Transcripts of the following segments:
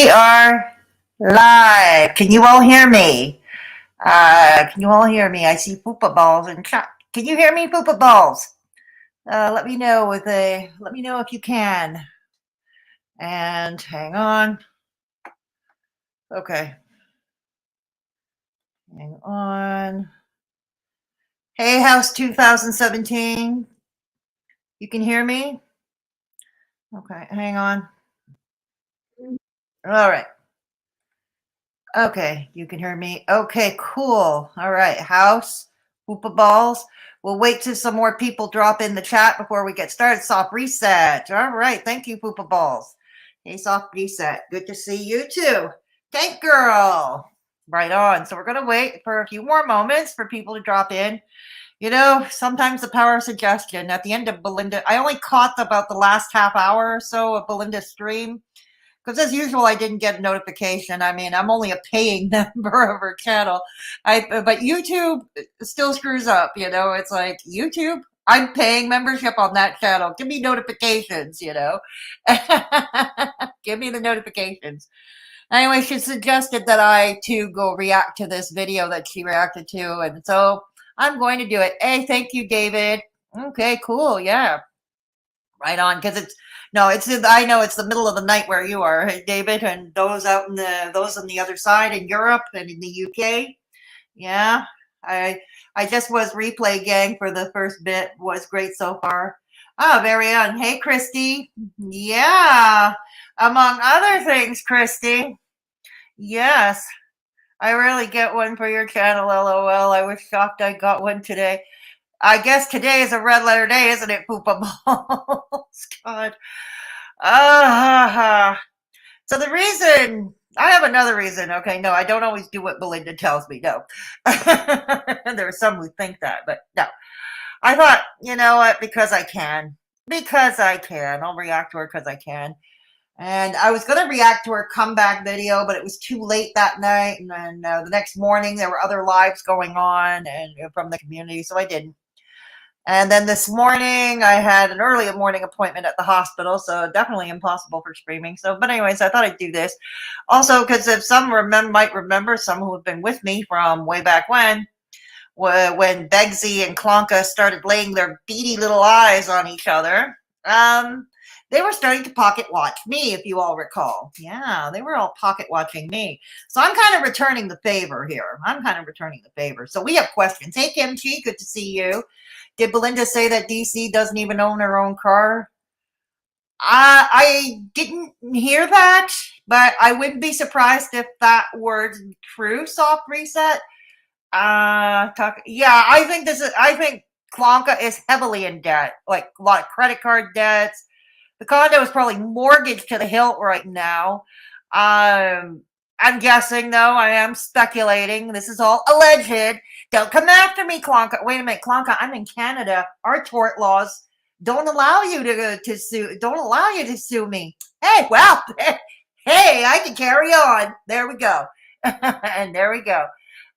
We are live. Can you all hear me? Can you all hear me? I see poopa balls in chat. Can you hear me, poopa balls? Let me know let me know if you can. And hang on. Okay. Hang on. Hey, House 2017. You can hear me? Okay, hang on. All right. Okay, you can hear me. Okay, cool. All right, House, Hoopa Balls. We'll wait till some more people drop in the chat before we get started. Soft reset. All right, thank you, Hoopa Balls. Hey, soft reset. Good to see you too. Tank girl. Right on. So we're gonna wait for a few more moments for people to drop in. You know, sometimes the power of suggestion. At the end of Belinda, I only caught about the last half hour or so of Belinda's stream because as usual, I didn't get a notification. I mean, I'm only a paying member of her channel. But YouTube still screws up. You know, it's like YouTube. I'm paying membership on that channel. Give me notifications. You know, give me the notifications. Anyway, she suggested that I too go react to this video that she reacted to, and so I'm going to do it. Hey, thank you, David. Okay, cool. Yeah, right on. Because I know it's the middle of the night where you are, David, and those on the other side in Europe and in the UK. Yeah, I just was replay gang for the first bit. Was great so far. Oh, very on. Hey, Christy. Yeah, among other things, Christy. Yes, I really get one for your channel. LOL. I was shocked I got one today. I guess today is a red letter day, isn't it, Poopa Balls? God. So the reason, I have another reason. Okay, no, I don't always do what Belinda tells me. No. There are some who think that, but no. I thought, you know what, because I can. Because I can. I'll react to her because I can. And I was going to react to her comeback video, but it was too late that night. And then the next morning, there were other lives going on and from the community, so I didn't. And then this morning, I had an early morning appointment at the hospital, so definitely impossible for streaming. So, but anyways, I thought I'd do this. Also, because if some might remember, some who have been with me from way back when Begsy and Klonka started laying their beady little eyes on each other, they were starting to pocket watch me, if you all recall. Yeah, they were all pocket watching me. So I'm kind of returning the favor here. So we have questions. Hey, Kimchi, good to see you. Did Belinda say that DC doesn't even own her own car? I didn't hear that, but I wouldn't be surprised if that were true. Soft reset. Yeah, I think Klonka is heavily in debt, like a lot of credit card debts. The condo is probably mortgaged to the hilt right now. I'm guessing, though. I am speculating. This is all alleged. Don't come after me, Klonka. Wait a minute, Klonka. I'm in Canada. Our tort laws don't allow you to sue. Don't allow you to sue me. Hey, well, hey, I can carry on. There we go. And there we go.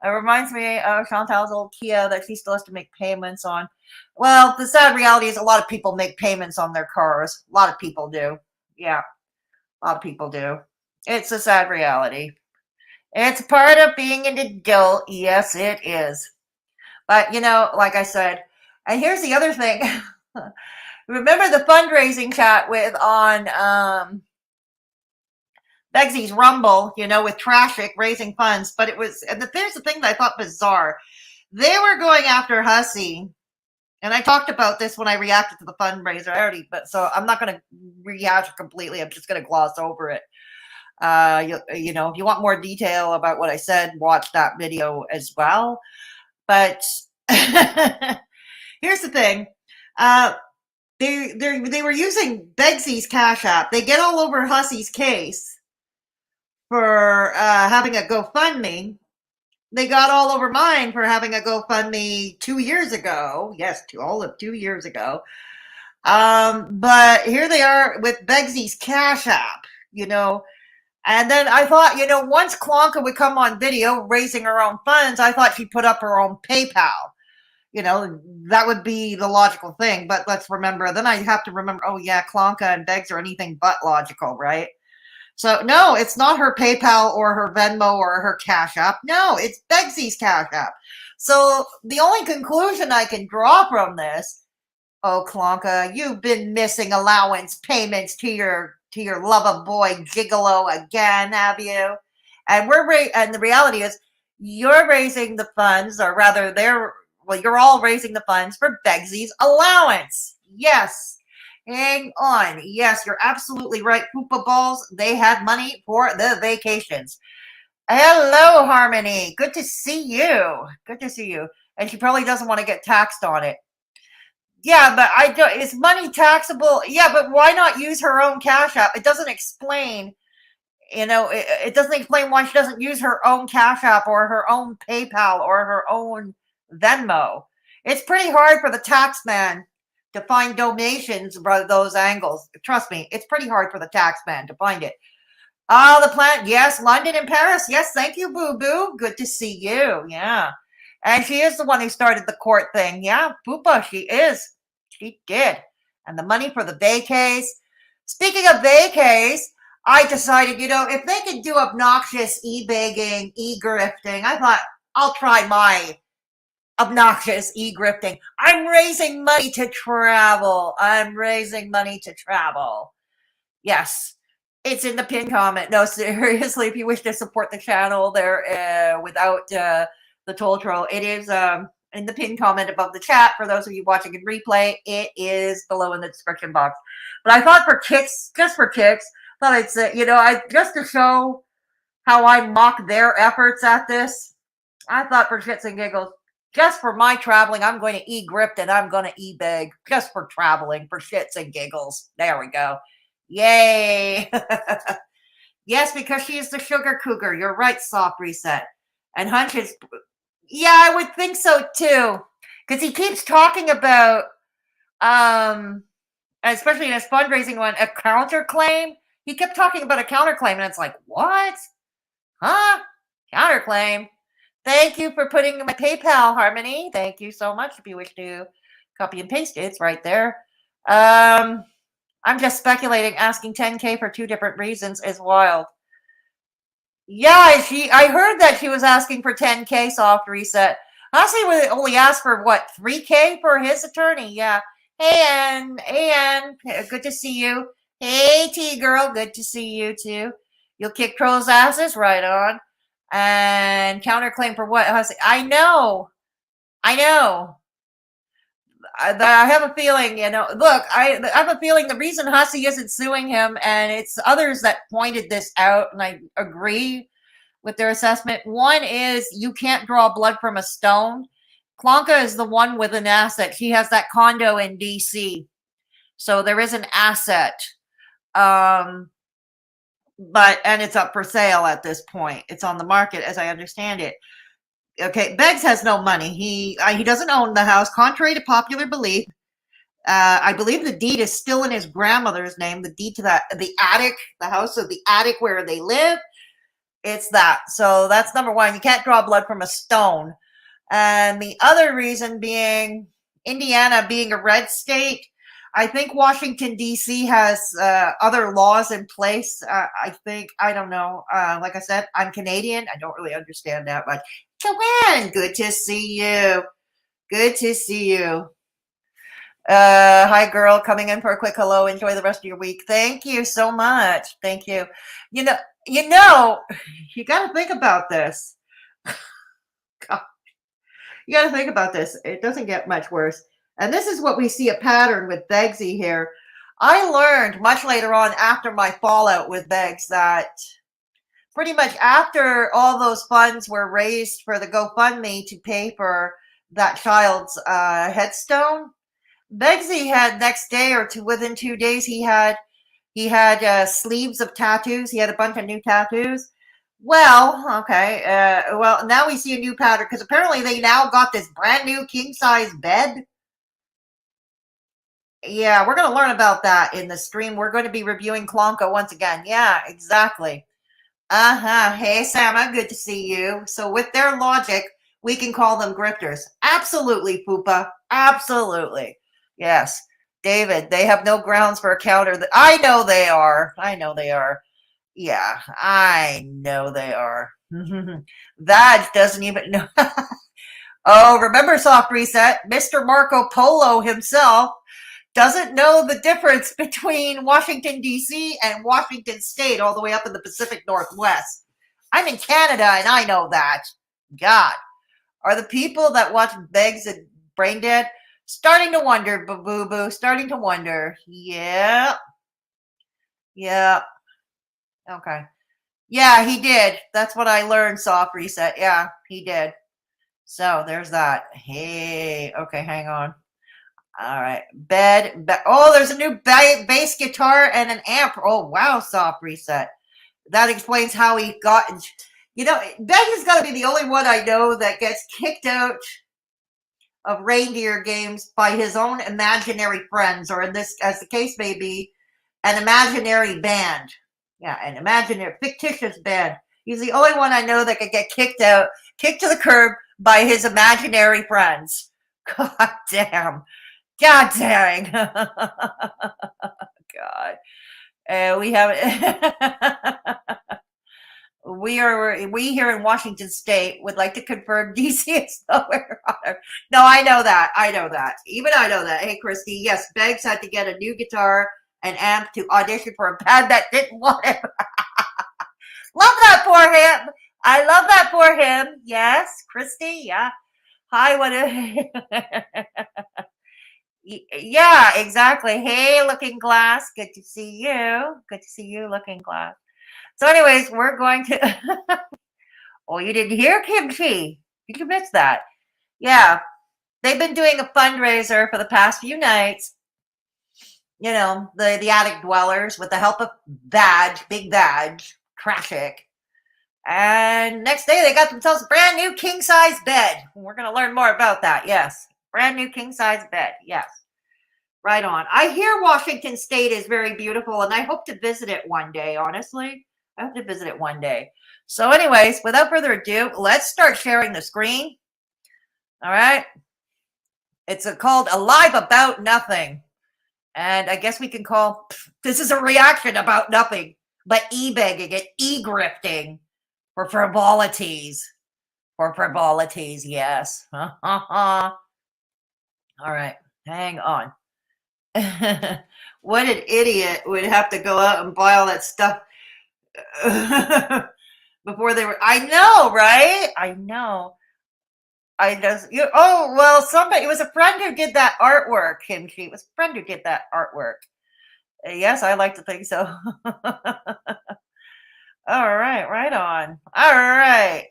It reminds me of Chantal's old Kia that she still has to make payments on. Well, the sad reality is a lot of people make payments on their cars. A lot of people do. Yeah, a lot of people do. It's a sad reality. It's part of being an adult. Yes, it is. But, you know, like I said, and here's the other thing. Remember the fundraising chat on Begsy's Rumble, you know, with Traffic raising funds. But it was, and there's the thing that I thought bizarre. They were going after Hussey. And I talked about this when I reacted to the fundraiser but so I'm not going to rehash it completely. I'm just going to gloss over it. You know, if you want more detail about what I said, watch that video as well. But here's the thing. They were using Begsy's Cash App. They get all over Hussey's case for having a GoFundMe. They got all over mine for having a GoFundMe 2 years ago. Yes, all of 2 years ago. But here they are with Begsy's Cash App, you know. And then I thought, you know, once Klonka would come on video raising her own funds, I thought she'd put up her own PayPal. You know, that would be the logical thing. But let's remember, then I have to remember, oh, yeah, Klonka and Begs are anything but logical, right? So no, it's not her PayPal or her Venmo or her Cash App. No, it's Begsy's Cash App. So the only conclusion I can draw from this, oh Klonka, you've been missing allowance payments to your lover boy gigolo again, have you? And and the reality is you're raising the funds, or rather you're all raising the funds for Begsy's allowance. Yes. Hang on. Yes, you're absolutely right. Poopa Balls, they had money for the vacations. Hello, Harmony. Good to see you. Good to see you. And she probably doesn't want to get taxed on it. Yeah, but I don't. Is money taxable? Yeah, but why not use her own Cash App? It doesn't explain. It doesn't explain why she doesn't use her own Cash App or her own PayPal or her own Venmo. It's pretty hard for the tax man to find donations by those angles. Trust me, it's pretty hard for the tax man to find it. The plant, yes, London and Paris. Yes, thank you, Boo Boo. Good to see you. Yeah. And she is the one who started the court thing. Yeah, Poopa, she is. She did. And the money for the vacays. Speaking of vacays, I decided, if they could do obnoxious e-begging, e-grifting, I thought I'll try my obnoxious e-grifting. I'm raising money to travel. I'm raising money to travel. Yes. It's in the pin comment. No, seriously, if you wish to support the channel there without the toll troll, it is in the pin comment above the chat. For those of you watching in replay, it is below in the description box. But I thought for kicks, just for kicks, thought I'd say, just to show how I mock their efforts at this, I thought for shits and giggles, just for my traveling, I'm going to e-grift and I'm going to e-beg just for traveling, for shits and giggles. There we go. Yay. Yes, because she is the sugar cougar. You're right, Soft Reset. And Hunch is, yeah, I would think so too. Because he keeps talking about, especially in his fundraising one, a counterclaim. He kept talking about a counterclaim, and it's like, what? Huh? Counterclaim. Thank you for putting my PayPal, Harmony. Thank you so much. If you wish to copy and paste it, it's right there. I'm just speculating. Asking 10K for 2 different reasons is wild. Yeah, I heard that she was asking for 10K, Soft Reset. Hussey would only ask for what, 3K for his attorney? Yeah. Hey, Ann, good to see you. Hey, T girl, good to see you too. You'll kick trolls' asses, right on. And counterclaim for what, Hussey? I know. I have a feeling, look, I have a feeling the reason Hussey isn't suing him, and it's others that pointed this out, and I agree with their assessment. One is you can't draw blood from a stone. Klonka is the one with an asset. She has that condo in DC. So there is an asset. And it's up for sale at this point. It's on the market, as I understand it. Okay, Beggs has no money. He doesn't own the house, contrary to popular belief. I believe the deed is still in his grandmother's name. The deed to the attic, the house of the attic where they live. It's that. So that's number one. You can't draw blood from a stone. And the other reason being Indiana being a red state. I think Washington, D.C. has other laws in place. I don't know. Like I said, I'm Canadian. I don't really understand that much. Joanne, good to see you. Good to see you. Hi, girl, coming in for a quick hello. Enjoy the rest of your week. Thank you so much. Thank you. You got to think about this. God. You got to think about this. It doesn't get much worse. And this is what we see a pattern with Begsy here. I learned much later on after my fallout with Beggs that pretty much after all those funds were raised for the GoFundMe to pay for that child's headstone, Begsy had next day or two, within 2 days, he had sleeves of tattoos. He had a bunch of new tattoos. Well, okay. Well, now we see a new pattern because apparently they now got this brand new king size bed. Yeah, we're going to learn about that in the stream. We're going to be reviewing Klonka once again. Yeah, exactly. Hey, Sama, good to see you. So with their logic, we can call them grifters. Absolutely, Poopa. Absolutely. Yes. David, they have no grounds for a counter. I know they are. Yeah, I know they are. That doesn't even know. Oh, remember Soft Reset? Mr. Marco Polo himself doesn't know the difference between Washington, D.C. and Washington State all the way up in the Pacific Northwest. I'm in Canada and I know that. God, are the people that watch Beggs and Brain Dead starting to wonder, boo boo, starting to wonder. Yeah. Yeah. Okay. Yeah, he did. That's what I learned, Soft Reset. Yeah, he did. So there's that. Hey, okay, hang on. All right, oh, there's a new bass guitar and an amp. Oh, wow, Soft Reset. That explains how he got. Ben has got to be the only one I know that gets kicked out of reindeer games by his own imaginary friends, or in this, as the case may be, an imaginary band. Yeah, an imaginary, fictitious band. He's the only one I know that could get kicked out, kicked to the curb by his imaginary friends. God damn. God dang. God. We have we here in Washington State would like to confirm DC is nowhere on our. No, I know that. I know that. Even I know that. Hey, Christy. Yes, Beggs had to get a new guitar and amp to audition for a band that didn't want him. Love that for him. I love that for him. Yes, Christy. Yeah. Hi, what? Yeah, exactly. Hey, Looking Glass. Good to see you. Good to see you, Looking Glass. So, anyways, we're going to. Oh, you didn't hear Kimchi? Did you miss that? Yeah, they've been doing a fundraiser for the past few nights. You know, the attic dwellers, with the help of Big Badge, Trashic. And next day, they got themselves a brand new king size bed. We're going to learn more about that. Yes, brand new king size bed. Yes. Right on. I hear Washington State is very beautiful, and I hope to visit it one day, honestly. I hope to visit it one day. So anyways, without further ado, let's start sharing the screen. All right. It's called Alive About Nothing. And I guess we can call, this is a reaction about nothing, but e-begging and e-grifting for frivolities. For frivolities, yes. All right. Hang on. What an idiot would have to go out and buy all that stuff before they were. I know, right? I know. Oh, well, somebody, it was a friend who did that artwork, Kimchi. It was a friend who did that artwork. Yes, I like to think so. All right, right on. All right.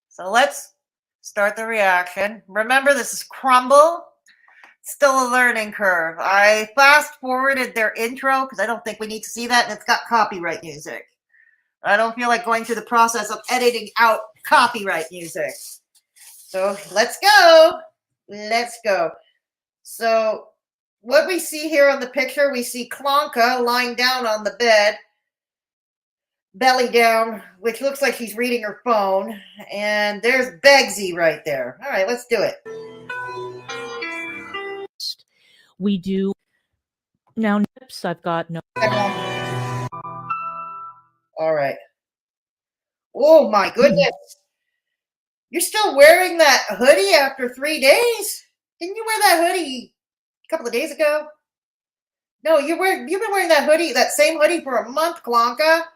So let's start the reaction. Remember, this is Crumble. Still a learning curve. I fast forwarded their intro because I don't think we need to see that, and it's got copyright music. I don't feel like going through the process of editing out copyright music. So let's go. Let's go. So what we see here on the picture, we see Klonka lying down on the bed, belly down, which looks like she's reading her phone. And there's Beggsy right there. All right, let's do it. We do now. Nips, I've got no. All right. Oh my goodness. You're still wearing that hoodie after 3 days? Didn't you wear that hoodie a couple of days ago? No, you've been wearing that hoodie, that same hoodie for a month, Klonka.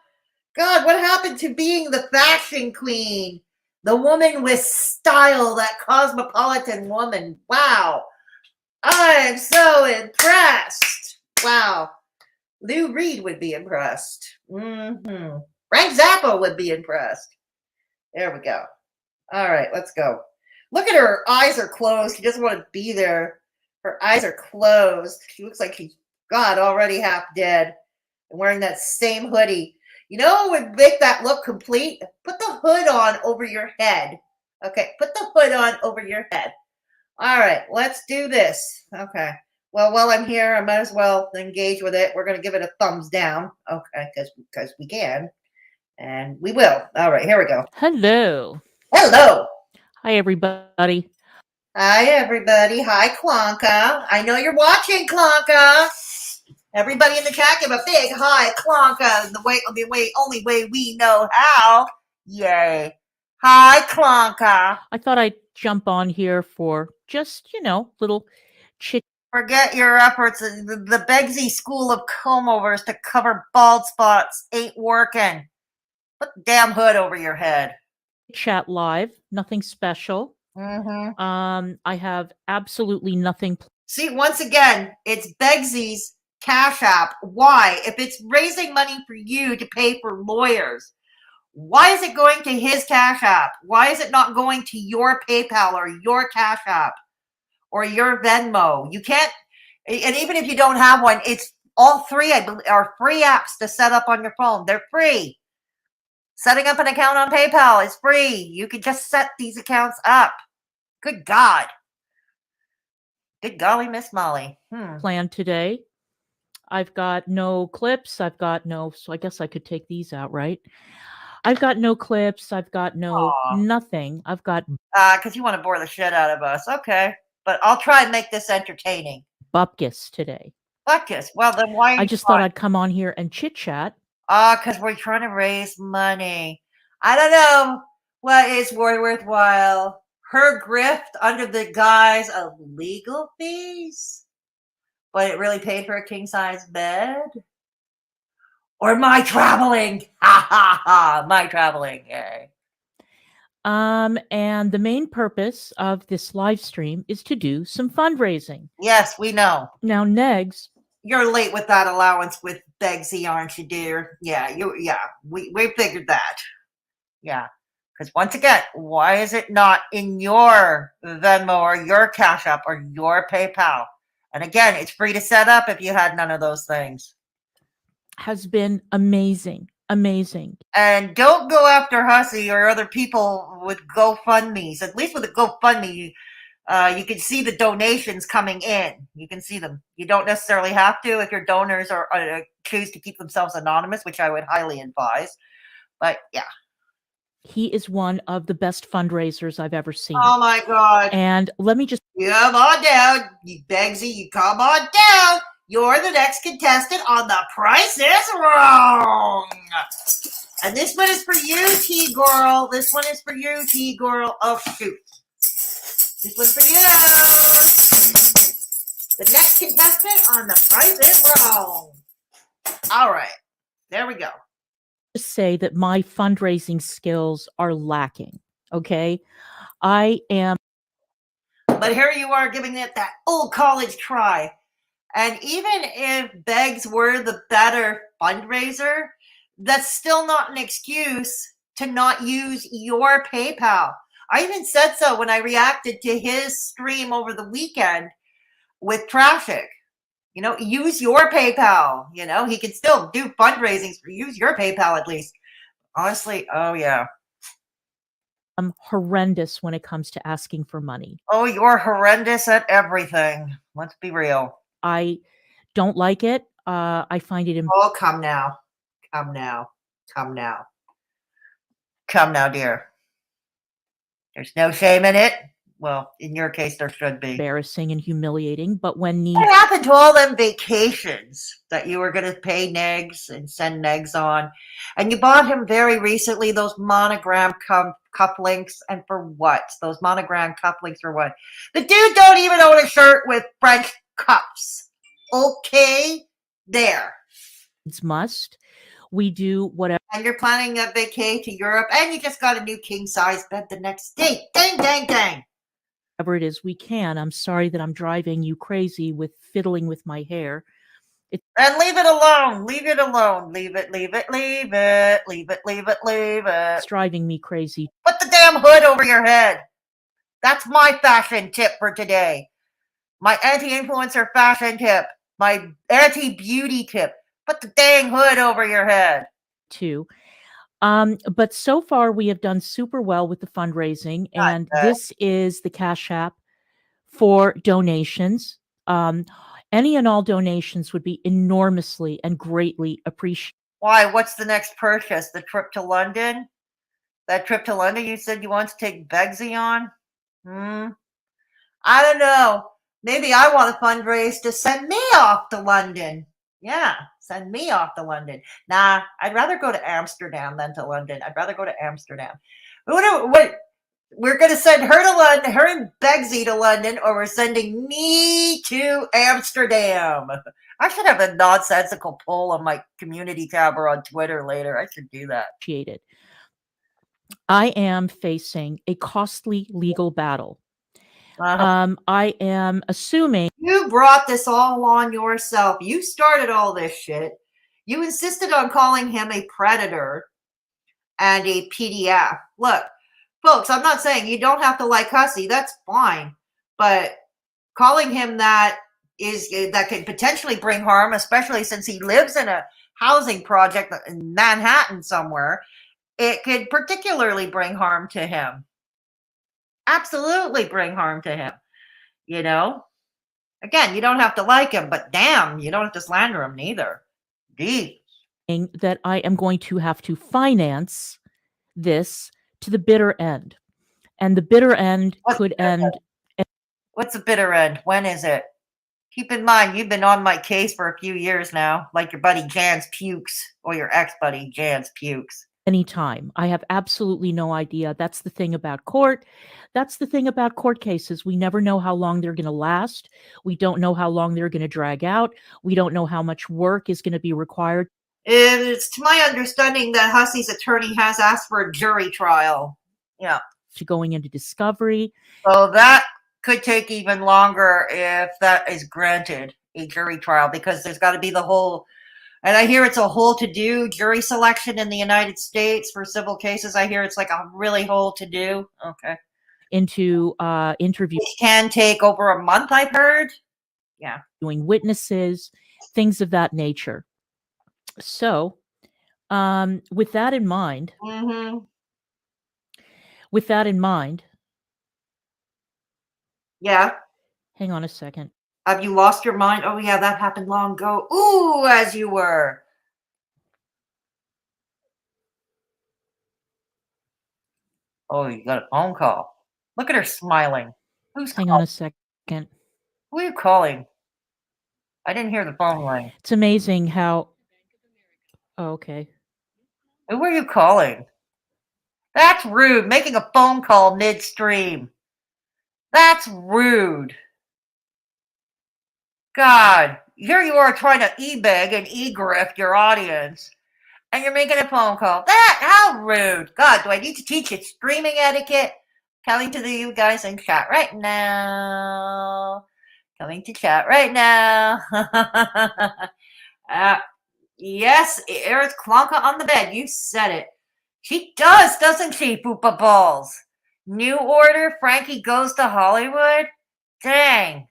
God, what happened to being the fashion queen? The woman with style, that cosmopolitan woman. Wow. I'm so impressed. Wow. Lou Reed would be impressed. Mm-hmm. Frank Zappa would be impressed. There we go. All right, let's go. Look at her. Her eyes are closed. She doesn't want to be there. Her eyes are closed. She looks like she's, God, already half dead. And wearing that same hoodie. You know what would make that look complete? Put the hood on over your head. Okay, put the hood on over your head. All right, let's do this. Okay. Well, while I'm here, I might as well engage with it. We're going to give it a thumbs down. Okay, because we can. And we will. All right, here we go. Hello. Hello. Hi, everybody. Hi, everybody. Hi, Klonka. I know you're watching, Klonka. Everybody in the chat give a big high Clonka only way we know how. Yay. Hi, Clonka. I thought I'd jump on here for just, little chit. Forget your efforts. The Begsy school of comb-overs to cover bald spots ain't working. Put the damn hood over your head. Chat live, nothing special. I have absolutely nothing. See, once again, it's Begsy's Cash App. Why? If it's raising money for you to pay for lawyers, why is it going to his Cash App? Why is it not going to your PayPal or your Cash App or your Venmo? You can't, and even if you don't have one, it's all three, I believe, are free apps to set up on your phone. They're free. Setting up an account on PayPal is free. You can just set these accounts up. Good God. Good golly, Miss Molly. Plan today. I've got no clips. So I guess I could take these out, right? I've got no clips. I've got nothing. I've got. Because you want to bore the shit out of us. Okay. But I'll try and make this entertaining. Bupkis today. Bupkis. Well, then why? I just thought I'd come on here and chit chat. Because we're trying to raise money. I don't know what is worthwhile. Her grift under the guise of legal fees, but it really paid for a king-size bed? Or my traveling? Ha ha ha, my traveling. Yay. And the main purpose of this live stream is to do some fundraising. Yes, we know. Now, Negz. You're late with that allowance with Begsy, aren't you, dear? Yeah, we figured that. Yeah. Because once again, why is it not in your Venmo or your Cash App or your PayPal? And again, it's free to set up if you had none of those things. Has been amazing. Amazing. And don't go after Hussey or other people with GoFundMes. At least with a GoFundMe, you can see the donations coming in. You can see them. You don't necessarily have to if your donors are choose to keep themselves anonymous, which I would highly advise. But yeah. He is one of the best fundraisers I've ever seen. Oh my God. And let me just come on down. Begsy, you come on down. You're the next contestant on The Price is Wrong. And this one is for you, T-Girl. This one is for you, T-Girl. Oh, shoot. This one's for you. The next contestant on The Price is Wrong. All right. There we go. Say that my fundraising skills are lacking. Okay. I am. But here you are giving it that old college try. And even if Beggs were the better fundraiser, that's still not an excuse to not use your PayPal. I even said so when I reacted to his stream over the weekend with Traffic. Use your PayPal. He can still do fundraisings. Use your PayPal at least. Honestly, oh yeah. I'm horrendous when it comes to asking for money. Oh, you're horrendous at everything. Let's be real. I don't like it. I find it. Oh, come now. Come now. Come now. Come now, dear. There's no shame in it. Well, in your case, there should be. Embarrassing and humiliating, but when needed. What happened to all them vacations that you were going to pay Negz and send Negz on? And you bought him very recently those monogram cufflinks. And for what? Those monogram cufflinks for what? The dude don't even own a shirt with French cuffs. Okay? There. It's must. We do whatever. And you're planning a vacay to Europe, and you just got a new king-size bed the next day. Dang, dang, dang. Whatever it is we can. I'm sorry that I'm driving you crazy with fiddling with my hair. And leave it alone. Leave it alone. Leave it, leave it, leave it. Leave it, leave it, leave it. It's driving me crazy. Put the damn hood over your head. That's my fashion tip for today. My anti-influencer fashion tip. My anti-beauty tip. Put the dang hood over your head. Too. But so far we have done super well with the fundraising, and this is the Cash App for donations. Any and all donations would be enormously and greatly appreciated. Why? What's the next purchase? The trip to London? That trip to London you said you want to take Begsy on? I don't know. Maybe I want to fundraise to send me off to London. Yeah, send me off to London. Nah, I'd rather go to Amsterdam than to London. I'd rather go to Amsterdam. What we're going to send her to London, her and Begsy to London, or we're sending me to Amsterdam. I should have a nonsensical poll on my community tab or on Twitter later. I should do that. I am facing a costly legal battle. I am assuming you brought this all on yourself. You started all this shit. You insisted on calling him a predator and a PDF. Look, folks, I'm not saying you don't have to like Hussey. That's fine. But calling him that could potentially bring harm, especially since he lives in a housing project in Manhattan somewhere. It could particularly bring harm to him. Absolutely bring harm to him. You know? Again, you don't have to like him, but damn, you don't have to slander him neither. Deep. That I am going to have to finance this to the bitter end. And the bitter end could end. What's the bitter end? When is it? Keep in mind, you've been on my case for a few years now, like your buddy Jan's Pukes, or your ex-buddy Jan's Pukes. Anytime. I have absolutely no idea. That's the thing about court. That's the thing about court cases. We never know how long they're going to last. We don't know how long they're going to drag out. We don't know how much work is going to be required. It's to my understanding that Hussey's attorney has asked for a jury trial. Yeah. To going into discovery. So that could take even longer if that is granted, a jury trial, because there's got to be the whole, and I hear it's a whole to-do jury selection in the United States for civil cases. I hear it's like a really whole to-do. Okay. Into interviews. Which can take over a month, I've heard. Yeah. Doing witnesses, things of that nature. So, with that in mind, yeah. Hang on a second. Have you lost your mind? Oh yeah, that happened long ago. Ooh, as you were. Oh, you got a phone call. Look at her smiling. Hang on a second. Who are you calling? I didn't hear the phone ring. It's amazing how. Oh, okay. Who are you calling? That's rude. Making a phone call midstream. That's rude. God, here you are trying to e-beg and e-grift your audience, and you're making a phone call. How rude. God, do I need to teach you streaming etiquette? Coming to you guys in chat right now. Coming to chat right now. Yes, Eric Klonka on the bed. You said it. She does, doesn't she, Poopa Balls? New Order, Frankie Goes to Hollywood? Dang.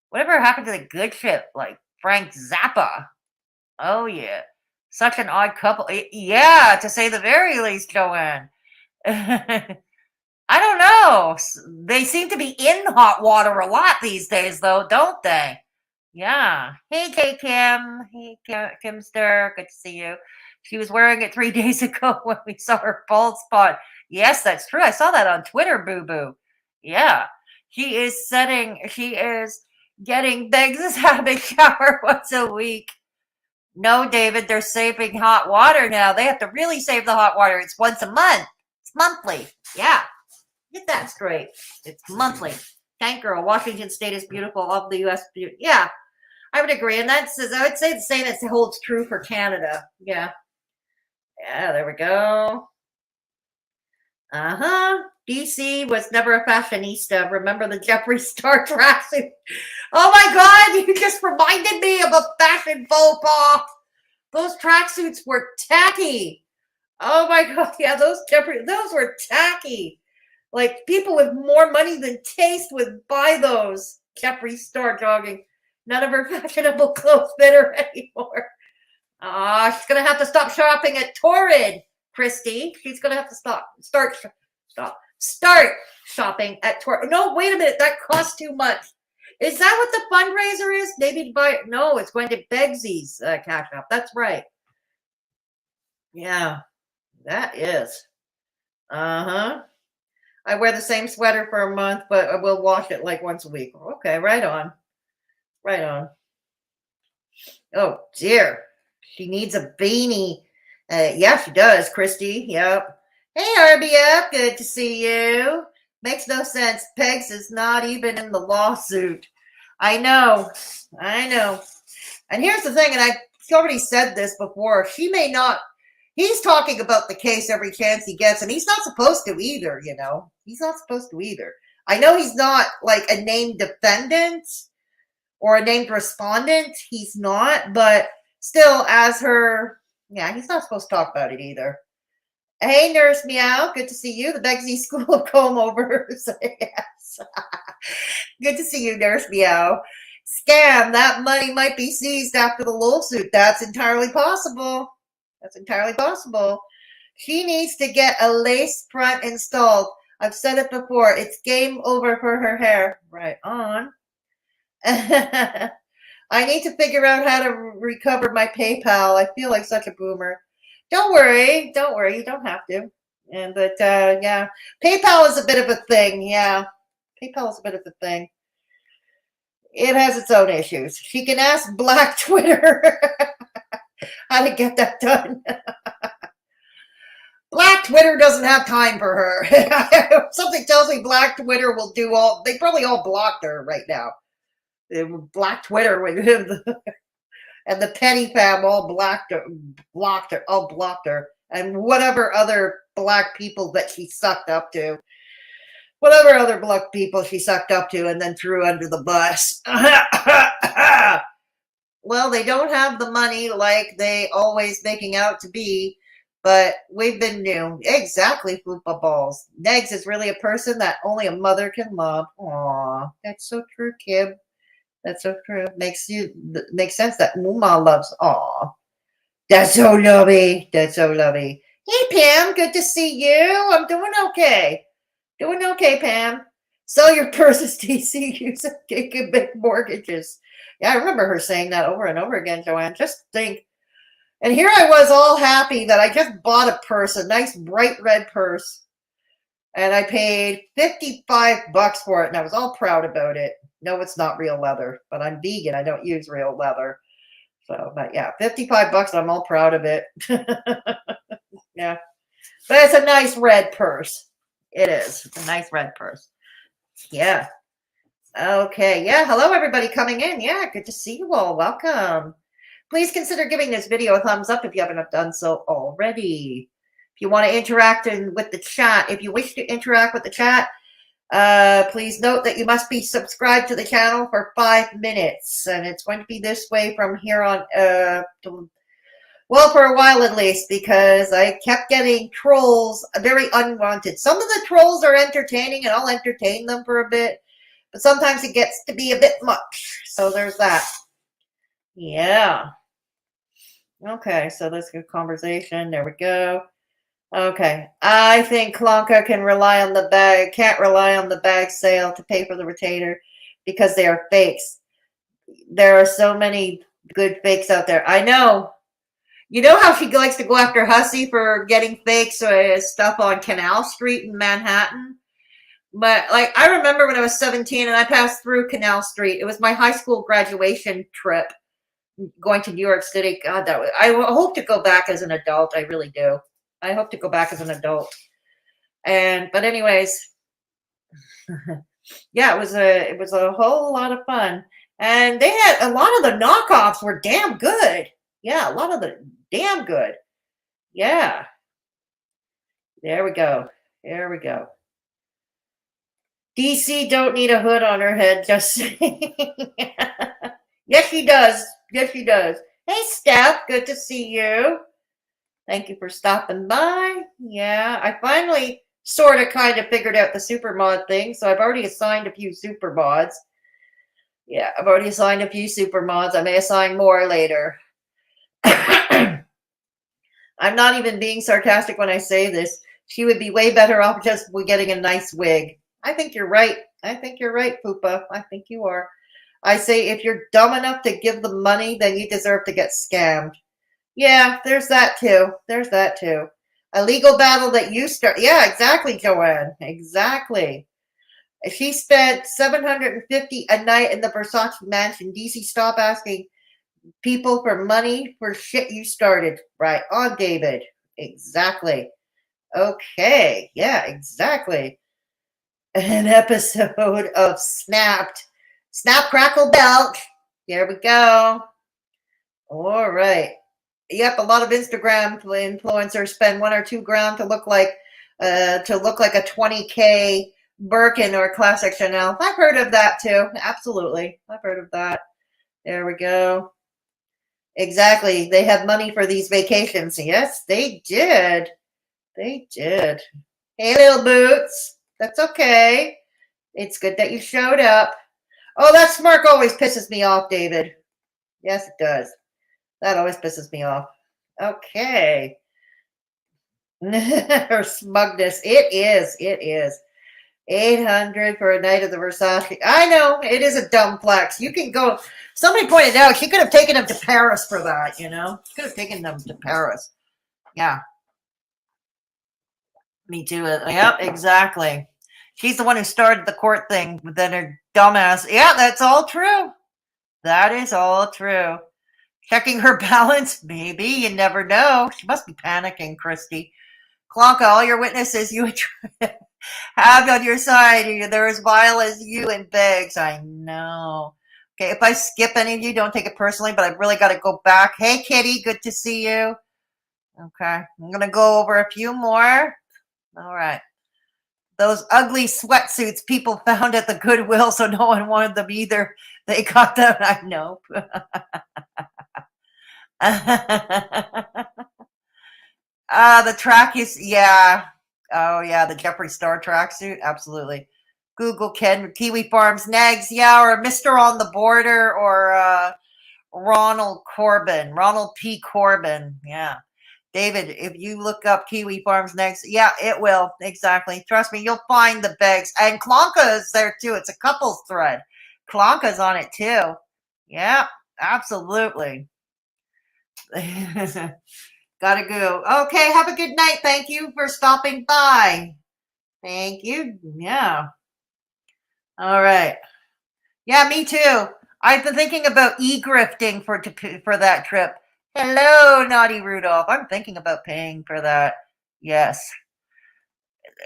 Whatever happened to the good shit, like Frank Zappa? Oh, yeah. Such an odd couple. Yeah, to say the very least, Joanne. I don't know. They seem to be in hot water a lot these days, though, don't they? Yeah. Hey, Kim. Hey, Kimster. Good to see you. She was wearing it 3 days ago when we saw her bald spot. Yes, that's true. I saw that on Twitter, boo-boo. Yeah. She is getting Beggs' habit shower once a week. No, David, they're saving hot water now. They have to really save the hot water. It's once a month. It's monthly. Yeah. Get that straight. It's monthly. Tank girl. Washington State is beautiful. Love the U.S. Yeah, I would agree. And I would say the same as holds true for Canada. Yeah. Yeah, there we go. DC was never a fashionista. Remember the Jeffree Star tracksuit? Oh my God, you just reminded me of a fashion faux pas. Those tracksuits were tacky. Oh my God, yeah, those were tacky. Like, people with more money than taste would buy those. Jeffree Star jogging. None of her fashionable clothes fit her anymore. She's going to have to stop shopping at Torrid, Christy. She's going to have to start shopping at Torrid. No, wait a minute. That costs too much. Is that what the fundraiser is? Maybe to buy it? No, it's going to Begsy's cash app. That's right. Yeah, that is. I wear the same sweater for a month, but I will wash it like once a week. Okay, right on. Right on. Oh dear. She needs a beanie. Yeah, she does, Christy. Yep. Hey, RBF, good to see you. Makes no sense. Pegs is not even in the lawsuit. I know. I know. And here's the thing, and I've already said this before. She may not. He's talking about the case every chance he gets, and he's not supposed to either, you know. He's not supposed to either. I know he's not like a named defendant or a named respondent. He's not, but still, as her, yeah, he's not supposed to talk about it either. Hey, Nurse Meow, good to see you. The Begsy School of Comb Over. Yes. Good to see you, Nurse Meow. Scam, that money might be seized after the lawsuit. That's entirely possible. That's entirely possible. She needs to get a lace front installed. I've said it before. It's game over for her hair. Right on. I need to figure out how to recover my PayPal. I feel like such a boomer. Don't worry. Don't worry. You don't have to. But yeah, PayPal is a bit of a thing. Yeah, PayPal is a bit of a thing. It has its own issues. She can ask Black Twitter how to get that done. Black Twitter doesn't have time for her. Something tells me Black Twitter will do all. They probably all blocked her right now. Black Twitter with him, and the Petty fam all blocked her, and whatever other black people that she sucked up to, whatever other black people she sucked up to, and then threw under the bus. Well, they don't have the money like they always making out to be, but we've been new. Exactly, Fupa Balls. Negz is really a person that only a mother can love. Aw, that's so true, Kib. That's so true. Makes sense that Muma loves. Aw, that's so lovely. That's so lovely. Hey, Pam, good to see you. I'm doing okay. Doing okay, Pam. Sell your purses, DC. So you can make mortgages. Yeah, I remember her saying that over and over again, Joanne. Just think. And here I was all happy that I just bought a purse, a nice bright red purse. And I paid $55 for it, and I was all proud about it. No, it's not real leather, but I'm vegan. I don't use real leather. So, but yeah, $55, I'm all proud of it. Yeah. But it's a nice red purse. It is. It's a nice red purse. Yeah. Okay. Yeah. Hello, everybody coming in. Yeah. Good to see you all. Welcome. Please consider giving this video a thumbs up if you haven't done so already. If you want to interact with the chat, if you wish to interact with the chat, please note that you must be subscribed to the channel for 5 minutes. And it's going to be this way from here on, well, for a while at least, because I kept getting trolls, very unwanted. Some of the trolls are entertaining, and I'll entertain them for a bit. But sometimes it gets to be a bit much. So there's that. Yeah. Okay, so let's get conversation. There we go. Okay. I think Klonka can't rely on the bag sale to pay for the retainer because they are fakes. There are so many good fakes out there. I know. You know how she likes to go after Hussey for getting fake stuff on Canal Street in Manhattan? But like, I remember when I was 17 and I passed through Canal Street. It was my high school graduation trip going to New York City. God, I hope to go back as an adult. I really do. I hope to go back as an adult. But anyways, yeah, it was a whole lot of fun. And they had a lot of the knockoffs were damn good. Yeah, a lot of the damn good. Yeah. There we go. There we go. DC don't need a hood on her head, just saying. Yes, she does. Yes, she does. Hey, Steph, good to see you. Thank you for stopping by. Yeah, I finally sort of kind of figured out the super mod thing, so I've already assigned a few super mods. Yeah, I've already assigned a few super mods. I may assign more later. I'm not even being sarcastic when I say this. She would be way better off just getting a nice wig. I think you're right. I think you're right, Poopa. I think you are. I say if you're dumb enough to give the money, then you deserve to get scammed. Yeah, there's that too. There's that too. A legal battle that you start. Yeah, exactly, Joanne. Exactly. She spent $750 a night in the Versace mansion. DC, stop asking people for money for shit you started. Right on, David. Exactly. Okay. Yeah, exactly. An episode of Snapped. Snap, Crackle, Belt. There we go. All right. Yep, a lot of Instagram influencers spend $1 or $2 to look like a 20K Birkin or classic Chanel. I've heard of that too. Absolutely. I've heard of that. There we go. Exactly. They have money for these vacations. Yes, they did. They did. Hey, little boots. That's okay. It's good that you showed up. Oh, that smirk always pisses me off, David. Yes, it does. That always pisses me off. Okay. Her smugness. It is. It is. 800 for a night of the Versace. I know. It is a dumb flex. You can go. Somebody pointed out she could have taken him to Paris for that, you know? Could have taken them to Paris. Yeah. Me too. Yep, exactly. She's the one who started the court thing, but then her dumbass. Yeah, that's all true. That is all true. Checking her balance? Maybe. You never know. She must be panicking, Christy. Klonka, all your witnesses you have on your side. They're as vile as you and Beggs. I know. Okay, if I skip any of you, don't take it personally, but I've really got to go back. Hey, Kitty, good to see you. Okay, I'm going to go over a few more. All right. Those ugly sweatsuits people found at the Goodwill, so no one wanted them either. They got them. I know. The track is, yeah. Oh, yeah, the Jeffree Star tracksuit. Absolutely. Google Ken, Kiwi Farms, Negz, yeah, or Mr. on the Border, or Ronald P. Corbin. Yeah. David, if you look up Kiwi Farms Negz, yeah, it will. Exactly. Trust me, you'll find the bags. And Klonka is there too. It's a couples thread. Klonka's on it too. Yeah, absolutely. Gotta go. Okay, have a good night. Thank you for stopping by. Thank you. Yeah. All right. Yeah, me too. I've been thinking about e-grifting for that trip. Hello, Naughty Rudolph. I'm thinking about paying for that. Yes.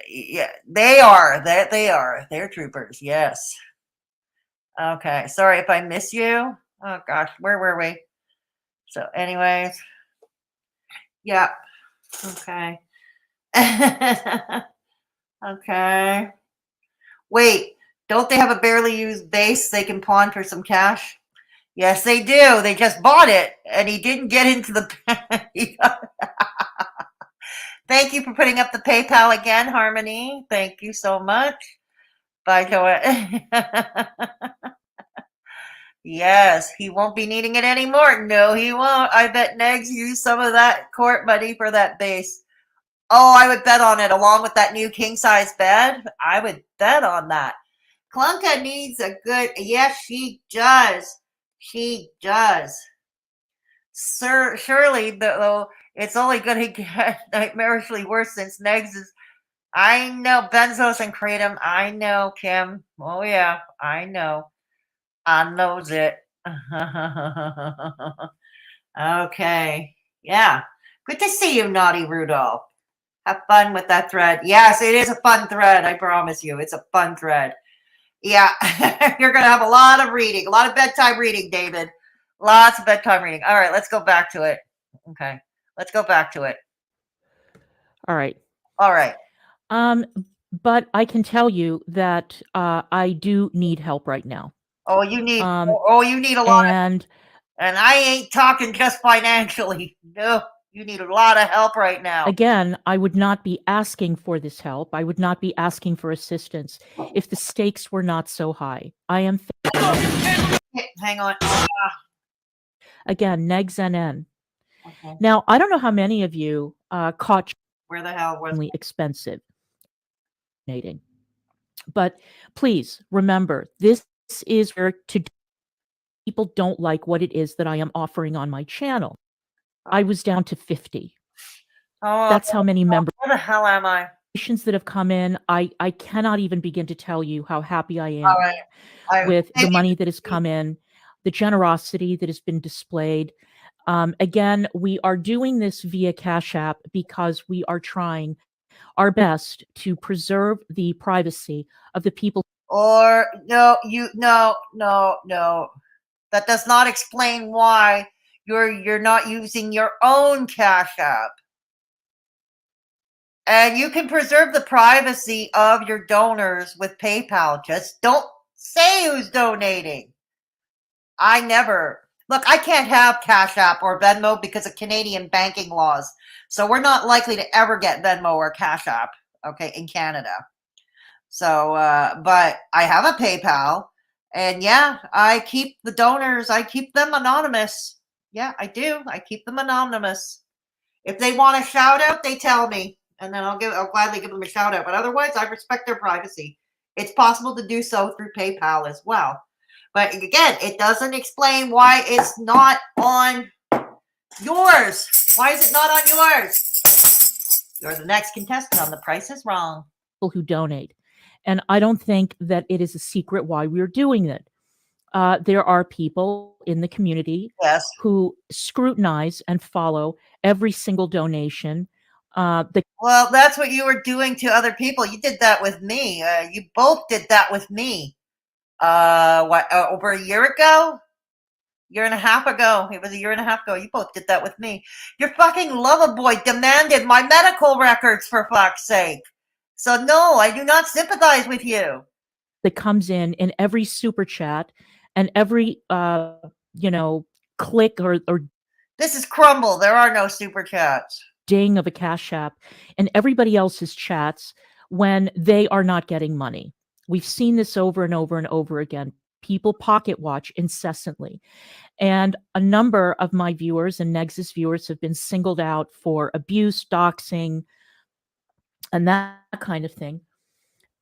Yeah, they are. They are. They're troopers. Yes. Okay. Sorry if I miss you. Oh gosh, where were we? So, anyways. Yeah. Okay. Okay. Wait, don't they have a barely used base they can pawn for some cash? Yes, they do. They just bought it, and he didn't get into the. Thank you for putting up the PayPal again, Harmony. Thank you so much. Bye, Joanne. Yes, he won't be needing it anymore. No, he won't. I bet Negz used some of that court money for that base. Oh, I would bet on it along with that new king size bed. I would bet on that. Klonka needs a good. Yes, she does. She does. Surely, though, it's only going to get nightmarishly worse since Negz is. I know Benzos and Kratom. I know Kim. Oh yeah, I know. I knows it. Okay. Yeah. Good to see you, Naughty Rudolph. Have fun with that thread. Yes, it is a fun thread. I promise you. It's a fun thread. Yeah. You're going to have a lot of reading, a lot of bedtime reading, David. Lots of bedtime reading. All right. Let's go back to it. Okay. Let's go back to it. All right. All right. But I can tell you that I do need help right now. Oh, you need a lot and I ain't talking just financially. No, you need a lot of help right now. Again, I would not be asking for this help. I would not be asking for assistance if the stakes were not so high. I am hang on. Again, Negz NN. Okay. Now, I don't know how many of you caught where the hell was it? Expensive. But please remember, this is where people don't like what it is that I am offering on my channel. I was down to 50. Oh, that's how many members. Where the hell am I? That have come in. I cannot even begin to tell you how happy I am with the money that has come in. the generosity that has been displayed. Again, we are doing this via Cash App because we are trying our best to preserve the privacy of the people. Or no, no. That does not explain why you're not using your own Cash App. And you can preserve the privacy of your donors with PayPal. Just don't say who's donating. I never look, I can't have Cash App or Venmo because of Canadian banking laws. So we're not likely to ever get Venmo or Cash App, okay, in Canada. So, but I have a PayPal, and yeah, I keep the donors, I keep them anonymous. Yeah, I do. I keep them anonymous. If they want a shout out, they tell me, and then I'll gladly give them a shout out. But otherwise, I respect their privacy. It's possible to do so through PayPal as well. But again, it doesn't explain why it's not on yours. Why is it not on yours? You're the next contestant on The Price is Wrong. Who donate. And I don't think that it is a secret why we're doing it. There are people in the community Yes. who scrutinize and follow every single donation. Well, that's what you were doing to other people. You did that with me. You both did that with me. Over a year ago? Year and a half ago. It was a year and a half ago. You both did that with me. Your fucking lover boy demanded my medical records, for fuck's sake. So no, I do not sympathize with you. That comes in every super chat and every click or this is crumble. There are no super chats. Ding of a Cash App and everybody else's chats when they are not getting money. We've seen this over and over and over again. People pocket watch incessantly. And a number of my viewers and Negz's viewers have been singled out for abuse, doxing, and that kind of thing.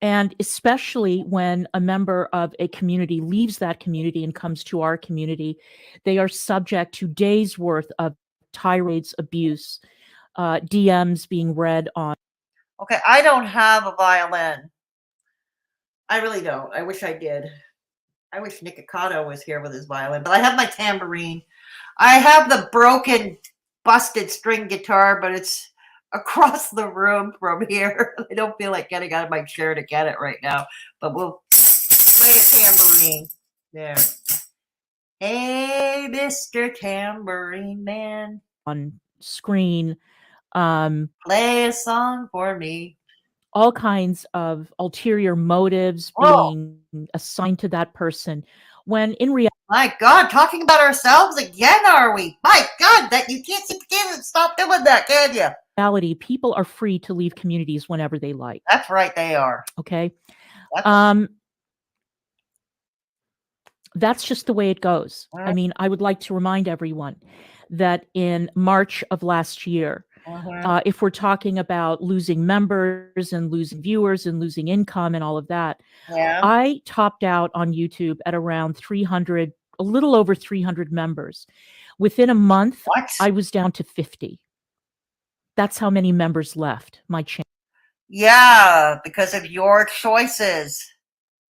And especially when a member of a community leaves that community and comes to our community, they are subject to days worth of tirades, abuse, DMs being read on. Okay, I don't have a violin. I really don't. I wish I did. I wish Nick Ocado was here with his violin, but I have my tambourine. I have the broken, busted string guitar, but it's across the room from here. I don't feel like getting out of my chair to get it right now, but we'll play a tambourine. There. Hey, Mr. Tambourine Man. On screen. Play a song for me. All kinds of ulterior motives being assigned to that person, when in reality, my God, talking about ourselves again, are we? My God, that you can't stop doing that, can you? Reality, people are free to leave communities whenever they like. That's right, they are. Okay. That's just the way it goes. I mean, I would like to remind everyone that in March of last year, if we're talking about losing members and losing viewers and losing income and all of that, I topped out on YouTube at around 300, a little over 300 members. Within a month, I was down to 50. That's how many members left my channel. Yeah, because of your choices.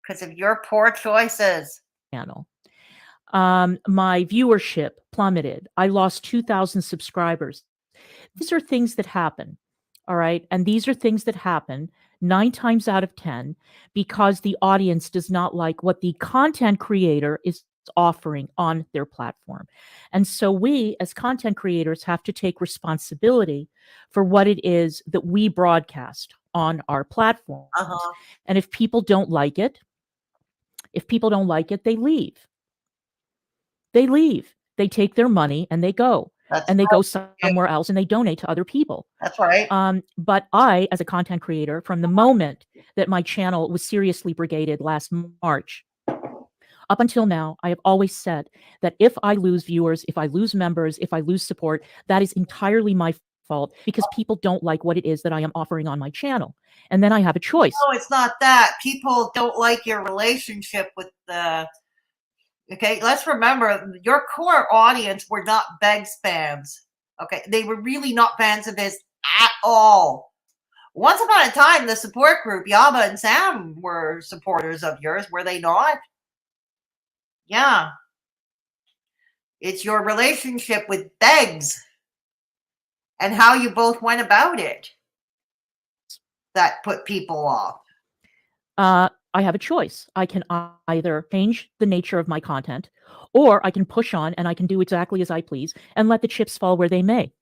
Because of your poor choices. My viewership plummeted. I lost 2,000 subscribers. These are things that happen, all right? And these are things that happen 9 times out of 10 because the audience does not like what the content creator is offering on their platform. And so we, as content creators, have to take responsibility for what it is that we broadcast on our platform. And if people don't like it, they leave. They leave. They take their money and they go. They go somewhere else and they donate to other people. That's right. But I, as a content creator, from the moment that my channel was seriously brigaded last March, up until now, I have always said that if I lose viewers, if I lose members, if I lose support, that is entirely my fault because people don't like what it is that I am offering on my channel. And then I have a choice. No, it's not that. People don't like your relationship with the... Okay, let's remember, your core audience were not Beg's fans. Okay, they were really not fans of his at all. Once upon a time, the support group, Yaba and Sam, were supporters of yours, were they not? Yeah. It's your relationship with Negz and how you both went about it that put people off. I have a choice. I can either change the nature of my content, or I can push on and I can do exactly as I please and let the chips fall where they may.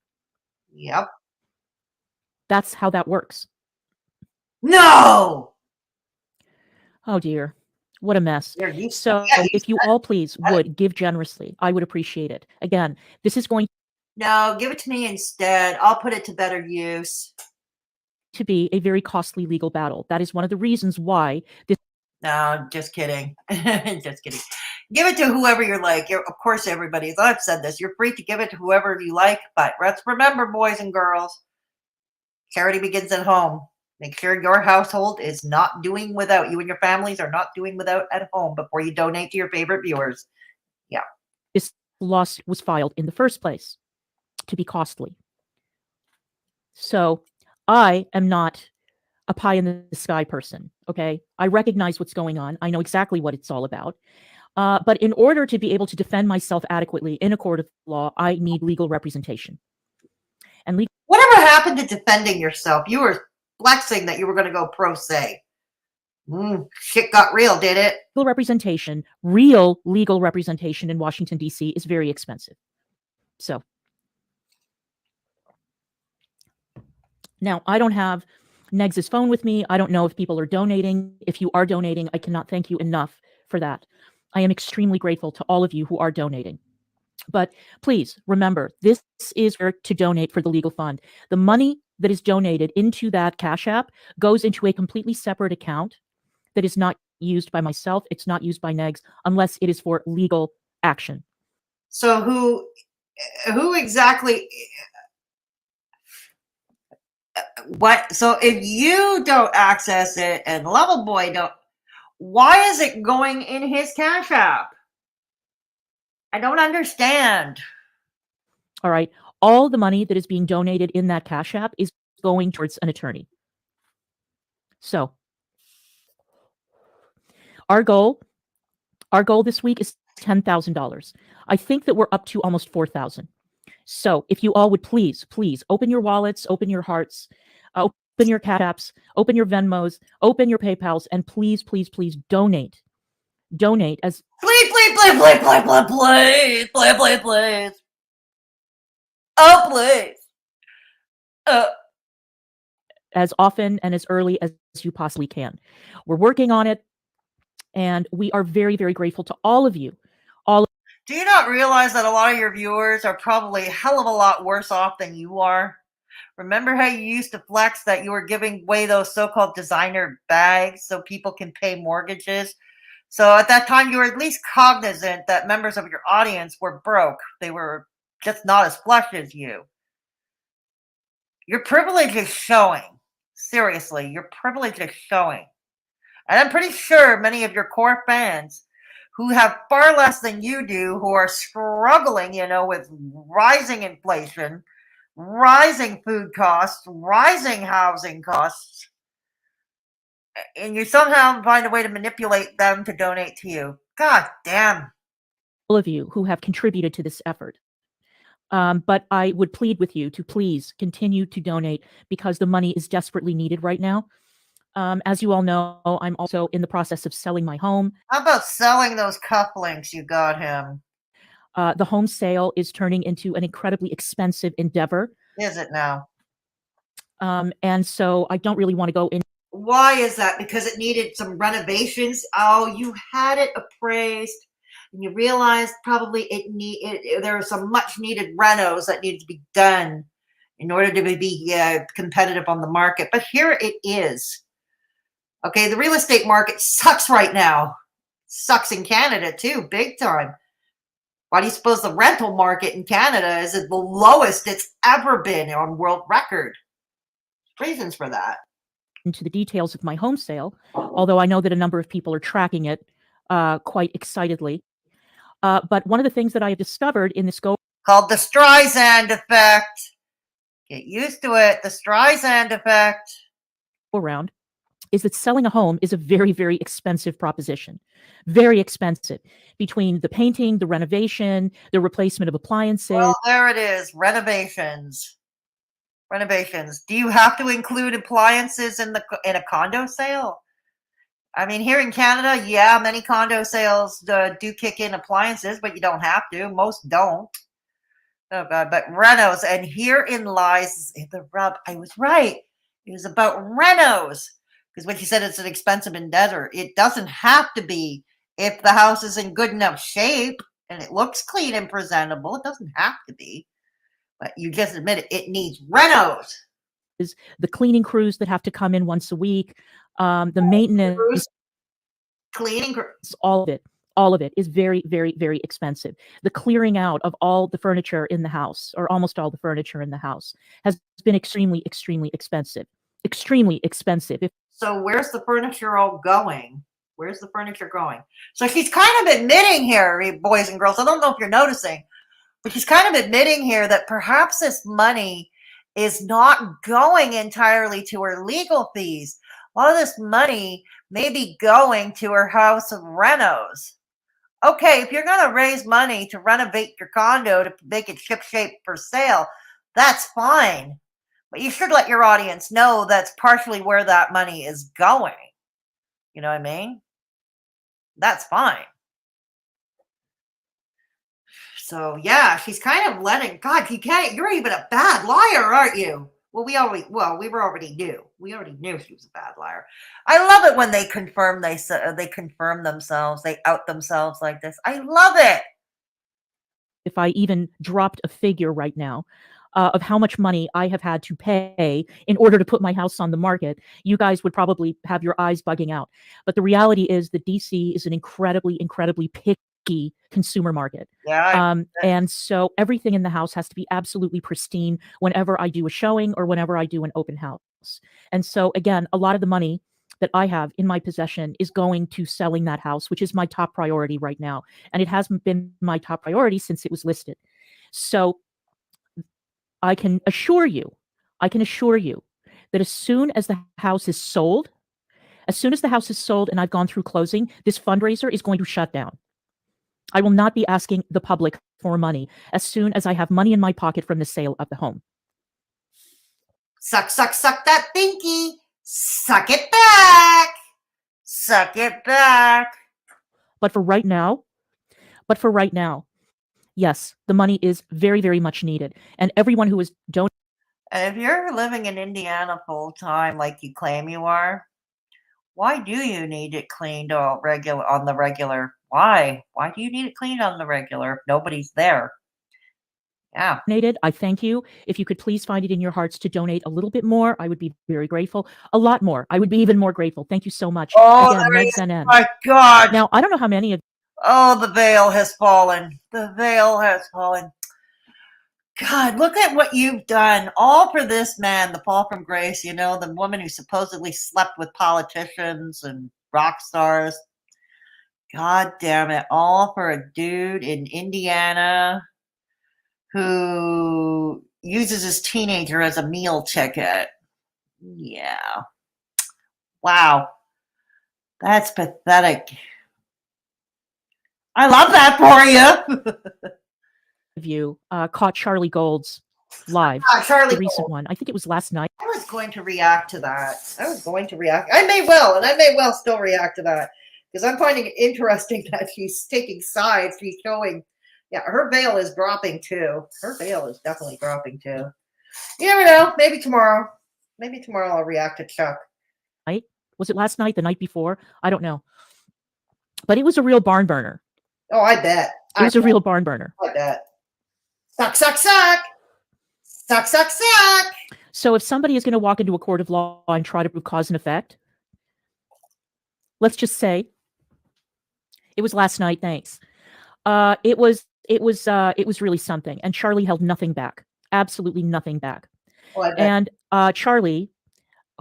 Yep. That's how that works. No! Oh dear. What a mess. You're So if you all please would give generously, I would appreciate it. Again, this is going No, give it to me instead. I'll put it to better use. to be a very costly legal battle. That is one of the reasons why this No, just kidding. Just kidding. Give it to whoever you like. Of course, everybody, I've said this, you're free to give it to whoever you like, but let's remember, boys and girls, charity begins at home. Make sure your household is not doing without, you and your families are not doing without at home before you donate to your favorite viewers. Yeah. this lawsuit was filed in the first place to be costly. So I am not a pie in the sky person. Okay. I recognize what's going on. I know exactly what it's all about. But in order to be able to defend myself adequately in a court of law, I need legal representation. And legal Whatever happened to defending yourself? You were flexing that you were going to go pro se. Shit got real, did it? representation, real legal representation in Washington, D.C. is very expensive. So now I don't have Negz's phone with me. I don't know if people are donating. If you are donating, I cannot thank you enough for that. I am extremely grateful to all of you who are donating. But please remember, this is where to donate for the legal fund. The money that is donated into that Cash App goes into a completely separate account that is not used by myself. It's not used by Negz unless it is for legal action. So who exactly, what? So if you don't access it and Level Boy don't, why is it going in his Cash App? I don't understand. All right. All the money that is being donated in that Cash App is going towards an attorney. So our goal this week is $10,000. I think that we're up to almost 4,000. So if you all would please open your wallets, open your hearts, open your Cash Apps, open your Venmos, open your PayPals, and please donate. Donate as Please. Oh, please. as often and as early as you possibly can. We're working on it, and we are very, very grateful to all of you. Do you not realize that a lot of your viewers are probably a hell of a lot worse off than you are? Remember how you used to flex that you were giving away those so-called designer bags so people can pay mortgages? So at that time, you were at least cognizant that members of your audience were broke. They were just not as flush as you. Your privilege is showing. Seriously, your privilege is showing. And I'm pretty sure many of your core fans who have far less than you do, who are struggling, with rising inflation, rising food costs, rising housing costs, and you somehow find a way to manipulate them to donate to you. God damn. All of you who have contributed to this effort. But I would plead with you to please continue to donate because the money is desperately needed right now. As you all know, I'm also in the process of selling my home. How about selling those cufflinks you got him? The home sale is turning into an incredibly expensive endeavor. Is it now? And so I don't really want to go in. Why is that? Because it needed some renovations? Oh, you had it appraised and you realized probably there are some much needed renos that needed to be done in order to be competitive on the market. But here it is. Okay, the real estate market sucks right now. Sucks in Canada too, big time. Why do you suppose the rental market in Canada is at the lowest it's ever been on world record? Reasons for that. Into the details of my home sale, although I know that a number of people are tracking it quite excitedly. But one of the things that I have discovered in this called the Streisand effect. Get used to it. The Streisand effect. Around is that selling a home is a very, very expensive proposition. Very expensive, between the painting, the renovation, the replacement of appliances. Well, there it is. Renovations. Renovations. Do you have to include appliances in a condo sale? I mean, here in Canada, yeah, many condo sales do kick in appliances, but you don't have to. Most don't. Oh God, but renos, and herein lies the rub. I was right. It was about renos, because when you said it's an expensive endeavor, it doesn't have to be if the house is in good enough shape and it looks clean and presentable. It doesn't have to be, but you just admit it. It needs renos. The cleaning crews that have to come in once a week, the maintenance, cleaning, all of it is very, very, very expensive. The clearing out of all the furniture in the house, or almost all the furniture in the house, has been extremely, extremely expensive. Extremely expensive. So where's the furniture all going? Where's the furniture going? So she's kind of admitting here, boys and girls, I don't know if you're noticing, but she's kind of admitting here that perhaps this money is not going entirely to her legal fees. A lot of this money may be going to her house of renos. Okay, if you're going to raise money to renovate your condo to make it shipshape for sale, that's fine. But you should let your audience know that's partially where that money is going. You know what I mean? That's fine. So yeah, she's kind of letting, God, you're even a bad liar, aren't you? Well, we already knew. We already knew she was a bad liar. I love it when they confirm themselves, they out themselves like this. I love it. If I even dropped a figure right now of how much money I have had to pay in order to put my house on the market, you guys would probably have your eyes bugging out. But the reality is that DC is an incredibly, incredibly picky consumer market. Yeah. And so everything in the house has to be absolutely pristine whenever I do a showing or whenever I do an open house. And so again, a lot of the money that I have in my possession is going to selling that house, which is my top priority right now. And it has been my top priority since it was listed. So I can assure you that as soon as the house is sold, and I've gone through closing, this fundraiser is going to shut down. I will not be asking the public for money as soon as I have money in my pocket from the sale of the home. Suck, suck, suck that pinky. Suck it back. Suck it back. But for right now, yes, the money is very, very much needed. And everyone who is donating. If you're living in Indiana full time like you claim you are, why do you need it cleaned on the regular? Why? Why do you need it cleaned on the regular if nobody's there? Yeah. I thank you. If you could please find it in your hearts to donate a little bit more, I would be very grateful. A lot more. I would be even more grateful. Thank you so much. Oh, again, Negz NN. My God. Now, I don't know how many of. Oh, the veil has fallen. The veil has fallen. God, look at what you've done. All for this man, the fall from grace, the woman who supposedly slept with politicians and rock stars. God damn it. All for a dude in Indiana who uses his teenager as a meal ticket. Yeah. Wow. That's pathetic. I love that for you. Caught Charlie Gold's live. Charlie the recent Gold. One. I think it was last night. I was going to react to that. I may well still react to that because I'm finding it interesting that she's taking sides. She's showing, her veil is dropping too. Her veil is definitely dropping too. You never know. Maybe tomorrow I'll react to Chuck. Right? Was it last night? The night before? I don't know. But it was a real barn burner. Oh, I bet. It was a real barn burner. I bet. Suck, suck, suck. Suck, suck, suck. So if somebody is going to walk into a court of law and try to prove cause and effect, let's just say it was last night. Thanks. It was really something. And Charlie held nothing back. Absolutely nothing back. Oh, and Charlie,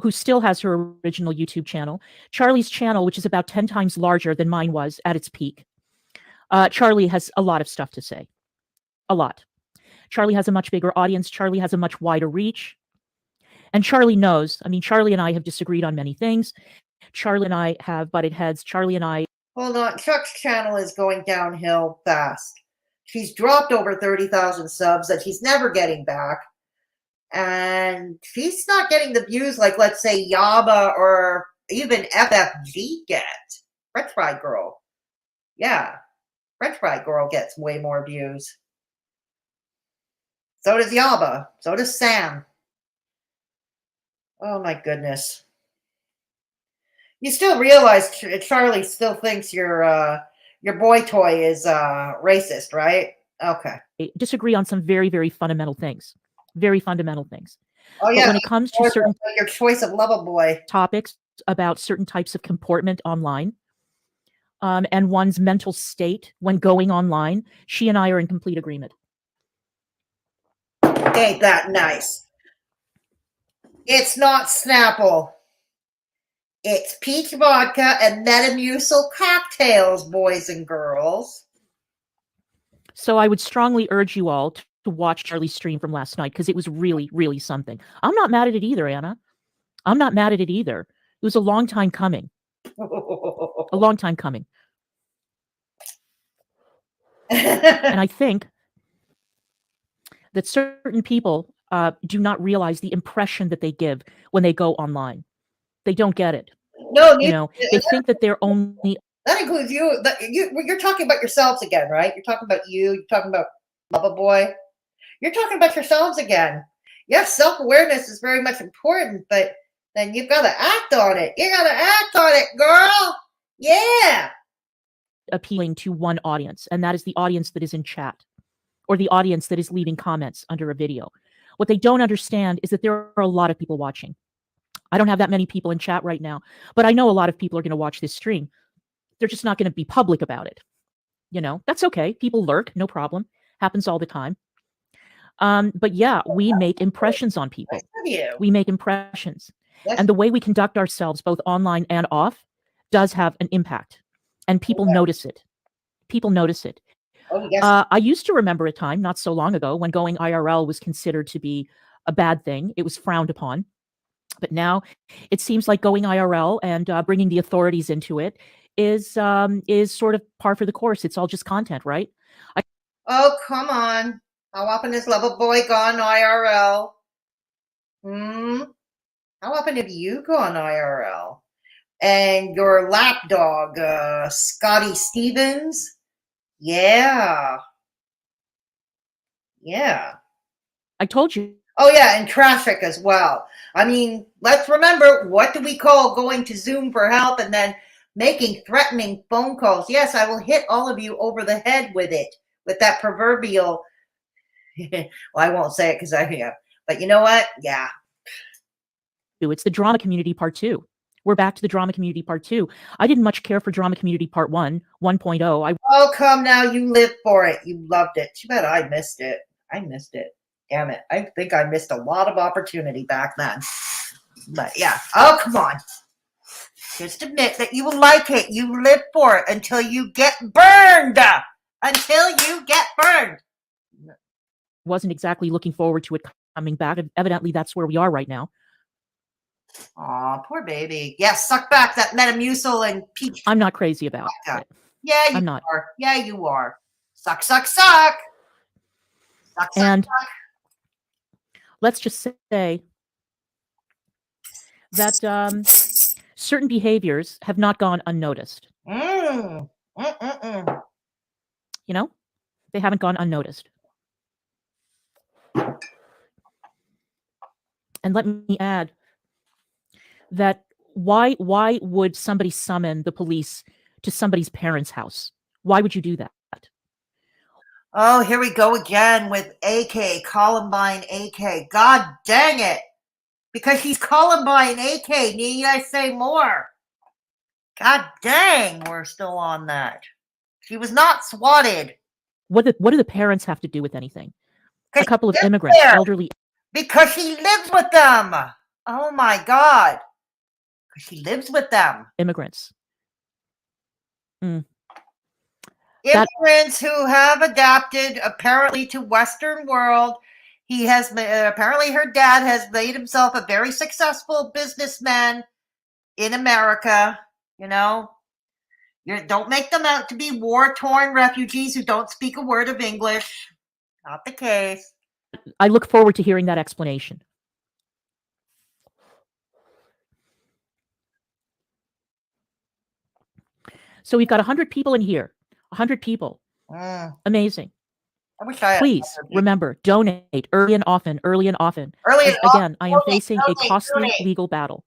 who still has her original YouTube channel, Charlie's channel, which is about 10 times larger than mine was at its peak. Charlie has a lot of stuff to say. A lot. Charlie has a much bigger audience. Charlie has a much wider reach. And Charlie knows. I mean, Charlie and I have disagreed on many things. Charlie and I have butted heads. Charlie and I. Hold on. Chuck's channel is going downhill fast. She's dropped over 30,000 subs that she's never getting back. And she's not getting the views like, let's say, Yaba or even FFG get. French Fry Girl. Yeah. French Fry Girl gets way more views. So does Yaba. So does Sam. Oh my goodness. You still realize Charlie still thinks your boy toy is racist, right? Okay. Disagree on some very, very fundamental things. Very fundamental things. Oh yeah. But when it comes to certain your choice of Lover Boy topics about certain types of comportment online, and one's mental state when going online, she and I are in complete agreement. Ain't that nice? It's not Snapple. It's peach vodka and Metamucil cocktails, boys and girls. So I would strongly urge you all to watch Charlie's stream from last night because it was really, really something. I'm not mad at it either, Anna. I'm not mad at it either. It was a long time coming. A long time coming. And I think that certain people do not realize the impression that they give when they go online. They don't get it. No, they think that they're only. That includes you. You're talking about yourselves again, right? You're talking about you. You're talking about Lover Boy. You're talking about yourselves again. Yes, self-awareness is very much important, but then you've got to act on it. You got to act on it, girl. Yeah. Appealing to one audience, and that is the audience that is in chat or the audience that is leaving comments under a video. What they don't understand is that there are a lot of people watching. I don't have that many people in chat right now, but I know a lot of people are going to watch this stream. They're just not going to be public about it. That's okay. People lurk, no problem. Happens all the time. But yeah, we make impressions on people. We make impressions. And the way we conduct ourselves, both online and off, does have an impact. And people notice it. People notice it. Oh, yes. I used to remember a time not so long ago when going IRL was considered to be a bad thing. It was frowned upon. But now it seems like going IRL and bringing the authorities into it is sort of par for the course. It's all just content, right? Oh, come on. How often has Lover Boy gone IRL? How often have you gone IRL? And your lapdog, Scotty Stevens? Yeah. Yeah. I told you. Oh, yeah, and traffic as well. I mean, let's remember, what do we call going to Zoom for help and then making threatening phone calls? Yes, I will hit all of you over the head with it, with that proverbial, well, I won't say it because but you know what? Yeah. It's the drama community part 2. We're back to the drama community part 2. I didn't much care for drama community part 1, 1.0. Oh, come now. You lived for it. You loved it. Too bad I missed it. I missed it. Damn it. I think I missed a lot of opportunity back then. But yeah. Oh, come on. Just admit that you like it. You live for it until you get burned. Until you get burned. Wasn't exactly looking forward to it coming back. Evidently, that's where we are right now. Aw, poor baby. Yeah, suck back that Metamucil and peach. I'm not crazy about it. Yeah, you I'm not. are. Yeah, you are. Suck, suck, suck. Suck, and suck. Let's just say that certain behaviors have not gone unnoticed. They haven't gone unnoticed. And let me add that why would somebody summon the police to somebody's parents' house? Why would you do that? Oh, here we go again with AK, Columbine AK. God dang it. Because she's Columbine AK. Need I say more? God dang, we're still on that. She was not swatted. What do the parents have to do with anything? A couple of immigrants, elderly. Because she lives with them. Oh my God. Because she lives with them. Immigrants. Immigrants who have adapted apparently to Western world. He has apparently her dad has made himself a very successful businessman in America. You know, don't make them out to be war-torn refugees who don't speak a word of English. Not the case. I look forward to hearing that explanation. So we've got 100 people in here. 100 people. Amazing. I wish I had Please remember, donate early and often, early and often. Again, I am facing a costly legal battle.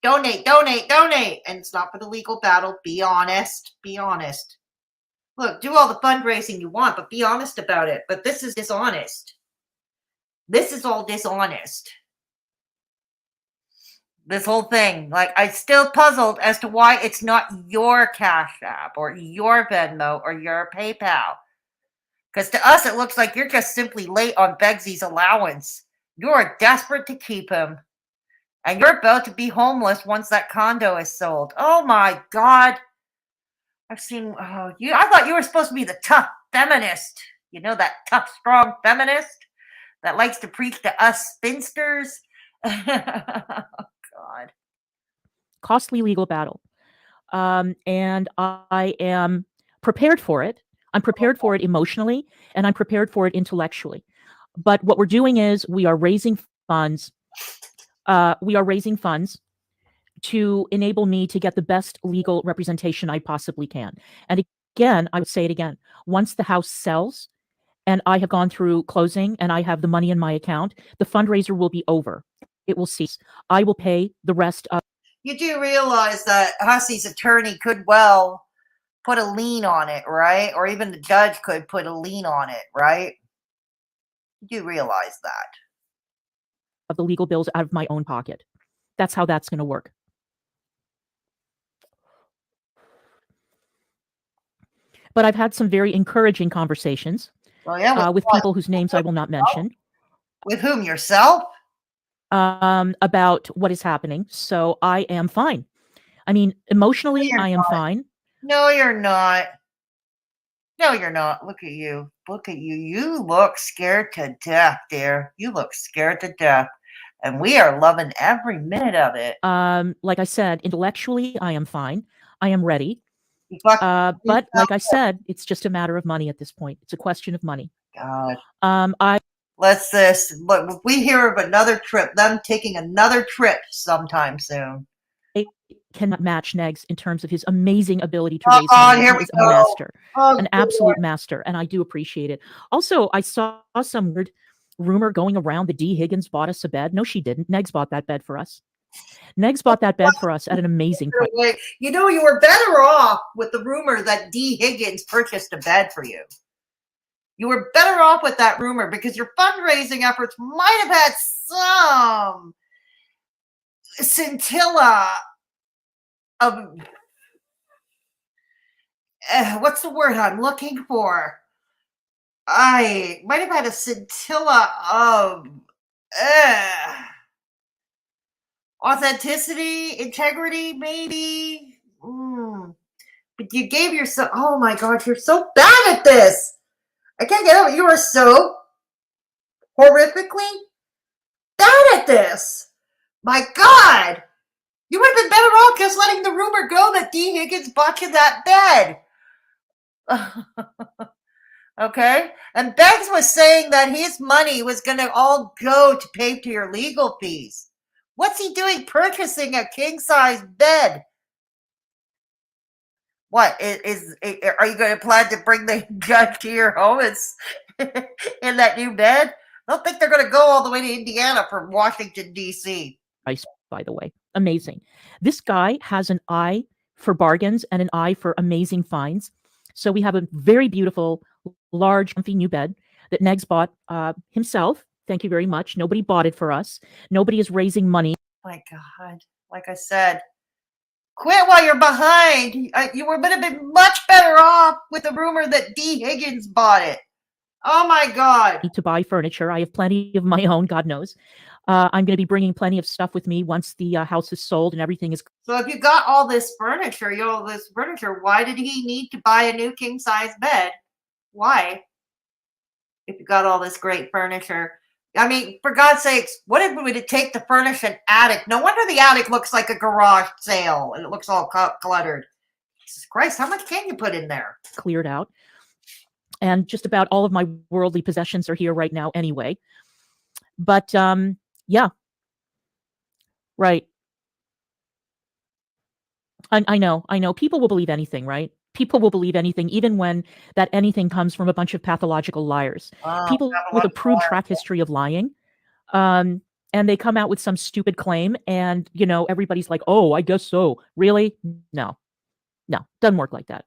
Donate, donate, donate. And it's not for the legal battle. Be honest. Be honest. Look, do all the fundraising you want, but be honest about it. But this is dishonest. This is all dishonest. This whole thing. Like, I'm still puzzled as to why it's not your Cash App or your Venmo or your PayPal. Because to us, it looks like you're just simply late on Beggsy's allowance. You're desperate to keep him. And you're about to be homeless once that condo is sold. Oh my God. I've seen, I thought you were supposed to be the tough feminist. You know, that tough, strong feminist that likes to preach to us spinsters. God. Costly legal battle. And I am prepared for it. I'm prepared for it emotionally, and I'm prepared for it intellectually. But what we're doing is we are raising funds. We are raising funds to enable me to get the best legal representation I possibly can. And again, I would say it again, once the house sells and I have gone through closing and I have the money in my account, the fundraiser will be over. It will cease. I will pay the rest of. You do realize that Hussey's attorney could well put a lien on it, right? Or even the judge could put a lien on it, right? You do realize that. Of the legal bills out of my own pocket. That's how that's going to work. But I've had some very encouraging conversations with people whose names I will not mention. With whom? Yourself? About what is happening. So I am fine. I mean, emotionally, I am fine. No, you're not. No, you're not. Look at you. Look at you. You look scared to death, dear. You look scared to death. And we are loving every minute of it. Like I said, intellectually, I am fine. I am ready. But like I said, it's just a matter of money at this point. It's a question of money. God. Let's this. But if we hear of another trip, them taking another trip sometime soon. It cannot match Negz in terms of his amazing ability to raise money. He is a master, an absolute master, and I do appreciate it. Also, I saw some weird rumor going around that D. Higgins bought us a bed. No, she didn't. Negz bought that bed for us. Negz bought that bed for us at an amazing price. You know, you were better off with the rumor that D. Higgins purchased a bed for you. You were better off with that rumor because your fundraising efforts might have had some scintilla of what's the word I'm looking for? I might have had a scintilla of authenticity, integrity, maybe. But you gave yourself, oh my God, you're so bad at this. I can't get over it. You are so horrifically bad at this. My God. You would have been better off just letting the rumor go that D. Higgins bought you that bed. Okay? And Beggs was saying that his money was going to all go to pay to your legal fees. What's he doing purchasing a king-size bed? What are you going to plan to bring the judge to your home in that new bed? I don't think they're going to go all the way to Indiana from Washington, D.C. By the way, amazing. This guy has an eye for bargains and an eye for amazing finds. So we have a very beautiful, large, comfy new bed that Negz bought himself. Thank you very much. Nobody bought it for us. Nobody is raising money. My God, like I said, quit while you're behind. You would have been much better off with the rumor that D. Higgins bought it. Oh my God. To buy furniture. I have plenty of my own, God knows. I'm going to be bringing plenty of stuff with me once the house is sold and everything is. So if you got all this furniture, why did he need to buy a new king-size bed? Why? If you got all this great furniture. I mean, for God's sakes, what would it take to furnish an attic? No wonder the attic looks like a garage sale and it looks all cluttered. Jesus Christ, how much can you put in there? Cleared out. And just about all of my worldly possessions are here right now anyway. But yeah. Right. I know. People will believe anything, right? People will believe anything, even when that anything comes from a bunch of pathological liars. People with a proved track history of lying. And they come out with some stupid claim and, everybody's like, oh, I guess so. Really? No, doesn't work like that.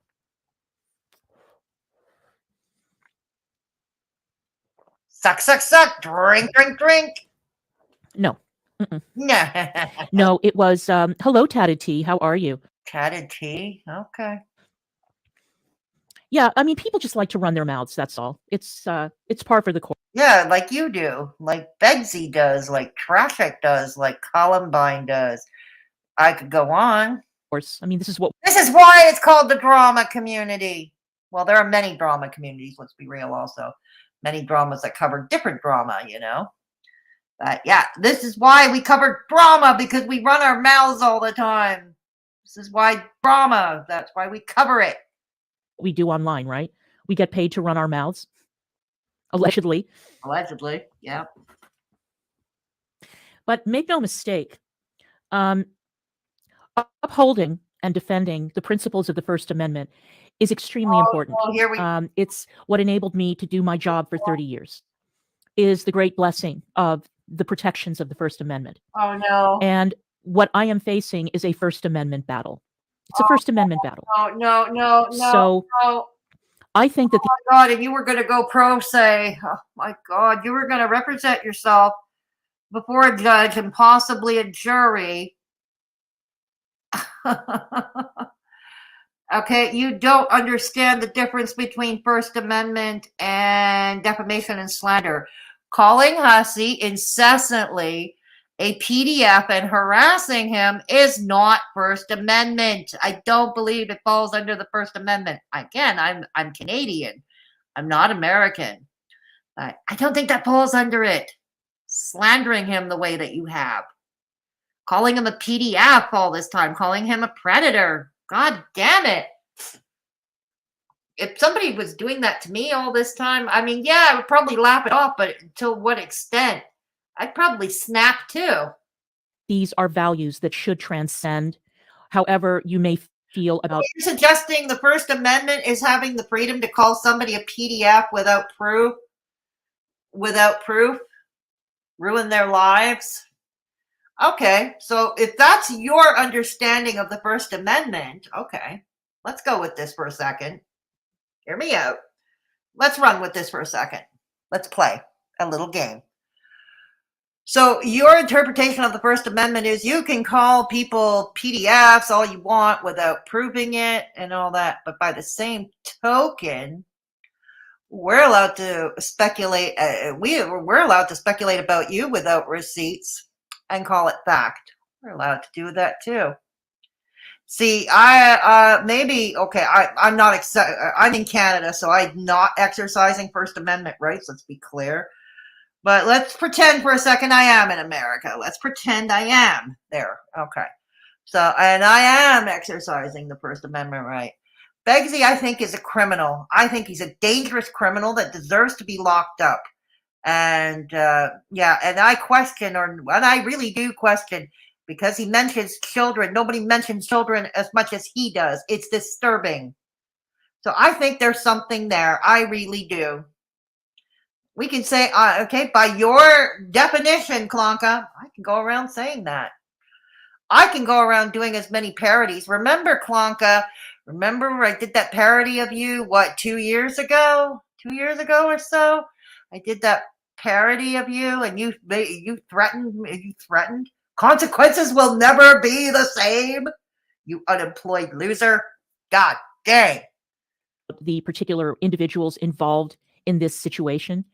Suck, suck, suck. Drink, drink, drink. No. No. No, it was, hello, Tatted Tea. How are you? Tatted Tea? Okay. Yeah, I mean, people just like to run their mouths. That's all. It's par for the course. Yeah, like you do, like Begsy does, like Traffic does, like Columbine does. I could go on. I mean, this is why it's called the drama community. Well, there are many drama communities, let's be real also. Many dramas that cover different drama, But yeah, this is why we cover drama, because we run our mouths all the time. This is why drama, that's why we cover it. We do online, right? We get paid to run our mouths. Allegedly. Allegedly, yeah. But make no mistake, upholding and defending the principles of the First Amendment is extremely important. It's what enabled me to do my job for 30 years, is the great blessing of the protections of the First Amendment. Oh, no. And what I am facing is a First Amendment battle. It's a First Amendment battle. No. So I think that... Oh, my God, and you were going to go pro se. Oh, my God, you were going to represent yourself before a judge and possibly a jury. Okay, you don't understand the difference between First Amendment and defamation and slander. Calling Hussey incessantly a PDF and harassing him is not First Amendment. I don't believe it falls under the First Amendment. Again, I'm Canadian. I'm not American. I don't think that falls under it. Slandering him the way that you have. Calling him a PDF all this time. Calling him a predator. God damn it. If somebody was doing that to me all this time, I mean, yeah, I would probably laugh it off, but to what extent? I'd probably snap too. These are values that should transcend however you may feel about... Are you suggesting the First Amendment is having the freedom to call somebody a PDF without proof? Without proof? Ruin their lives? Okay, so if that's your understanding of the First Amendment, okay, let's go with this for a second. Hear me out. Let's run with this for a second. Let's play a little game. So your interpretation of the First Amendment is you can call people PDFs all you want without proving it and all that. But by the same token, we're allowed to speculate. We're allowed to speculate about you without receipts and call it fact. We're allowed to do that too. See, I'm in Canada, so I'm not exercising First Amendment rights. Let's be clear. But let's pretend for a second I am in America. Let's pretend I am there. Okay. So, and I am exercising the First Amendment right. Begsy, I think, is a criminal. I think he's a dangerous criminal that deserves to be locked up. And and I really do question, because he mentions children. Nobody mentions children as much as he does. It's disturbing. So I think there's something there. I really do. We can say, okay, by your definition, Klonka, I can go around saying that. I can go around doing as many parodies. Remember, Klonka, I did that parody of you, 2 years ago? 2 years ago or so? I did that parody of you, and you threatened. Consequences will never be the same, you unemployed loser. God dang. The particular individuals involved in this situation.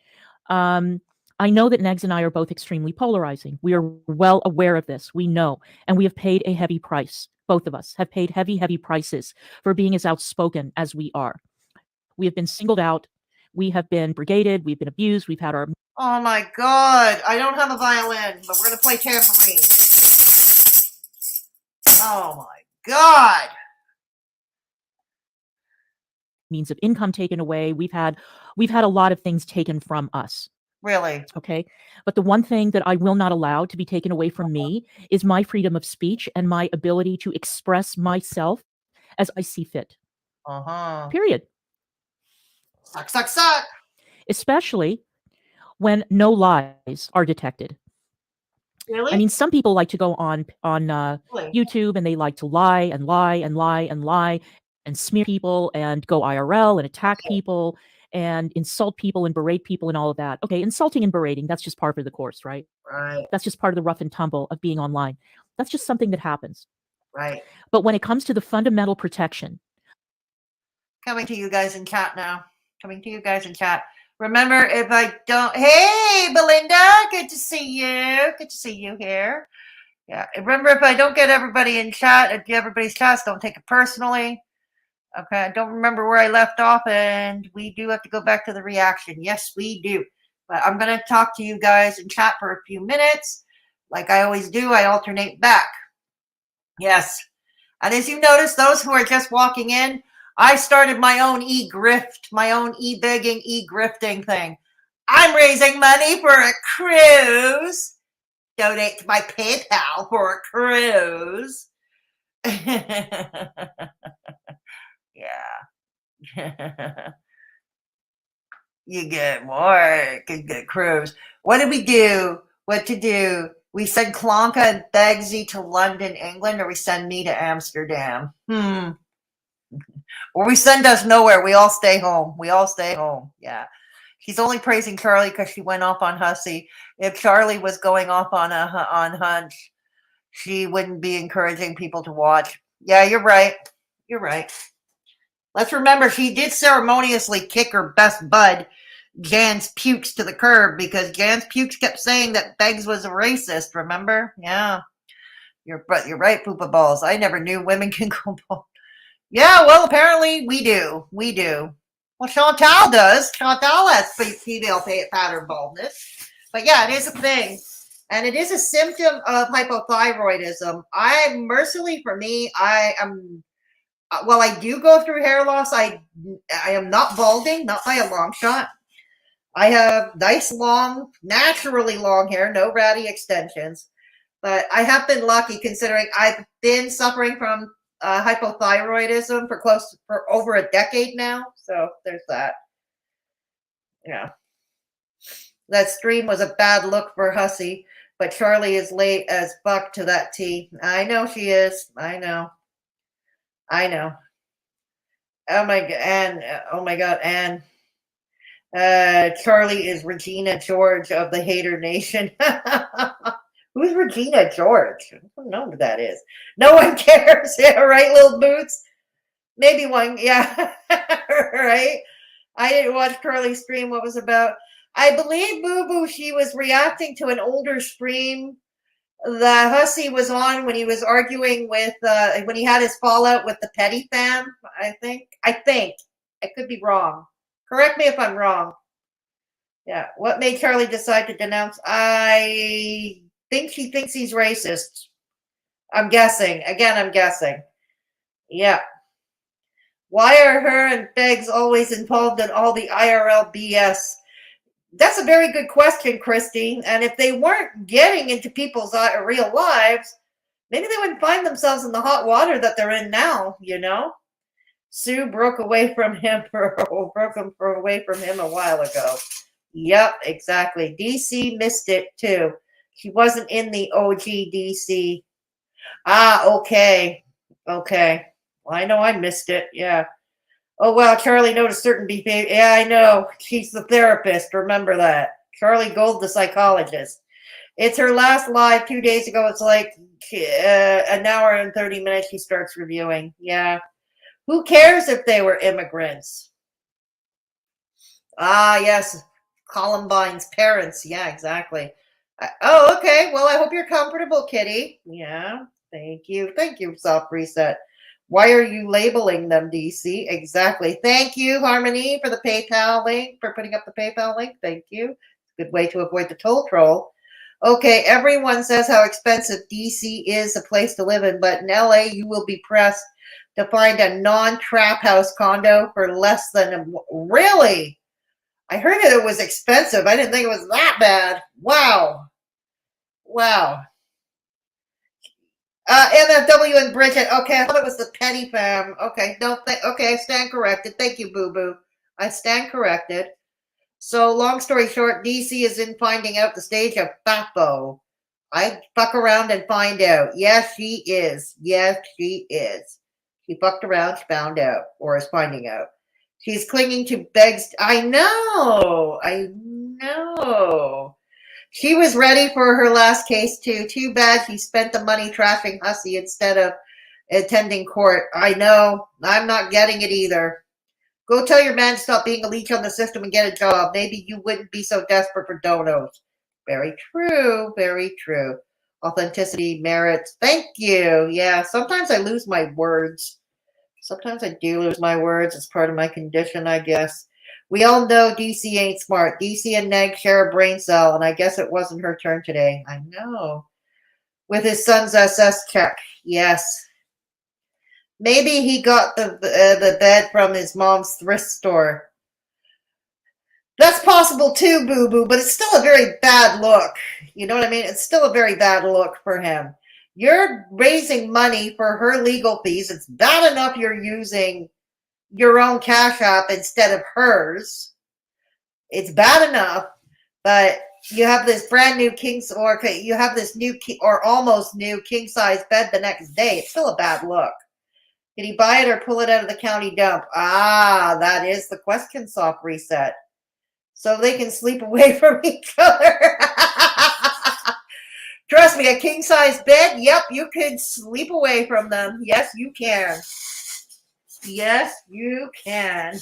I know that Negz and I are both extremely polarizing. We are well aware of this. We know, and we have paid a heavy price. Both of us have paid heavy, heavy prices for being as outspoken as we are. We have been singled out. We have been brigaded. We've been abused. We've had our Oh my God. I don't have a violin, but we're going to play tambourine. Oh my God. Means of income taken away. We've had a lot of things taken from us. Really? Okay. But the one thing that I will not allow to be taken away from me is my freedom of speech and my ability to express myself as I see fit. Period. Suck, suck, suck. Especially when no lies are detected. Really? I mean, some people like to go on Really? YouTube and they like to lie and lie and lie and lie and smear people and go IRL and attack people and insult people and berate people and all of that. Okay, insulting and berating, that's just part of the course, right? Right. That's just part of the rough and tumble of being online. That's just something that happens. Right. But when it comes to the fundamental protection, Coming to you guys in chat now. Coming to you guys in chat. Remember, if I don't, hey, Belinda, good to see you. Good to see you here. Yeah. Remember, if I don't get everybody in chat, if everybody's chats, don't take it personally. Okay. I don't remember where I left off, and we do have to go back to the reaction. Yes, we do. But I'm going to talk to you guys in chat for a few minutes. Like I always do, I alternate back. Yes. And as you notice, those who are just walking in, I started my own e-grift, my own e-begging, e-grifting thing. I'm raising money for a cruise. Donate to my PayPal for a cruise. Yeah. You get more. Good cruise. What did we do? What to do? We send Klonka and Begsy to London, England, or we send me to Amsterdam? Or we send us nowhere. We all stay home. We all stay home. Yeah. She's only praising Charlie because she went off on Hussey. If Charlie was going off on Hunch, she wouldn't be encouraging people to watch. Yeah, you're right. You're right. Let's remember she did ceremoniously kick her best bud, Jan's Pukes, to the curb because Jan's Pukes kept saying that Beggs was a racist. Remember? Yeah. You're right, Poopa Balls. I never knew women can go bald. Yeah, well, apparently we do. We do. Well, Chantal does. Chantal has female pattern baldness. But yeah, it is a thing. And it is a symptom of hypothyroidism. Mercifully for me, I am, well, I do go through hair loss. I am not balding, not by a long shot. I have nice, long, naturally long hair, no ratty extensions. But I have been lucky considering I've been suffering from hypothyroidism for over a decade now. So there's that. Yeah. That stream was a bad look for Hussey, but Charlie is late as fuck to that tea. I know she is. I know. Oh my god, and Charlie is Regina George of the Hater Nation. Who's Regina George? I don't know who that is. No one cares. Yeah, right, little boots? Maybe one. Yeah, right? I didn't watch Curly's stream. What was about? I believe Boo Boo, she was reacting to an older stream that Hussey was on when he was arguing with, when he had his fallout with the Petty fam, I think. I could be wrong. Correct me if I'm wrong. Yeah. What made Charlie decide to denounce? I think she thinks he's racist. I'm guessing. Again, I'm guessing. Yeah. Why are her and Beggs always involved in all the IRL BS? That's a very good question, Christy. And if they weren't getting into people's real lives, maybe they wouldn't find themselves in the hot water that they're in now, you know? Sue broke away from him away from him a while ago. Yep, exactly. DC missed it too. She wasn't in the OG DC. Ah, okay. Okay. Well, I know I missed it. Yeah. Oh, wow. Charlie noticed certain behavior. Yeah, I know. She's the therapist. Remember that. Charlie Gold, the psychologist. It's her last live 2 days ago. It's like an hour and 30 minutes she starts reviewing. Yeah. Who cares if they were immigrants? Ah, yes. Columbine's parents. Yeah, exactly. Oh, okay. Well, I hope you're comfortable, Kitty. Yeah. Thank you. Thank you, Soft Reset. Why are you labeling them, DC? Exactly. Thank you, Harmony, for the PayPal link, for putting up the PayPal link. Thank you. Good way to avoid the toll troll. Okay, everyone says how expensive DC is a place to live in, but in LA you will be pressed to find a non-trap house condo for less than really? I heard that it was expensive. I didn't think it was that bad. Wow. Wow. MFW and Bridget. Okay, I thought it was the Petty Fam. Okay, okay, I stand corrected. Thank you, Boo Boo. I stand corrected. So, long story short, DC is in finding out the stage of Fapo. I fuck around and find out. Yes, she is. Yes, she is. She fucked around, she found out, or is finding out. She's clinging to begs. I know. I know. She was ready for her last case, too. Too bad she spent the money trashing Hussey instead of attending court. I know. I'm not getting it either. Go tell your man to stop being a leech on the system and get a job. Maybe you wouldn't be so desperate for donos. Very true. Very true. Authenticity, merits. Thank you. Yeah, sometimes I lose my words. Sometimes I do lose my words. It's part of my condition, I guess. We all know DC ain't smart. DC and Negz share a brain cell, and I guess it wasn't her turn today. I know. With his son's SS check. Yes. Maybe he got the bed from his mom's thrift store. That's possible too, Boo Boo, but it's still a very bad look. You know what I mean? It's still a very bad look for him. You're raising money for her legal fees. It's bad enough you're using your own Cash App instead of hers. It's bad enough, but you have this brand new you have this new or almost new king size bed the next day. It's still a bad look. Did he buy it or pull it out of the county dump? Ah, that is the question, Soft Reset. So they can sleep away from each other. Trust me, a king-size bed, yep, you can sleep away from them. Yes, you can. Yes, you can.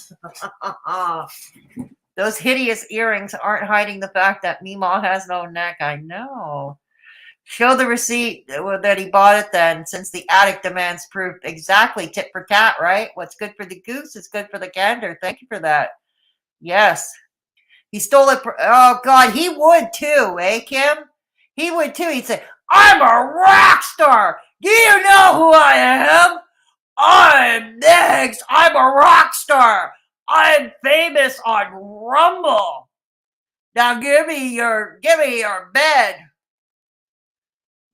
Those hideous earrings aren't hiding the fact that Meemaw has no neck. I know. Show the receipt that he bought it then, since the addict demands proof. Exactly, tit for tat, right? What's good for the goose is good for the gander. Thank you for that. Yes. He stole it. Oh, God, he would too, eh, Kim? He would too. He'd say, I'm a rock star. Do you know who I am? I'm Negz. I'm a rock star. I'm famous on Rumble. Now give me your bed.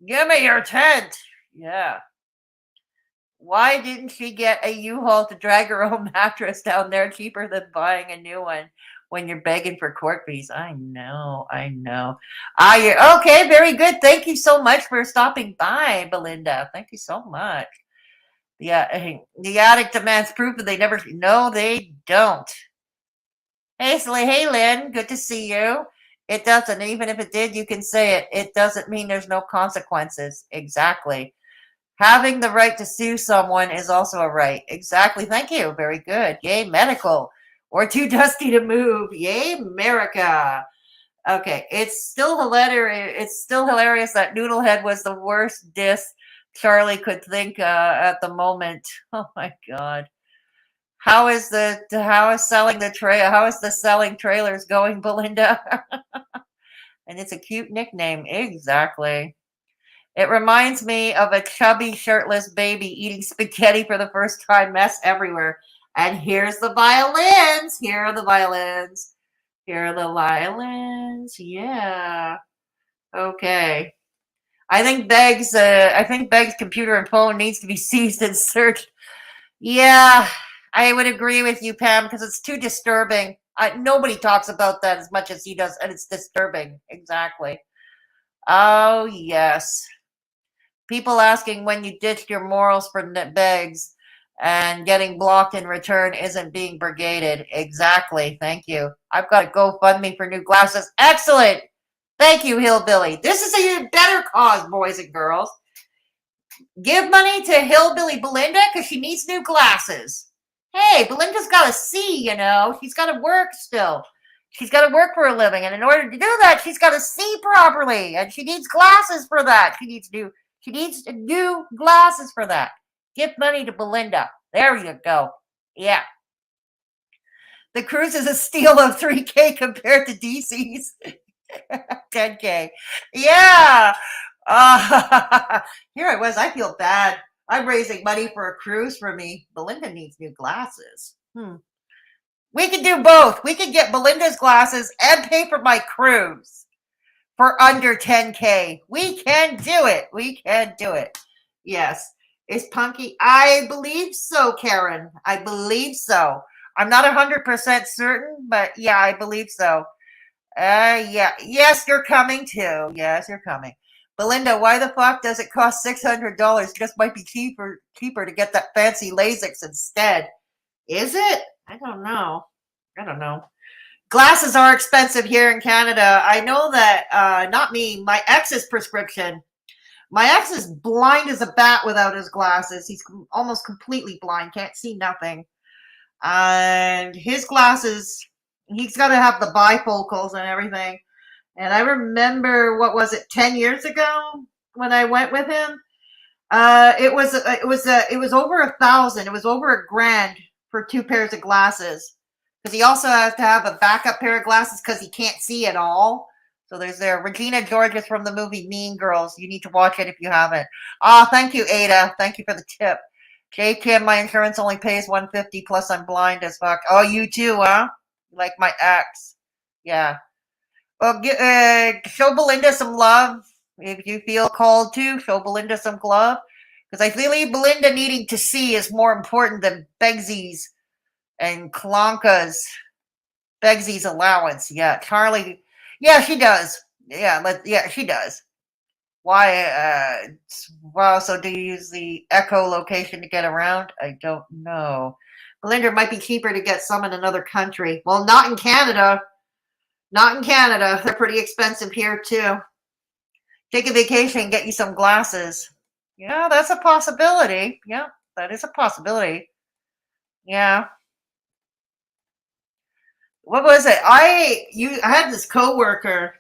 Give me your tent. Yeah. Why didn't she get a U-Haul to drag her own mattress down there cheaper than buying a new one when you're begging for court fees? I know. Okay, very good. Thank you so much for stopping by, Belinda. Thank you so much. Yeah, the addict demands proof that they never. No, they don't. Hey, Lynn. Good to see you. It doesn't. Even if it did, you can say it. It doesn't mean there's no consequences. Exactly. Having the right to sue someone is also a right. Exactly. Thank you. Very good. Yay, medical. Or too dusty to move. Yay, America. Okay. It's still hilarious that Noodlehead was the worst diss Charlie could think at the moment. Oh my God. How is the selling trailers going, Belinda? And it's a cute nickname. Exactly. It reminds me of a chubby, shirtless baby eating spaghetti for the first time. Mess everywhere. And here's the violins. Here are the violins. Here are the violins. Yeah. Okay. I think Beg's computer and phone needs to be seized and searched. Yeah, I would agree with you, Pam, because it's too disturbing. Nobody talks about that as much as he does, and it's disturbing. Exactly. Oh, yes. People asking when you ditched your morals for begs and getting blocked in return isn't being brigaded. Exactly. Thank you. I've got a GoFundMe for new glasses. Excellent. Thank you, Hillbilly. This is a better cause, boys and girls. Give money to Hillbilly Belinda because she needs new glasses. Hey, Belinda's got to see, you know. She's got to work still. She's got to work for a living. And in order to do that, she's got to see properly. And she needs glasses for that. She needs new glasses for that. Give money to Belinda. There you go. Yeah. The cruise is a steal of $3,000 compared to DC's. 10K. Yeah. Here I was. I feel bad. I'm raising money for a cruise for me. Belinda needs new glasses. We could do both. We could get Belinda's glasses and pay for my cruise for under 10K. We can do it. We can do it. Yes. Is Punky? I believe so, Karen. I believe so. I'm not 100% certain, but yeah, I believe so. Yeah. Yes, you're coming too. Yes, you're coming. Belinda, why the fuck does it cost $600? Just might be cheaper to get that fancy LASIK instead. Is it? I don't know. Glasses are expensive here in Canada. I know that, not me, my ex's prescription. My ex is blind as a bat without his glasses. He's almost completely blind, can't see nothing. And his glasses, he's got to have the bifocals and everything. And I remember, what was it, 10 years ago when I went with him? It was over 1,000. It was over $1,000 for 2 pairs of glasses. Because he also has to have a backup pair of glasses because he can't see at all. So there's Regina George is from the movie Mean Girls. You need to watch it if you haven't. Thank you, Ada. Thank you for the tip. J. Kim, my insurance only pays $150 plus I'm blind as fuck. Oh, you too, huh? Like my ex. Yeah. Well, show Belinda some love. If you feel called to, show Belinda some love. Because I believe Belinda needing to see is more important than Begsy's and Kalanka's. Begsy's allowance. Yeah, Charlie. Yeah, she does. Yeah, she does. Why? Wow. So do you use the echolocation to get around? I don't know. Belinda, might be cheaper to get some in another country. Well, not in Canada. Not in Canada. They're pretty expensive here too. Take a vacation and get you some glasses. Yeah, that's a possibility. Yeah, that is a possibility. Yeah. What was it? I had this coworker.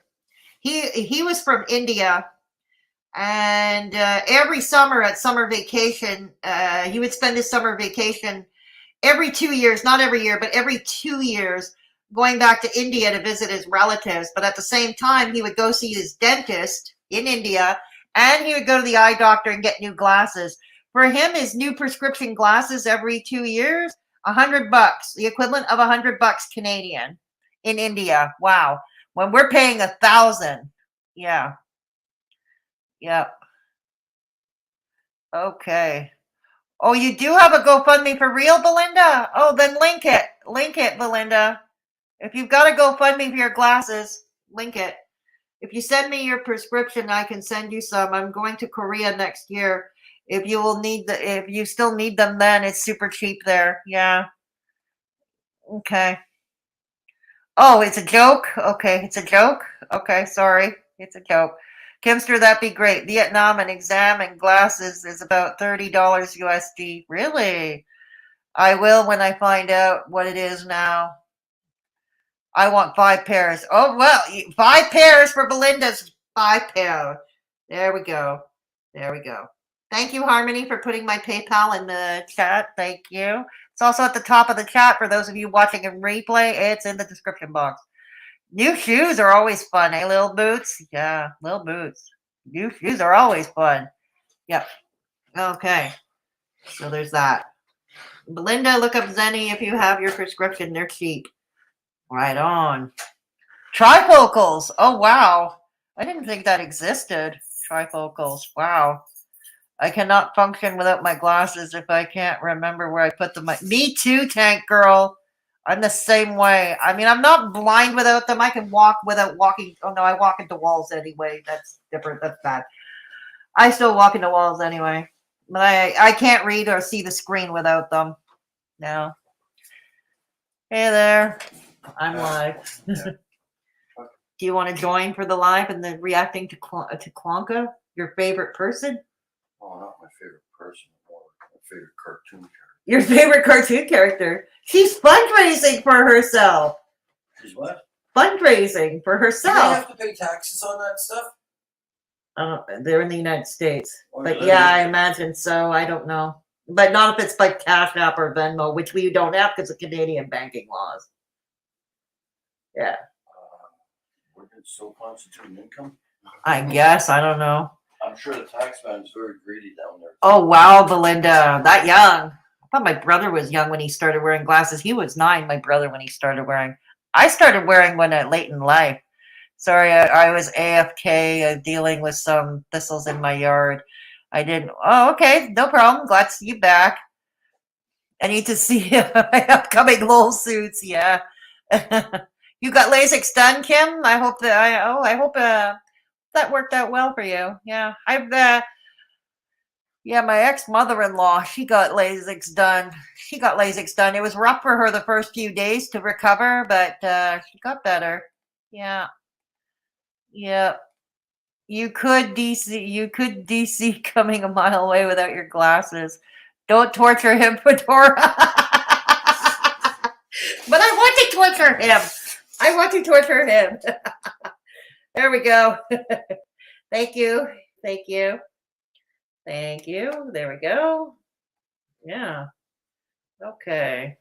He was from India, and every summer at summer vacation, he would spend his summer vacation every 2 years, not every year, but every 2 years, going back to India to visit his relatives. But at the same time, he would go see his dentist in India, and he would go to the eye doctor and get new glasses. For him, his new prescription glasses every 2 years, $100, the equivalent of $100 Canadian in India. Wow. When we're paying 1,000. Yeah. Yep. Okay. Oh, you do have a GoFundMe for real, Belinda? Oh, then link it. Link it, Belinda. If you've got a GoFundMe for your glasses, link it. If you send me your prescription, I can send you some. I'm going to Korea next year. If you still need them, then it's super cheap there. Yeah. Okay. Oh, it's a joke? Okay, it's a joke? Okay, sorry. It's a joke. Kimster, that'd be great. Vietnam and exam and glasses is about $30 USD. Really? I will when I find out what it is now. I want 5 pairs. Oh, well, 5 pairs for Belinda's 5 pair. There we go. There we go. Thank you, Harmony, for putting my PayPal in the chat. Thank you. It's also at the top of the chat for those of you watching in replay. It's in the description box. New shoes are always fun, eh, little boots? Yeah, little boots. New shoes are always fun. Yep. Okay. So there's that. Belinda, look up Zenny if you have your prescription. They're cheap. Right on. Trifocals. Oh, wow. I didn't think that existed. Trifocals. Wow. I cannot function without my glasses if I can't remember where I put them. Me too, Tank Girl. I'm the same way. I mean, I'm not blind without them. I can walk without walking. Oh, no, I walk into walls anyway. That's different. That's bad. I still walk into walls anyway. But I can't read or see the screen without them. No. Hey there. I'm live. Do you want to join for the live and then reacting to Klonka? Your favorite person? Oh, not my favorite person. More my favorite cartoon character. Your favorite cartoon character? She's fundraising for herself. She's what? Fundraising for Do they herself. have to pay taxes on that stuff? They're in the United States. Or But do yeah, they- I imagine so. I don't know. But not if it's like Cash App or Venmo, which we don't have because of Canadian banking laws. Yeah. Where did still constitute an income? I guess. I don't know. I'm sure the tax man is very greedy down there. Oh, wow, Belinda. That young. I thought my brother was young when he started wearing glasses. He was 9, my brother, when he started wearing. I started wearing one late in life. Sorry, I was AFK dealing with some thistles in my yard. I didn't. Oh, okay. No problem. Glad to see you back. I need to see my upcoming LOL suits. Yeah. You got LASIK done, Kim? I hope that I hope that worked out well for you. Yeah. Yeah, my ex-mother-in-law, she got LASIK done. It was rough for her the first few days to recover, but she got better. Yeah. Yeah. You could DC coming a mile away without your glasses. Don't torture him, Fedora. But I want to torture him. There we go. Thank you. There we go. Yeah. Okay.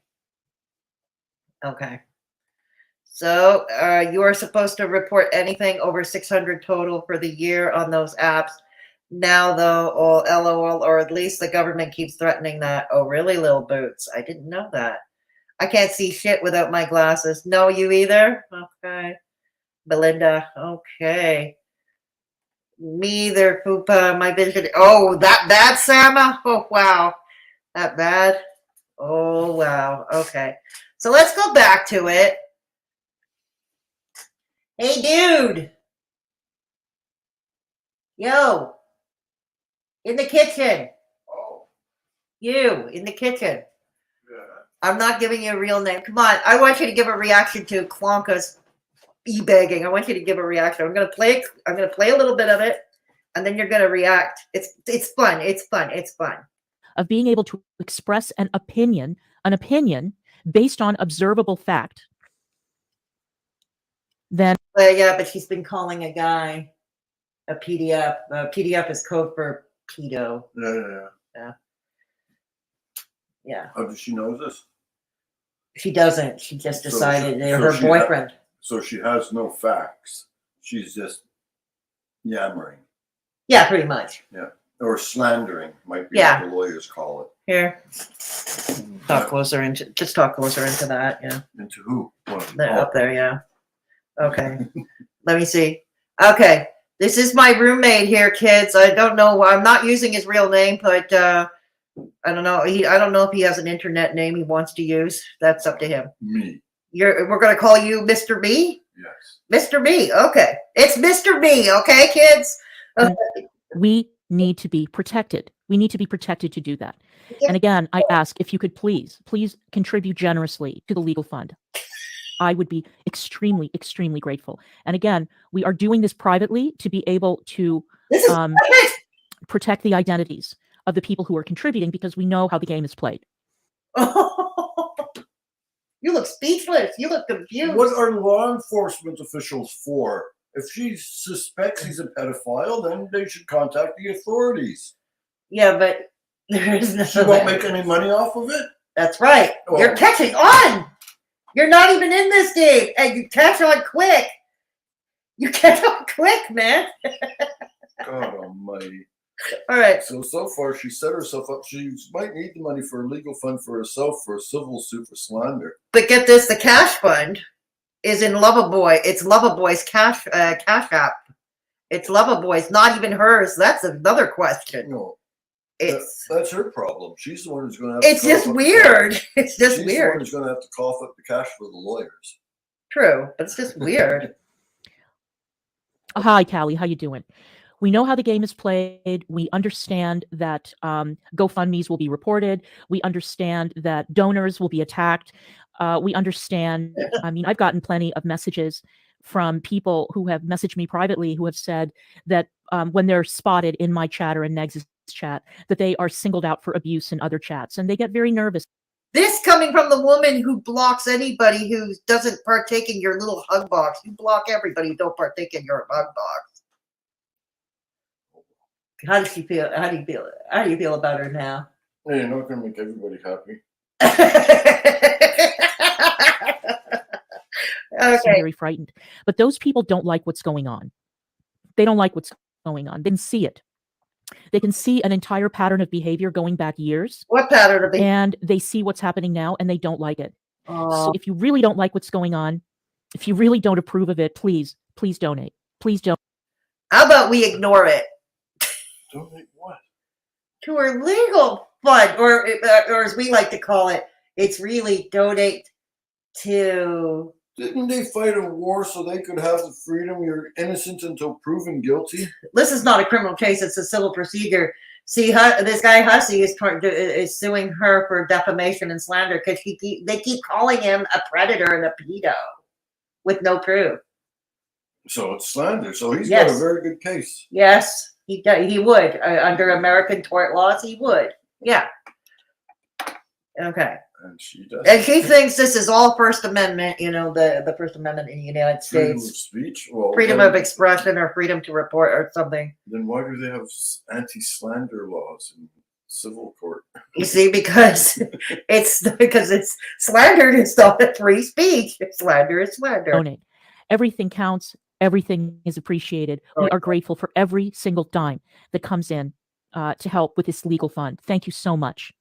So you are supposed to report anything over 600 total for the year on those apps. Now, though, LOL, or at least the government keeps threatening that. Oh, really, Lil Boots? I didn't know that. I can't see shit without my glasses. No, you either? Okay. Belinda, okay. Me either, Fupa. My vision. Oh, that bad, Sama? Oh, wow. That bad? Oh, wow. Okay. So let's go back to it. Hey, dude. Yo. In the kitchen. Oh, You, in the kitchen. yeah. I'm not giving you a real name. Come on. I want you to give a reaction to Klonka's e-begging. I want you to give a reaction. I'm going to play a little bit of it, and then you're going to react. It's fun. Of being able to express an opinion based on observable fact, then But she's been calling a guy a PDF. PDF is code for pedo. Yeah. How does she know this? She doesn't. She just So- decided so her she boyfriend. So she has no facts. She's just yammering. Yeah, pretty much. Or slandering, might be Yeah. what the lawyers call it. Here. Talk closer into that. Yeah. Into who? What? Up there, yeah. Okay. Let me see. Okay. This is my roommate here, kids. I don't know. I'm not using his real name, but I don't know. I don't know if he has an internet name he wants to use. That's up to him. Me. We're gonna call you Mr. B? Yes. Mr. B. Okay. It's Mr. B, okay, kids? we need to be protected. We need to be protected to do that. And again, I ask if you could please contribute generously to the legal fund. I would be extremely, extremely grateful. And again, we are doing this privately to be able to This is protect the identities of the people who are contributing, because we know how the game is played. You look speechless. You look confused. What are law enforcement officials for? If she suspects he's a pedophile, then they should contact the authorities. Yeah, but there's no. She won't make any money off of it? That's right. Oh. You're catching on. You're not even in this game, and you catch on quick. You catch on quick, man. God almighty. All right. So far, she set herself up. She might need the money for a legal fund for herself for a civil suit for slander. But get this, the cash fund is in Loverboy. It's Loverboy's cash app. It's Loverboy's, not even hers. That's another question. No, That's her problem. She's the one who's going to have it's just weird. It's just She's weird. the one who's going to have to cough up the cash for the lawyers. True, but it's just weird. Hi, Callie. How you doing? We know how the game is played. We understand that GoFundMes will be reported. We understand that donors will be attacked. We understand. I mean, I've gotten plenty of messages from people who have messaged me privately who have said that when they're spotted in my chat or in Negz's chat, that they are singled out for abuse in other chats, and they get very nervous. This coming from the woman who blocks anybody who doesn't partake in your little hug box. You block everybody who don't partake in your hug box. How does she feel? How do you feel? How do you feel about her now? Yeah, you're not going to make everybody happy. seem Okay. very frightened. But those people don't like what's going on. They don't like what's going on. They can see it. They can see an entire pattern of behavior going back years, What pattern of behavior? and they see what's happening now, and they don't like it. So Oh, if you really don't like what's going on, if you really don't approve of it, please donate. Please don't. how about we ignore it? Donate what? To our legal fund, or as we like to call it, it's really donate to. Didn't they fight a war so they could have the freedom? You're innocent until proven guilty. This is not a criminal case; it's a civil procedure. See, this guy Hussey is suing her for defamation and slander because they keep calling him a predator and a pedo with no proof. So it's slander. So he's Yes. got a very good case. Yes, he would under American tort laws. He would. Yeah. Okay. And she does. And she thinks this is all First Amendment, the First Amendment in the United Freedom of States. speech. Well, Freedom then, of expression or freedom to report or something. Then why do they have anti-slander laws in civil court? You see, because it's slander is not a free speech. Slander is slander. Donate. Everything counts. Everything is appreciated. We are grateful for every single dime that comes in to help with this legal fund. Thank you so much.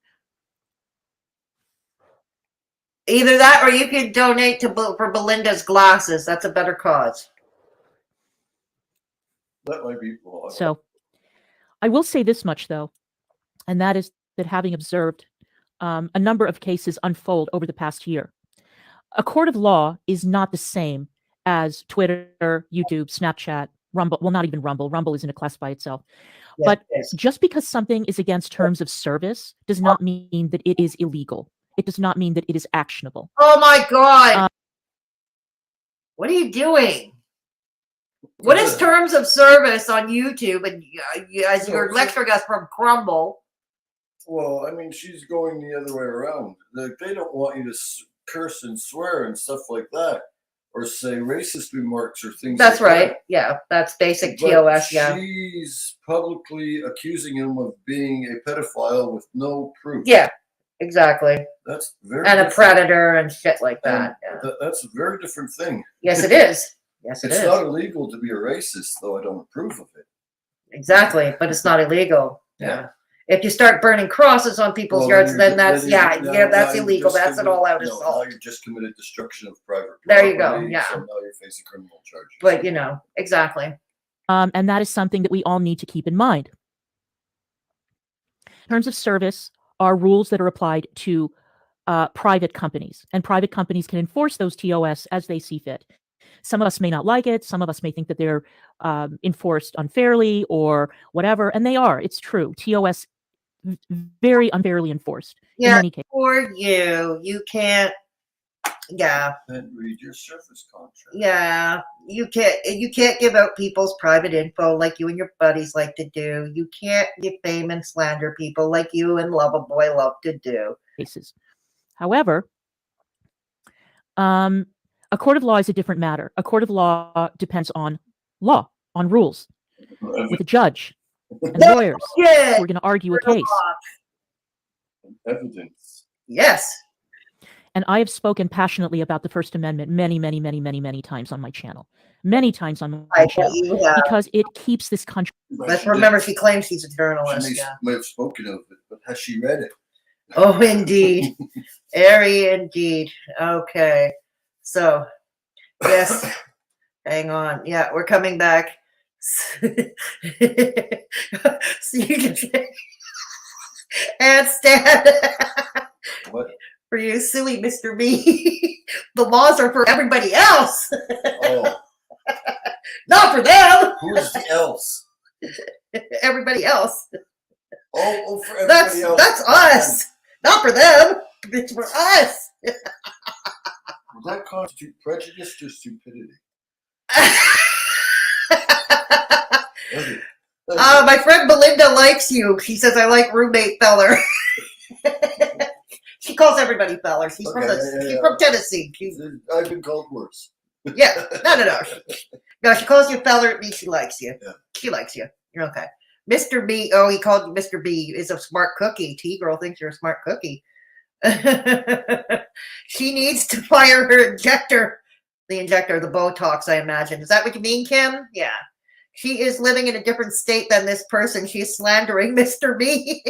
Either that or you can donate for Belinda's glasses. That's a better cause. That might be law. So I will say this much, though, and that is that having observed a number of cases unfold over the past year, a court of law is not the same as Twitter, YouTube, Snapchat, Rumble. Well, not even Rumble. Rumble is in a class by itself. Yes, But yes. just because something is against terms of service does not mean that it is illegal. It does not mean that it is actionable. Oh my God. What are you doing? What is terms of service on YouTube? And as your lecturing us from Crumble. Well, I mean, she's going the other way around. Like, they don't want you to curse and swear and stuff like that, or say racist remarks or things. That's like right. that. Yeah, that's basic But TOS. Yeah. she's publicly accusing him of being a pedophile with no proof. Yeah, exactly. That's very And a different. predator and shit like that. Yeah. That's a very different thing. Yes, it is. Yes, it It's is. not illegal to be a racist, though I don't approve of it. Exactly, but it's not illegal. Yeah. If you start burning crosses on people's Well, yards, then you're- that's then you're- that's now illegal. you've That's just an all-out committed- no, assault. Now you've just committed destruction of private property. There you go, yeah. So now you're facing criminal charges. But exactly. And that is something that we all need to keep in mind. Terms of service are rules that are applied to private companies, and private companies can enforce those TOS as they see fit. Some of us may not like it. Some of us may think that they're enforced unfairly or whatever, and they are. It's true. TOS very unfairly enforced in many cases. For you can't. Yeah, Then read your service contract. yeah. You can't give out people's private info like you and your buddies like to do. You can't defame and slander people like you and Loverboy love to do. Cases. However, a court of law is a different matter. A court of law depends on law, on rules, with a judge and lawyers who Yeah. are going to argue a case. Evidence. Yes. And I have spoken passionately about the First Amendment many, many, many, many, many times on my channel. Many times on my I bet channel. you have. Because it keeps this country. Let's remember she claims she's a She journalist. may, Yeah. may have spoken of it, but has she read it? Oh, indeed. Very indeed. Okay. So, yes. Hang on. Yeah, we're coming back. So you can and stand What? for you, silly Mr. B. The laws are for everybody else, Oh, not for them. who's the else? Everybody else. Oh, for everybody else. That's us. Not for them. It's for us. Would that constitute prejudice or stupidity? Okay. My friend Belinda likes you. She says I like roommate feller. She calls everybody feller. She's from she's from Tennessee. I've been called worse. Yeah. No. No, she calls you feller. It means she likes you. Yeah. She likes you. You're okay. Mr. B. Oh, he called you Mr. B. Is a smart cookie. T-girl thinks you're a smart cookie. She needs to fire her injector The injector, the Botox, I imagine. Is that what you mean, Kim? Yeah. She is living in a different state than this person. She is slandering Mr. Me.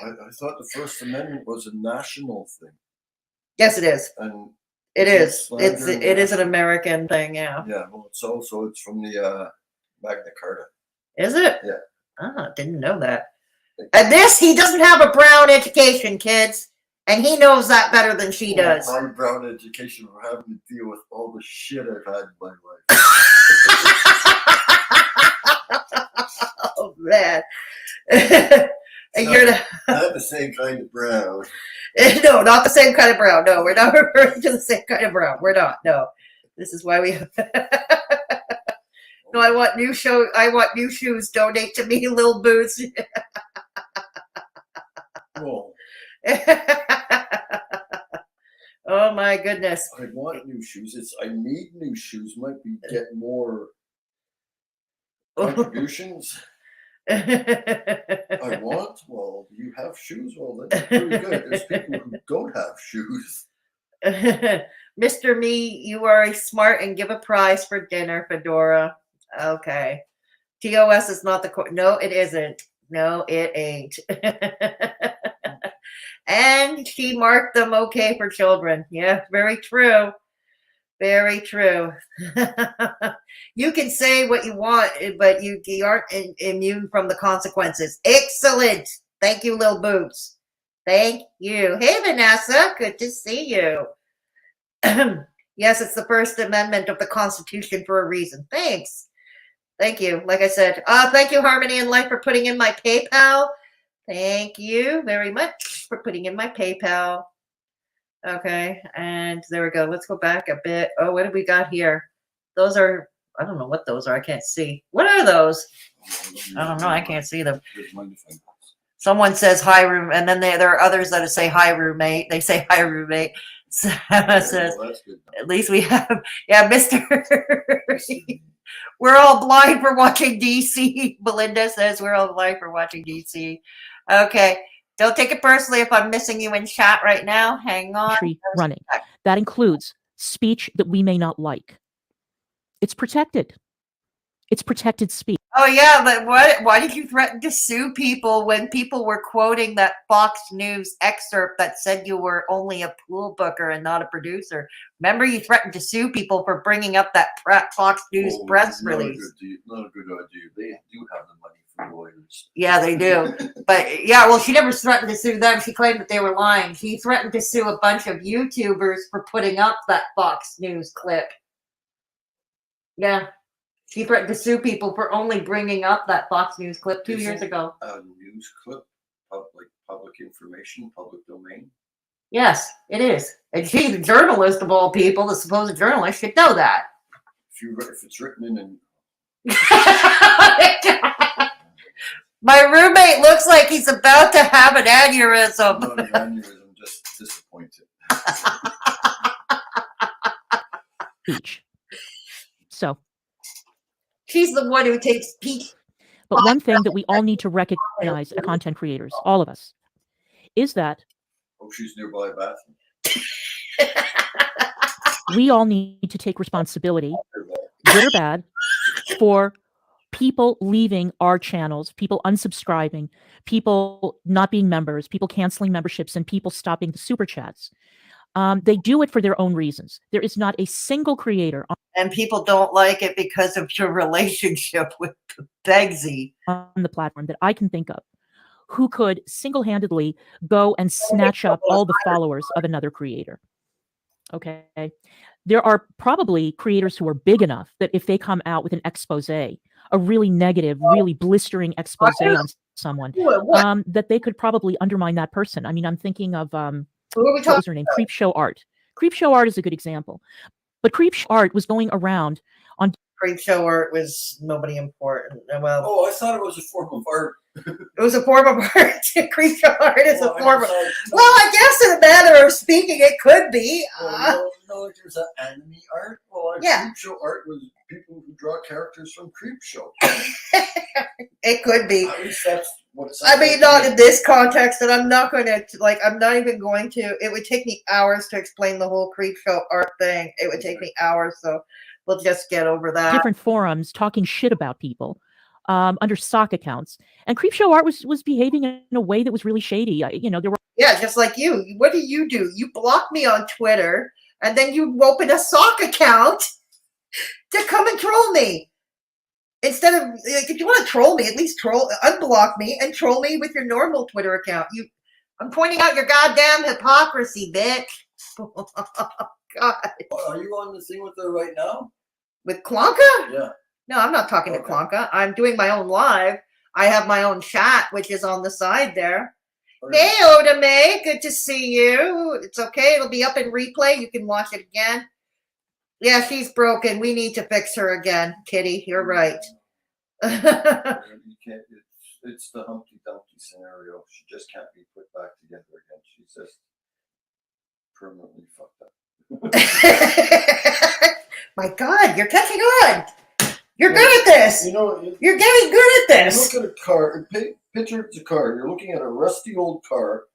I thought the First Amendment was a national thing. Yes, it is. And It is. slandering It is an national- American thing, yeah. Yeah, well, it's from the Magna Carta. Is it? Yeah. Ah, didn't know that. And he doesn't have a Brown education, kids. And he knows that better than she does. My Brown education for having to deal with all the shit I've had in my life. Oh, man. And you're the, Not the same kind of brown. no, not the same kind of brown. No, we're not referring to the same kind of brown. We're not. No. This is why we have No, I want new shoes. Donate to me, Lil Boots. Well, Oh my goodness. I want new shoes. I need new shoes. Might be get more contributions. I want. Well, you have shoes. Well, that's pretty good. There's people who don't have shoes. Mr. Me, you are smart and give a prize for dinner, Fedora. Okay. TOS is not the no, it isn't. No, it ain't. And she marked them okay for children. Yeah, very true. Very true. You can say what you want, but you aren't immune from the consequences. Excellent. Thank you, Lil Boots. Thank you. Hey, Vanessa. Good to see you. Yes, it's the First Amendment of the Constitution for a reason. Thanks. Thank you. Like I said, thank you, Harmony and Life, for putting in my PayPal. Thank you very much for putting in my PayPal. Okay, and there we go. Let's go back a bit. Oh, what have we got here? Those are, I don't know what those are. I can't see. What are those? I don't know. I can't see them. Someone says hi, room, and then there are others that say hi, roommate. They say hi, roommate. So, says, at least we have, yeah, Mr. We're all blind for watching DC. Belinda says we're all blind for watching DC. Okay. Don't take it personally if I'm missing you in chat right now. Hang on. Running. That includes speech that we may not like. It's protected. It's protected speech. Oh, yeah, but why did you threaten to sue people when people were quoting that Fox News excerpt that said you were only a pool booker and not a producer? Remember, you threatened to sue people for bringing up that Fox News press release. Not a good idea. They do have the money for lawyers. Yeah, they do. But, yeah, well, she never threatened to sue them. She claimed that they were lying. She threatened to sue a bunch of YouTubers for putting up that Fox News clip. Yeah. She threatened to sue people for only bringing up that Fox News clip 2 years ago. A news clip, public information, public domain. Yes, it is. And she's the journalist of all people, the supposed journalist, should know that. If it's written in an... My roommate looks like he's about to have an aneurysm. Not an aneurysm, just disappointed. Speech. So. She's the one who takes peach. But one thing that we all need to recognize as content creators, all of us, is that she's nearby a bathroom. We all need to take responsibility, good or bad, for people leaving our channels, people unsubscribing, people not being members, people canceling memberships, and people stopping the super chats. They do it for their own reasons. There is not a single creator and people don't like it because of your relationship with Begsy on the platform that I can think of who could single-handedly go and snatch up all the followers of another creator. Okay. There are probably creators who are big enough that if they come out with an expose, a really negative, really blistering expose on someone, that they could probably undermine that person. I mean, I'm thinking of what was her name? Creepshow Art. Creepshow Art is a good example. But Creepshow Art was going around on... Creepshow Art was nobody important. Well, I thought it was a form of art. It was a form of art. Creepshow Art is a form of... Well, I guess in a manner of speaking, it could be. No, there's an anime art. Yeah. Creepshow Art was people who draw characters from Creepshow. It could be. At least that's What's I that mean, like not to in me? this context, and I'm not going to, like, I'm not even going to. It would take me hours to explain the whole creep show art thing. It would take me hours, so we'll just get over that. different forums talking shit about people under sock accounts. And Creepshow Art was behaving in a way that was really shady. There were Yeah, just like you. What do? You block me on Twitter, and then you open a sock account to come and troll me. Instead of, like, if you want to troll me, at least unblock me and troll me with your normal Twitter account. I'm pointing out your goddamn hypocrisy, bitch. Oh, God. Are you on the thing with her right now? With Klonka? Yeah. No, I'm not talking to Okay. Klonka. I'm doing my own live. I have my own chat, which is on the side there. Okay. Hey, Oda May, good to see you. It's okay. It'll be up in replay. You can watch it again. Yeah, she's broken. We need to fix her again, Kitty. You're right. You can't. It's the Humpty Dumpty scenario. She just can't be put back together again. She's just permanently fucked up. My God, you're catching on. You're good at this. You know, You're getting good at you this. look at a car. Picture the car. You're looking at a rusty old car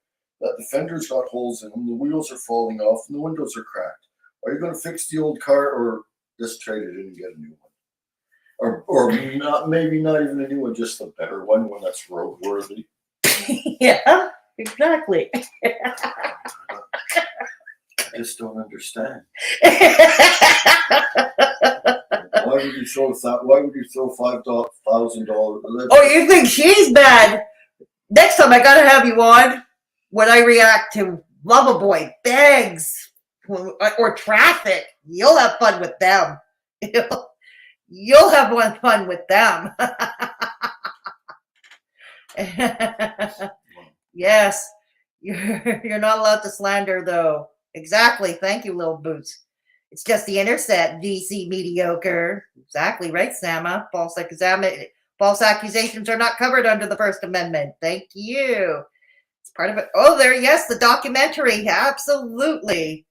that the fender's got holes in them, the wheels are falling off, and the windows are cracked. Are you going to fix the old car, or just trade it in and get a new one? Or not, maybe not even a new one, just a better one that's roadworthy. Yeah, exactly. I just don't understand. Why would you throw $5,000? Oh, you think she's bad? Next time I gotta have you on when I react to Loverboy Begs or Traffic. You'll have fun with them. You'll have fun with them. Yes, you're not allowed to slander, though. Exactly. Thank you, Lil Boots. It's just the internet, DC mediocre. Exactly right, Sama. False accusations are not covered under the First Amendment. Thank you. It's part of it. Oh, yes, the documentary. Absolutely.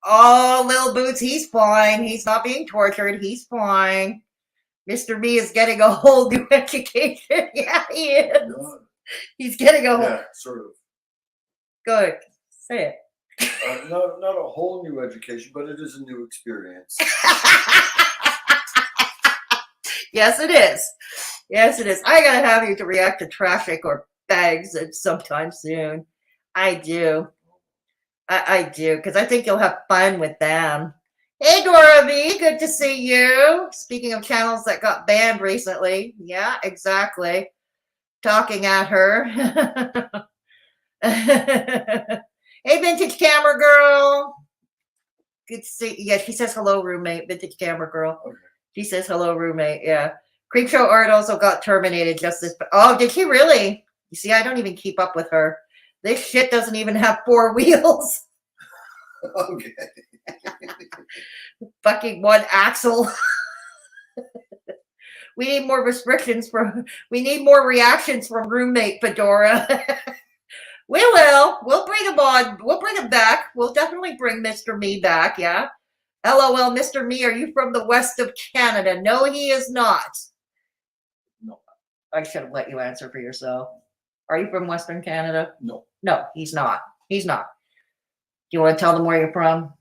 Oh, Lil Boots, he's fine. He's not being tortured. He's fine. Mr. Me is getting a whole new education. Yeah, he is. No. He's getting a whole. Yeah, sort of. Good. Say it. Not a whole new education, but it is a new experience. Yes, it is. Yes, it is. I gotta have you to react to Traffic or Bags sometime soon. I do. I do, because I think you'll have fun with them. Hey, Dora V, good to see you. Speaking of channels that got banned recently. Yeah, exactly. Talking at her. Hey, Vintage Camera Girl. Good to see. Yeah, she says hello, roommate. Vintage Camera Girl. Okay. She says hello, roommate. Yeah. Creepshow Art also got terminated just this. Oh, did she really? You see, I don't even keep up with her. This shit doesn't even have 4 wheels. Okay. Fucking one axle. We need more reactions from roommate Fedora. We will. We'll bring him on. We'll bring him back. We'll definitely bring Mr. Me back, yeah? LOL, Mr. Me, are you from the west of Canada? No, he is not. No. I should have let you answer for yourself. Are you from Western Canada? No. No, he's not. He's not. Do you want to tell them where you're from?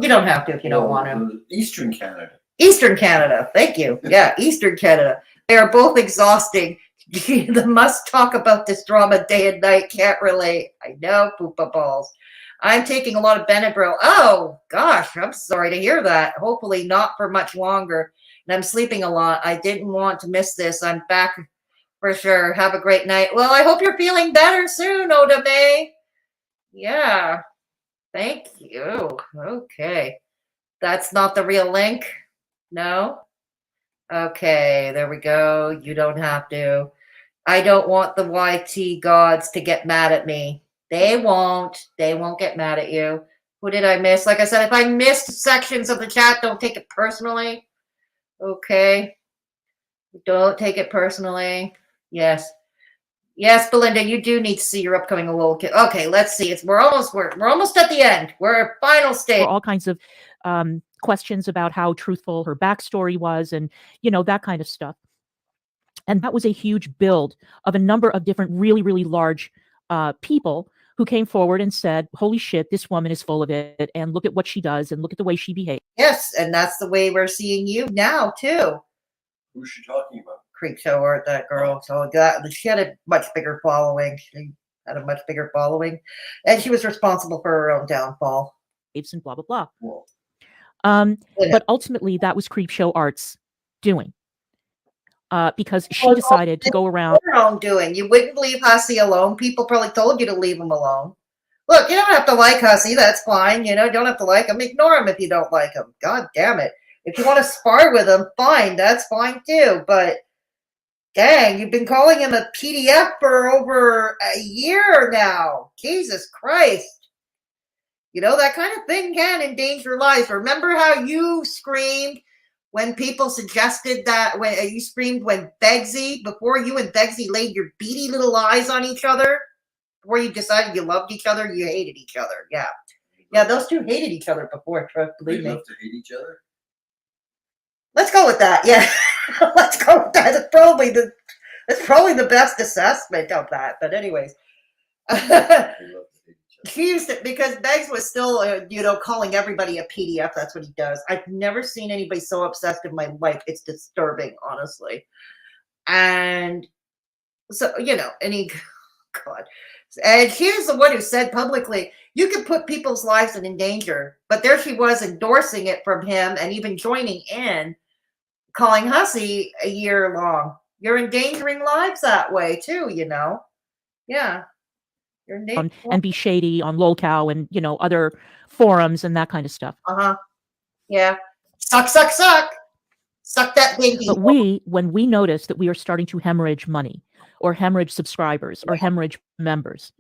You don't have to if you don't want to. Eastern Canada. Eastern Canada. Thank you. Yeah, Eastern Canada. They are both exhausting. The must talk about this drama day and night. Can't relate. I know, poopa balls. I'm taking a lot of Benadryl. Oh, gosh, I'm sorry to hear that. Hopefully not for much longer. And I'm sleeping a lot. I didn't want to miss this. I'm back for sure. Have a great night. Well, I hope you're feeling better soon, Oda May. Yeah. Thank you. Okay. That's not the real link? No? Okay, there we go. You don't have to. I don't want the YT gods to get mad at me. They won't. They won't get mad at you. Who did I miss? Like I said, if I missed sections of the chat, don't take it personally. Okay. Don't take it personally. Yes. Yes, Belinda, you do need to see your upcoming little kid. Okay, let's see. We're almost at the end. We're at final stage. all kinds of questions about how truthful her backstory was and, that kind of stuff. And that was a huge build of a number of different really, really large people who came forward and said, holy shit, this woman is full of it. And look at what she does and look at the way she behaves. Yes, and that's the way we're seeing you now, too. Who's she talking about? Creep show art, that girl. So she had a much bigger following. She had a much bigger following. And she was responsible for her own downfall. And blah, blah, blah. Well, But ultimately, that was Creep Show Art's doing. Because she decided to go around. Her own doing. You wouldn't leave Hussey alone. People probably told you to leave him alone. Look, you don't have to like Hussey. That's fine. You know, you don't have to like him. Ignore him if you don't like him. God damn it. If you want to spar with him, fine. That's fine too. But dang, you've been calling him a PDF for over a year now. Jesus Christ. You know, that kind of thing can endanger lives. Remember how you screamed when people suggested that, when you screamed when Begsy, before you and Begsy laid your beady little eyes on each other, before you decided you loved each other, you hated each other. Yeah. Yeah, those two hated each other before, believe me. They love to hate each other? Let's go with that. Yeah. Let's go with that. It's probably the best assessment of that. But anyways. They love to hate each other. She used it because Beggs was still, calling everybody a PDF. That's what he does. I've never seen anybody so obsessed in my life. It's disturbing, honestly. And so, and he, God. And here's the one who said publicly, you can put people's lives in danger. But there she was endorsing it from him and even joining in, calling Hussey a year long. You're endangering lives that way too, Yeah. And be shady on LolCow and, other forums and that kind of stuff. Yeah. Suck. Suck that baby. But when we notice that we are starting to hemorrhage money or hemorrhage subscribers or hemorrhage members,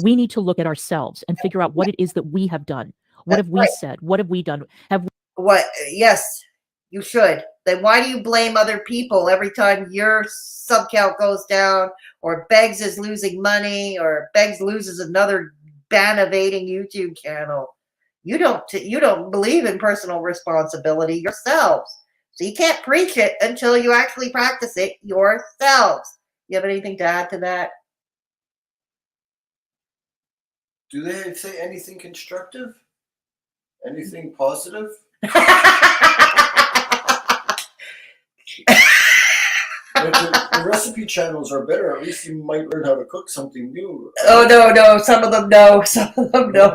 we need to look at ourselves and figure out what it is that we have done. What have we said? What have we done? What? Yes, you should. Then why do you blame other people every time your sub count goes down, or Beggs is losing money, or Beggs loses another ban evading YouTube channel? You don't believe in personal responsibility yourselves. So you can't preach it until you actually practice it yourselves. You have anything to add to that? Do they say anything constructive? Anything positive? The recipe channels are better. At least you might learn how to cook something new. Oh, no. Some of them no.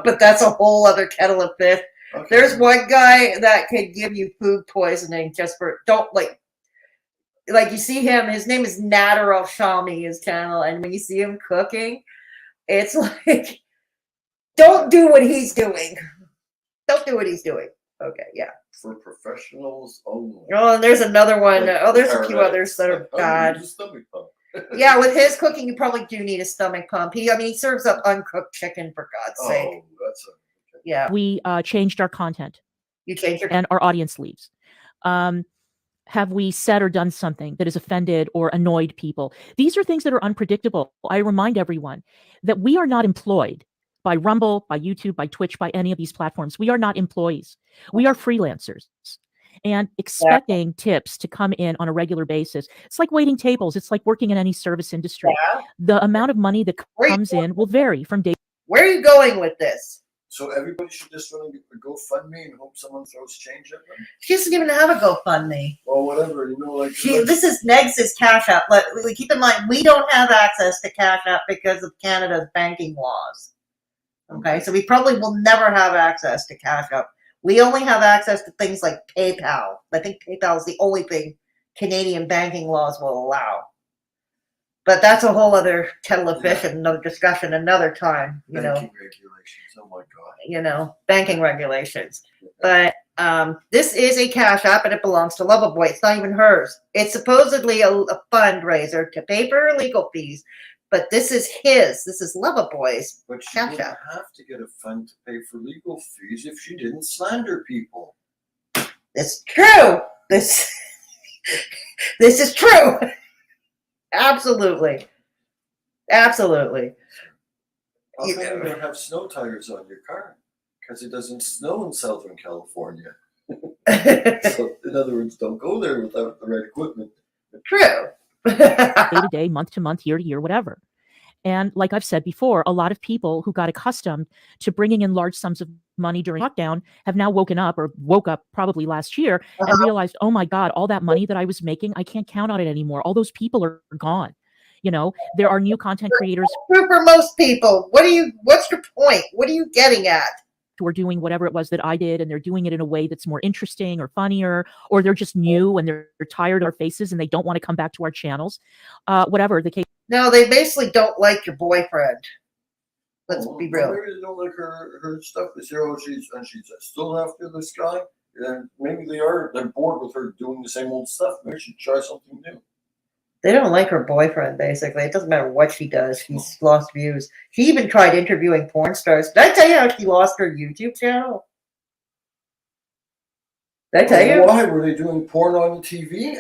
But that's a whole other kettle of fish. Okay. There's one guy that could give you food poisoning just for, like you see him, his name is Nader Al-Shami, his channel, and when you see him cooking, it's like, don't do what he's doing. Don't do what he's doing. Okay, yeah. For professionals only. Oh, and there's another one. There's a few others that are bad. Yeah, with his cooking, you probably do need a stomach pump. He serves up uncooked chicken, for God's sake. Oh, that's okay. Yeah. We changed our content. You changed your and our audience leaves. Have we said or done something that has offended or annoyed people? These are things that are unpredictable. I remind everyone that we are not employed by Rumble, by YouTube, by Twitch, by any of these platforms. We are not employees. We are freelancers. And expecting tips to come in on a regular basis, it's like waiting tables. It's like working in any service industry. Yeah. The amount of money that comes in will vary from day. Where are you going with this? So everybody should just run a GoFundMe and hope someone throws change at them? She doesn't even have a GoFundMe. Well, whatever, This is Negz's Cash App. Keep in mind, we don't have access to Cash App because of Canada's banking laws. Okay, so we probably will never have access to Cash App. We only have access to things like PayPal. I think PayPal is the only thing Canadian banking laws will allow. But that's a whole other kettle of fish and another discussion another time. Banking regulations. Oh my God. Banking regulations. But this is a Cash App and it belongs to Loverboy. It's not even hers. It's supposedly a fundraiser to pay for her legal fees. But this is his. This is Loverboy's. But she wouldn't have to get a fund to pay for legal fees if she didn't slander people. It's true. This is true. Absolutely. How come you don't have snow tires on your car? Because it doesn't snow in Southern California. So, in other words, don't go there without the right equipment. True. day to day, month to month, year to year, whatever. And like I've said before, a lot of people who got accustomed to bringing in large sums of money during lockdown have now woke up probably last year and realized, oh my God, all that money that I was making, I can't count on it anymore. All those people are gone. You know, there are new content creators True for most people. What's your point? What are you getting at? who are doing whatever it was that I did, and they're doing it in a way that's more interesting or funnier, or they're just new and they're tired of our faces and they don't want to come back to our channels. Whatever the case. No, they basically don't like your boyfriend. Let's be real. Maybe they don't like her stuff. They say, oh, she's still after this guy. And maybe they're bored with her doing the same old stuff. Maybe she should try something new. They don't like her boyfriend, basically. It doesn't matter what she does. She's lost views. She even tried interviewing porn stars. Did I tell you how she lost her YouTube channel? Did I tell you? Why? Were they doing porn on TV?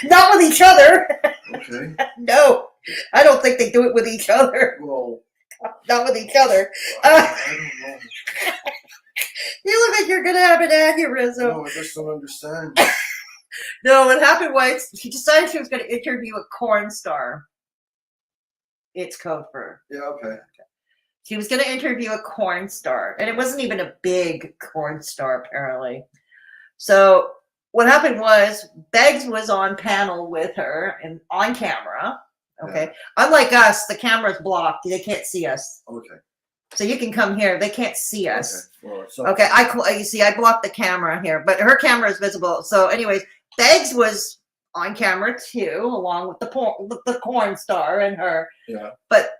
Not with each other. Okay. No, I don't think they do it with each other. Well, not with each other. I don't know. You look like you're going to have an aneurysm. No, I just don't understand. No, what happened was she decided she was going to interview a corn star. It's code for. Yeah, okay. She was going to interview a corn star, and it wasn't even a big corn star, apparently. So what happened was Beggs was on panel with her and on camera. Okay. Yeah. Unlike us, the camera's blocked. They can't see us. Okay. So you can come here. They can't see us. Okay. Well, okay. You see, I blocked the camera here, but her camera is visible. So anyways, Beggs was on camera too, along with the corn star and her. Yeah. But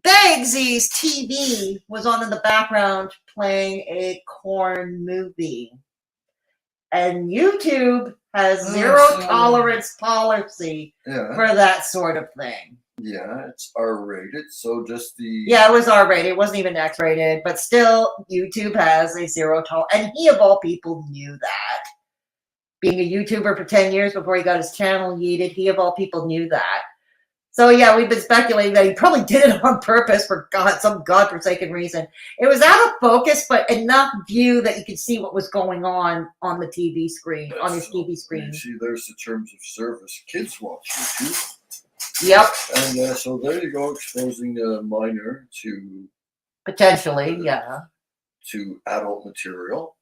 Beggsy's TV was on in the background playing a corn movie. And YouTube has zero tolerance policy for that sort of thing. Yeah, it's R-rated, so just the... Yeah, it was R-rated. It wasn't even X-rated, but still, YouTube has a zero tolerance. And he, of all people, knew that. Being a YouTuber for 10 years before he got his channel yeeted, he, of all people, knew that. So, yeah, we've been speculating that he probably did it on purpose for some godforsaken reason. It was out of focus, but enough view that you could see what was going on the TV screen, on his TV screen. See, there's the terms of service. Kids watch YouTube. Yep. And so there you go, exposing a minor to... Potentially, yeah. To adult material.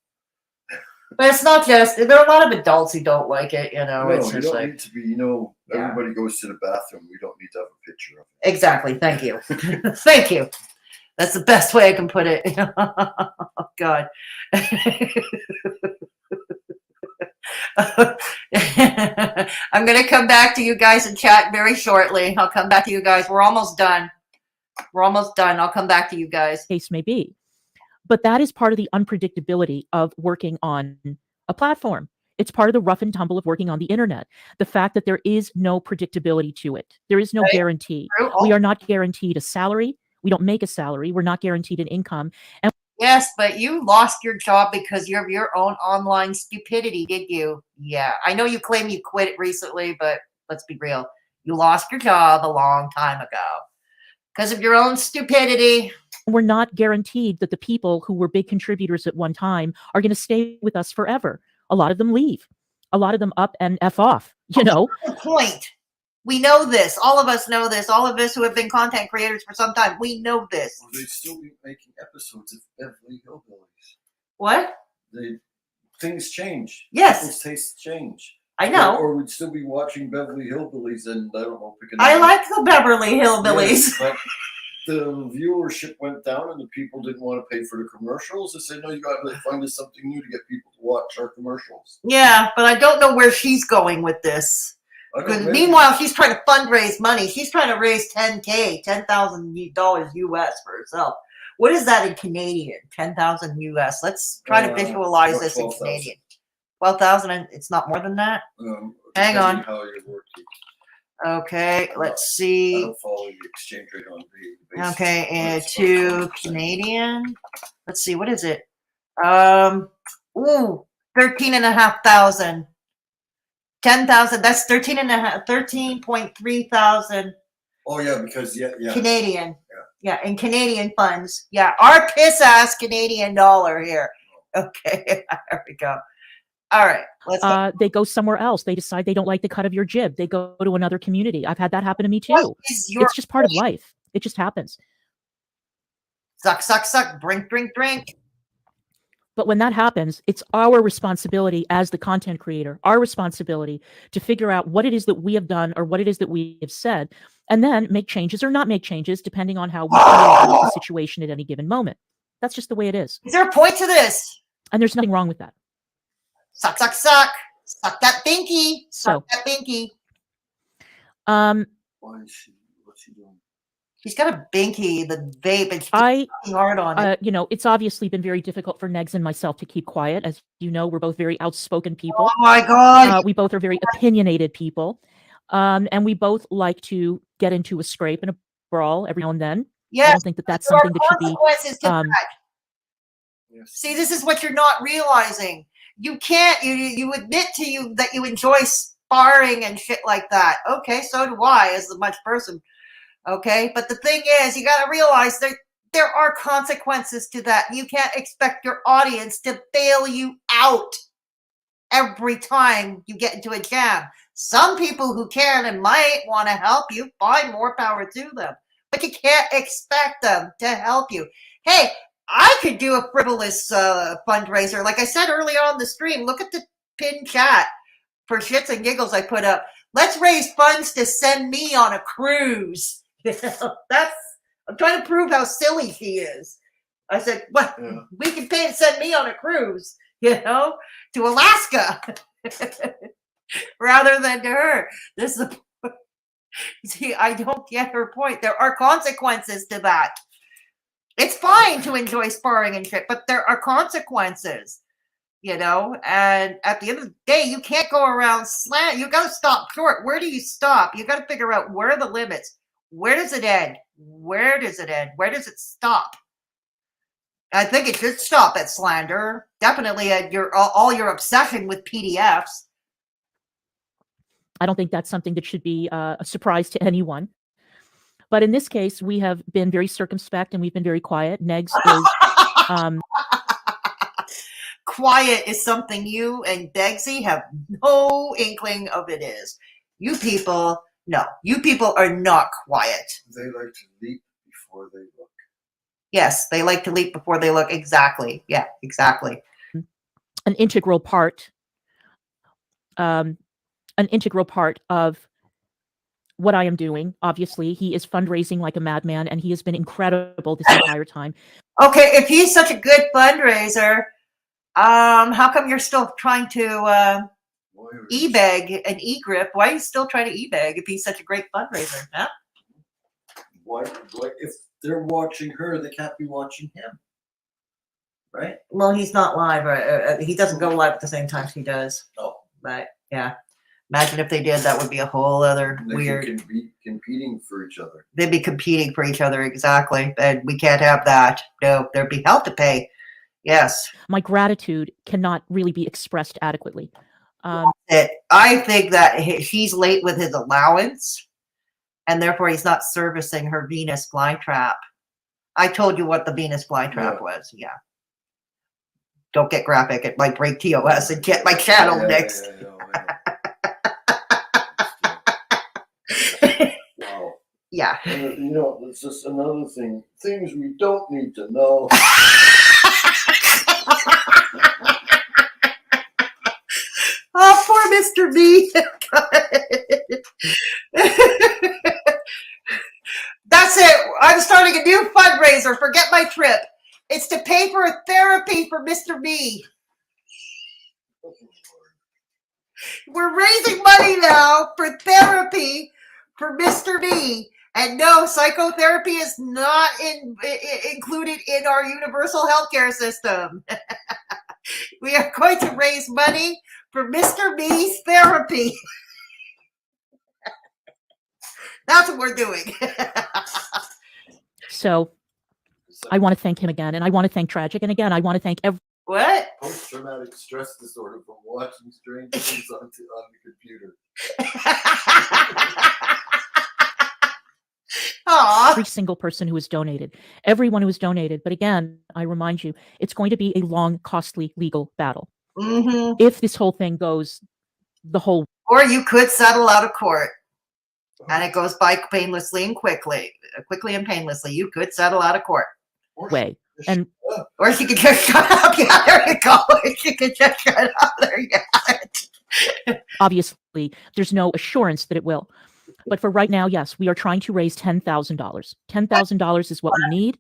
But it's not just, there are a lot of adults who don't like it, you know. No, it's just don't need to be, everybody goes to the bathroom. We don't need to have a picture of it. Exactly. Thank you. Thank you. That's the best way I can put it. Oh, God. I'm going to come back to you guys in chat very shortly. I'll come back to you guys. We're almost done. I'll come back to you guys. Case may be. But that is part of the unpredictability of working on a platform. It's part of the rough and tumble of working on the internet. The fact that there is no predictability to it. There is no guarantee. We are not guaranteed a salary. We don't make a salary. We're not guaranteed an income. And yes, but you lost your job because of your own online stupidity, did you? Yeah. I know you claim you quit it recently, but let's be real. You lost your job a long time ago because of your own stupidity. We're not guaranteed that the people who were big contributors at one time are going to stay with us forever. A lot of them leave. A lot of them up and F off, you know. That's the point. We know this. All of us know this. All of us who have been content creators for some time, we know this. Well, they'd still be making episodes of Beverly Hillbillies. What? Things change. Yes. People's tastes change. I know. Or we'd still be watching Beverly Hillbillies and, I don't know, I like the Beverly Hillbillies. Yeah, but the viewership went down and the people didn't want to pay for the commercials. They said, no, you got to find us something new to get people to watch our commercials. Yeah, but I don't know where she's going with this. Meanwhile, she's trying to fundraise money. She's trying to raise $10,000 US for herself. What is that in Canadian? 10,000 US. Let's try to visualize this in Canadian. 12,000. It's not more than that. Hang on. How you're working. Okay, let's see. I don't follow the exchange rate on the basis. Okay, and to Canadian. Let's see, what is it? 13,500. 10,000. That's 13.3 thousand. Oh yeah, because yeah. Canadian. Yeah, in Canadian funds. Yeah, our piss ass Canadian dollar here. Okay, there we go. All right. Let's go. They go somewhere else. They decide they don't like the cut of your jib. They go to another community. I've had that happen to me What too. is your It's just part of life. It just happens. suck, suck, suck, drink, drink, drink? But when that happens, it's our responsibility as the content creator, our responsibility to figure out what it is that we have done or what it is that we have said, and then make changes or not make changes depending on how we feel about the situation at any given moment. That's just the way it is. Is there a point to this? And there's nothing wrong with that. Suck, suck, suck. Suck that binky. Suck So, that binky. Why is she? What's she doing? She's got a binky, the vape, and she's I, working hard on it. it's obviously been very difficult for Negz and myself to keep quiet. As you know, we're both very outspoken people. Oh my God. We both are very opinionated people. And we both like to get into a scrape and a brawl every now and then. I Yes. don't think that that's There are something that should be. consequences to um, that. Yes. See, this is what you're not realizing. You can't, you admit to you that you enjoy sparring and shit like that. Okay, so do I as a much person. Okay, but the thing is, you got to realize that there are consequences to that. You can't expect your audience to bail you out every time you get into a jam. Some people who can and might want to help you, fine, more power to them. But you can't expect them to help you. Hey, I could do a frivolous fundraiser. Like I said earlier on the stream, look at the pinned chat for shits and giggles I put up. Let's raise funds to send me on a cruise. I'm trying to prove how silly she is. I said, well, Yeah. we can pay to send me on a cruise, to Alaska rather than to her. This is see, I don't get her point. There are consequences to that. It's fine to enjoy sparring and shit, but there are consequences, and at the end of the day, you can't go around slam. You got to stop short. Where do you stop? You got to figure out where are the limits. Where does it end? Where does it end? Where does it stop? I think it should stop at slander. Definitely at all your obsession with PDFs. I don't think that's something that should be a surprise to anyone. But in this case, we have been very circumspect and we've been very quiet. Negz is quiet is something you and Degsy have no inkling of it is. You people are not quiet. They like to leap before they look. Yes, they like to leap before they look. Exactly. Yeah, exactly. An integral part of what I am doing. Obviously, he is fundraising like a madman, and he has been incredible this entire time. Okay, if he's such a good fundraiser, how come you're still trying to e-bag and e-grip? Why are you still trying to e-bag if he's such a great fundraiser? Huh? Why? If they're watching her, they can't be watching him, right? Well, he's not live. Right? He doesn't go live at the same time she does. No. But yeah, imagine if they did. That would be a whole other weird. They can be competing for each other. They'd be competing for each other, exactly, and we can't have that. No, there'd be hell to pay. Yes. My gratitude cannot really be expressed adequately. I think that he's late with his allowance, and therefore he's not servicing her Venus flytrap. I told you what the Venus flytrap was. Yeah. Don't get graphic. It might break TOS and get my channel next. Wow. Yeah. It's just another thing. Things we don't need to know. Oh, poor Mr. B. That's it. I'm starting a new fundraiser. Forget my trip. It's to pay for a therapy for Mr. B. We're raising money now for therapy for Mr. B. And no, psychotherapy is not included in our universal healthcare system. We are going to raise money for Mr. B's therapy. That's what we're doing. So I want to thank him again, and I want to thank Tragic, and again, I want to thank What? Post-traumatic stress disorder from watching Stranger Things on the computer. every single person who has donated, everyone who has donated. But again, I remind you, it's going to be a long, costly legal battle. Hmm. if this whole thing goes the whole Or you could settle out of court, and it goes by painlessly and quickly and painlessly. You could settle out of court. way. And Or she could just shut up. Yeah, there you go. She could just shut up. There you go. obviously, there's no assurance that it will. But for right now, yes, we are trying to raise $10,000. $10,000 is what we need.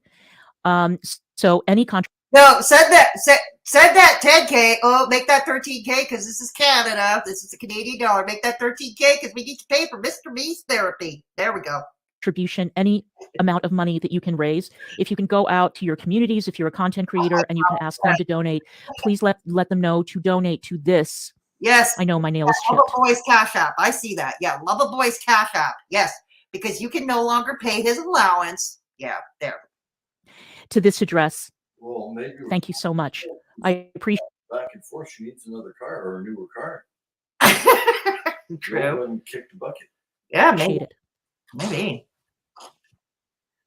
So any contract. No, said that 10K. Oh, make that 13K because this is Canada. This is a Canadian dollar. Make that 13K because we need to pay for Mr. Me's therapy. There we go. Contribution, any amount of money that you can raise. If you can go out to your communities, if you're a content creator and you can ask them to donate, please let them know to donate to this. Yes. I know my nail is Love chipped. a Boy's Cash App. I see that. Yeah, Love a Boy's Cash App. Yes, because you can no longer pay his allowance. Yeah, there. To this address. Well, maybe. Thank you so much. I appreciate. Back and forth. She needs another car or a newer car. True. And kick the bucket. Yeah, maybe. it. Maybe.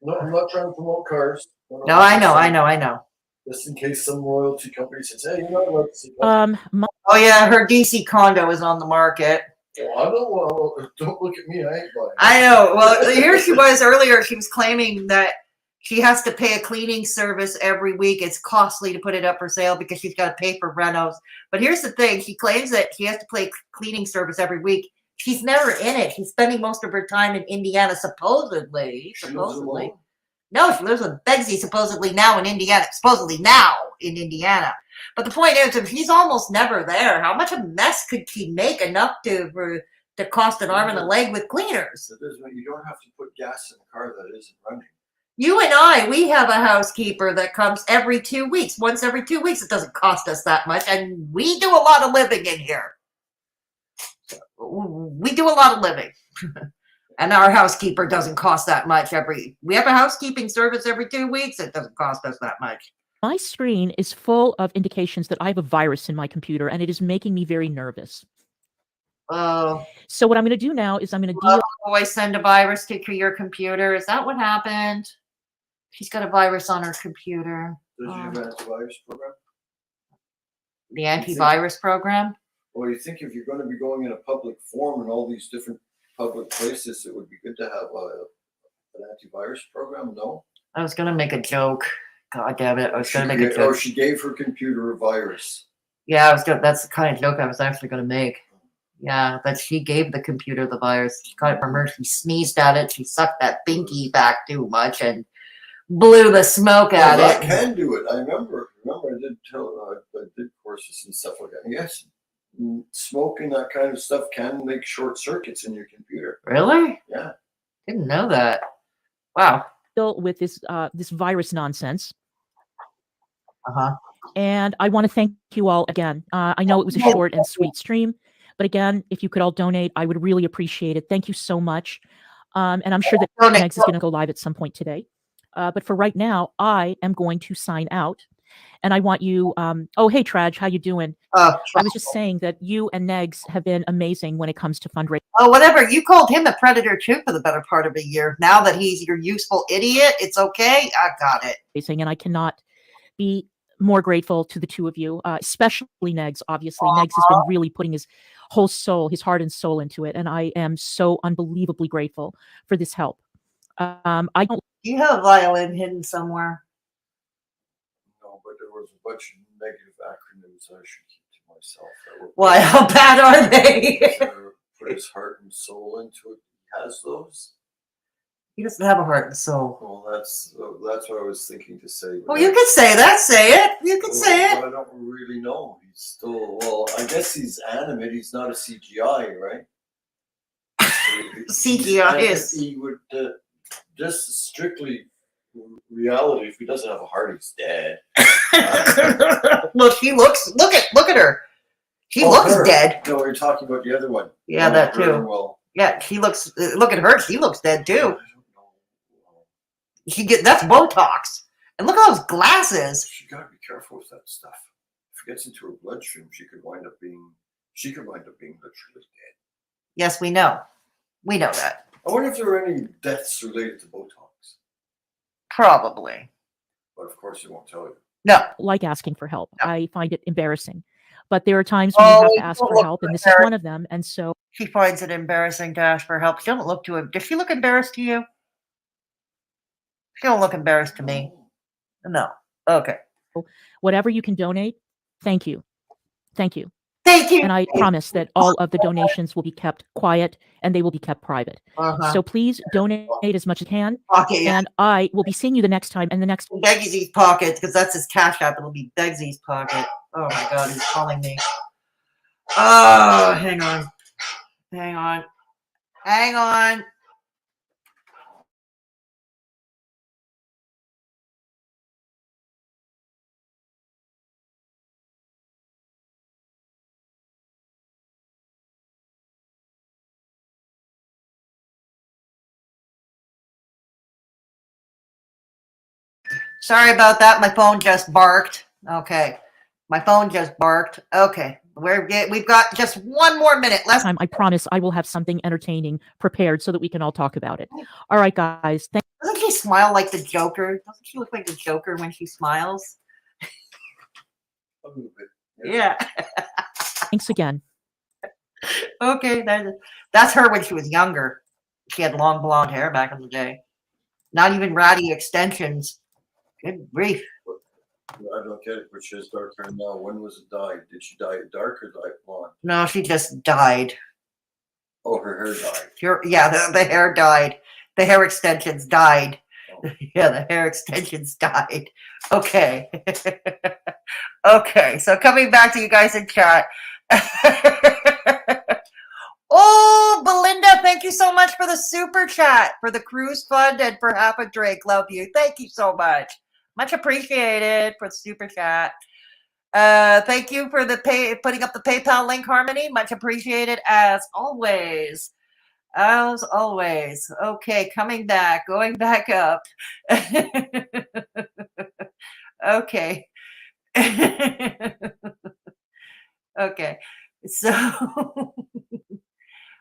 No, I'm not trying to promote cars. No, I know. Just in case some royalty company says, "Hey, you're not allowed to see." Oh yeah, her DC condo is on the market. Well, I don't. Well, don't look at me. I ain't buying. I know. Well, here she was earlier. She was claiming that she has to pay a cleaning service every week. It's costly to put it up for sale because she's got to pay for renos. But here's the thing. She claims that she has to pay cleaning service every week. She's never in it. She's spending most of her time in Indiana, supposedly. No, she lives with Begsy, supposedly now in Indiana. But the point is, if she's almost never there, how much a mess could she make enough to cost an arm and a leg with cleaners? You don't have to put gas in a car that isn't running. You and I, we have a housekeeper that comes every 2 weeks. Once every 2 weeks, it doesn't cost us that much. And we do a lot of living in here. We do a lot of living. And our housekeeper doesn't cost that much we have a housekeeping service every 2 weeks. It doesn't cost us that much. My screen is full of indications that I have a virus in my computer, and it is making me very nervous. Oh. So what I'm going to do now is I'm going to always send a virus to your computer. Is that what happened? She's got a virus on her computer. Does she have an antivirus program? The antivirus program? Well, you think if you're going to be going in a public forum and all these different public places, it would be good to have an antivirus program, no? I was going to make a joke. God damn it. I was going to make a joke. Or she gave her computer a virus. Yeah, that's the kind of joke I was actually going to make. Yeah, that she gave the computer the virus. She got it from her. She sneezed at it. She sucked that binky back too much and blew the smoke at it. I can do it. I remember I did courses and stuff like that. Yes, smoking, that kind of stuff can make short circuits in your computer. Really? Yeah. Didn't know that. Wow. Still with this virus nonsense. Uh-huh. And I want to thank you all again. I know it was a short and sweet stream, but again, if you could all donate, I would really appreciate it. Thank you so much. And I'm sure that Negz is going to go live at some point today. But for right now, I am going to sign out. And I want you, oh, hey, Traj, how you doing? I was just saying that you and Negz have been amazing when it comes to fundraising. Oh, whatever. You called him a predator too for the better part of a year. Now that he's your useful idiot, it's okay. I got it. And I cannot be more grateful to the two of you, especially Negz. Obviously, Negz has been really putting his whole soul, his heart and soul into it. And I am so unbelievably grateful for this help. I don't. You have a violin hidden somewhere. No, but there was a bunch of negative acronyms I should keep to myself. Why? How bad are they? Put his heart and soul into it. He has those. He doesn't have a heart and soul. Well, that's what I was thinking to say. Well, you could say that. Say it. You could say it. I don't really know. He's still, well, I guess he's animate. He's not a CGI, right? CGI is. He would just strictly reality. If he doesn't have a heart, he's dead. Well, she looks. Look at her. She looks dead. No, we're talking about the other one. Yeah, that too. Well, yeah, she looks. Look at her. She looks dead too. That's Botox. And look at those glasses. She gotta be careful with that stuff. If it gets into her bloodstream, she could wind up being literally dead. Yes, we know. We know that. I wonder if there are any deaths related to Botox. Probably. But of course, they won't tell you. No. Like asking for help. No. I find it embarrassing. but there are times when you Oh, have to you ask don't for look help, and this is embarrassed. one of them. And so She finds it embarrassing to ask for help. She don't look to him. Does she look embarrassed to you? She don't look embarrassed to me. No. Okay. whatever you can donate, thank you. Thank you. Thank you. And I promise that all of the donations will be kept quiet and they will be kept private. Uh-huh. So please donate as much as you can. Pocket, yeah. And I will be seeing you the next time and the next. Begsy's pocket, because that's his cash app. It'll be Begsy's pocket. Oh my God, he's calling me. Oh, hang on. Hang on. Hang on. Sorry about that. My phone just barked. Okay. My phone just barked. Okay. We've got just one more minute left. Time, I promise I will have something entertaining prepared so that we can all talk about it. All right, guys. Doesn't she smile like the Joker? Doesn't she look like the Joker when she smiles? A little bit. Yeah. Thanks again. Okay. That's her when she was younger. She had long blonde hair back in the day. Not even ratty extensions. Good grief. I don't get it, but she has dark hair now. When was it dyed? Did she dye it dark or dye it blonde? No, she just died. Oh, her hair dyed. The hair died. The hair extensions died. Oh. Yeah, the hair extensions died. Okay. Okay, so coming back to you guys in chat. Oh, Belinda, thank you so much for the super chat, for the cruise fund, and for half a drink. Love you. Thank you so much. Much appreciated for the super chat. Thank you for putting up the PayPal link, Harmony. Much appreciated as always. As always. Okay, coming back, going back up. Okay. Okay. So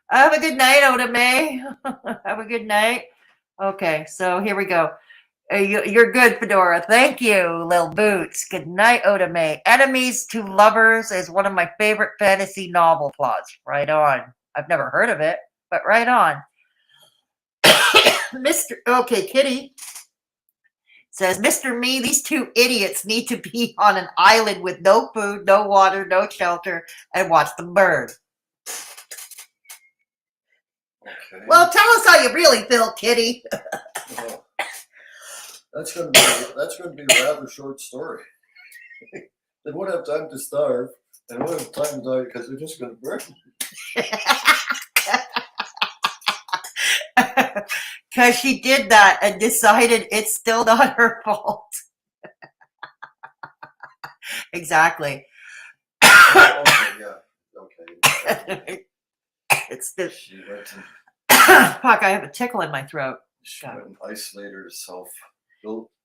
have a good night, Oda May. Have a good night. Okay, so here we go. You're good, Fedora. Thank you, Lil Boots. Good night, Oda May. Enemies to Lovers is one of my favorite fantasy novel plots. Right on. I've never heard of it, but right on. Okay, Kitty says, Mr. Me, these two idiots need to be on an island with no food, no water, no shelter, and watch them burn. Okay. Well, tell us how you really feel, Kitty. Well, that's going to be a rather short story. They won't have time to starve, and won't have time to die because they're just going to burn. Because she did that and decided it's still not her fault. Exactly. Okay, yeah. Okay. It's the She went and fuck. I have a tickle in my throat. She went and isolated herself,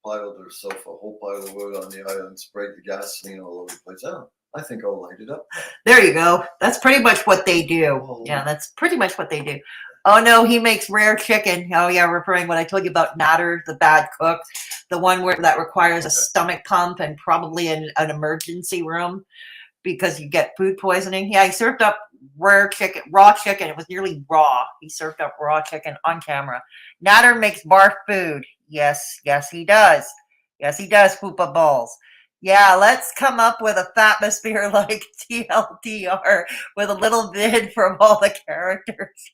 piled herself a whole pile of wood on the island, sprayed the gasoline all over the place. Oh, I think I'll light it up. There you go. That's pretty much what they do. Oh. Yeah, that's pretty much what they do. Oh no, he makes rare chicken. Oh yeah, referring what I told you about Natter, the bad cook, the one that requires a stomach pump and probably an emergency room because you get food poisoning. Yeah, he served up raw chicken. It was nearly raw. He served up raw chicken on camera. Natter makes barf food. Yes, he does. Yes, he does, Fupa Balls. Yeah, let's come up with a fatmosphere like TLDR with a little vid from all the characters.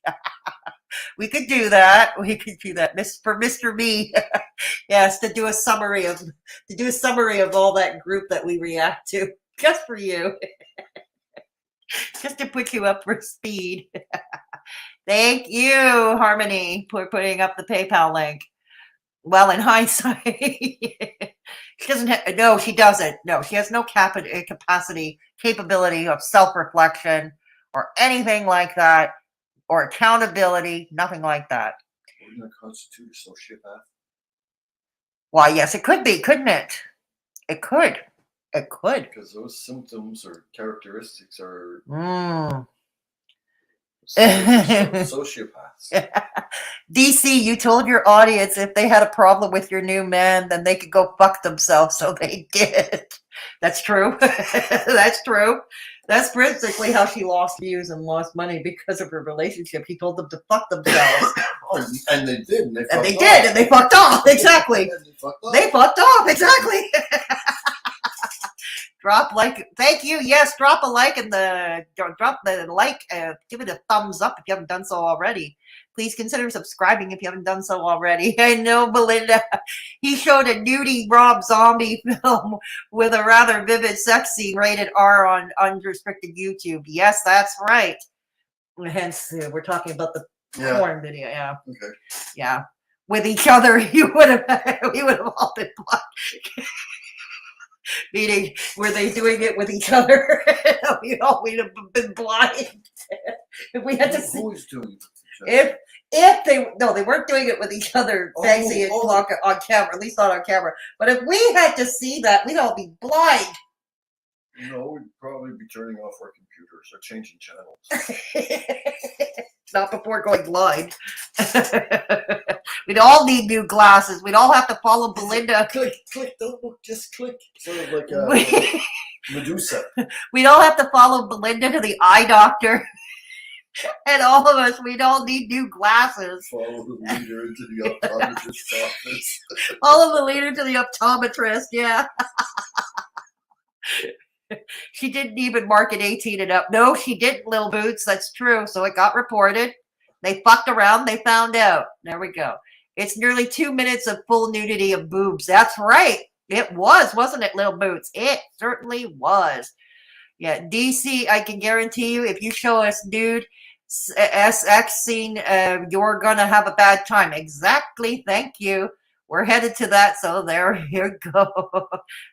We could do that. For Mr. Me. Yes, to do a summary of all that group that we react to. Just for you. Just to put you up for speed. Thank you, Harmony, for putting up the PayPal link. Well, in hindsight, she doesn't. No, she doesn't. No, she has no capability of self-reflection or anything like that, or accountability. Nothing like that. Wouldn't that constitute a sociopath? Why, yes, it could be, couldn't it? It could. It could. Because those symptoms or characteristics are sociopaths. DC, you told your audience if they had a problem with your new man, then they could go fuck themselves. So they did. That's true. That's true. That's basically how she lost views and lost money because of her relationship. He told them to fuck themselves. And they did. And they did, and they fucked off. Exactly. They fucked off. Exactly. Drop like. Thank you. Yes, drop a like and drop the like. Give it a thumbs up if you haven't done so already. Please consider subscribing if you haven't done so already. I know, Belinda. He showed a nudie Rob Zombie film with a rather vivid sex scene rated R on unrestricted YouTube. Yes, that's right. Hence, we're talking about the porn video. Yeah. Okay. Yeah. With each other, we would have all been blind. Meaning, were they doing it with each other? We'd have been blind. If we had to see. Who is doing it? If they weren't doing it with each other, Banksy and Clark on camera, at least not on camera. But if we had to see that, we'd all be blind. No, we'd probably be turning off our computers or changing channels. Not before going blind. We'd all need new glasses. We'd all have to follow Belinda. Click, don't look, just click. Sort of like Medusa. We'd all have to follow Belinda to the eye doctor. And all of us, we'd all need new glasses. Follow the leader into the optometrist's office. Follow the leader to the optometrist, yeah. She didn't even mark it 18 and up. No, she didn't, Lil Boots. That's true. So it got reported. They fucked around. They found out. There we go. It's nearly 2 minutes of full nudity of boobs. That's right. It was, wasn't it, Lil Boots? It certainly was. Yeah, DC, I can guarantee you, if you show us nude SX scene, you're going to have a bad time. Exactly. Thank you. We're headed to that, so there you go.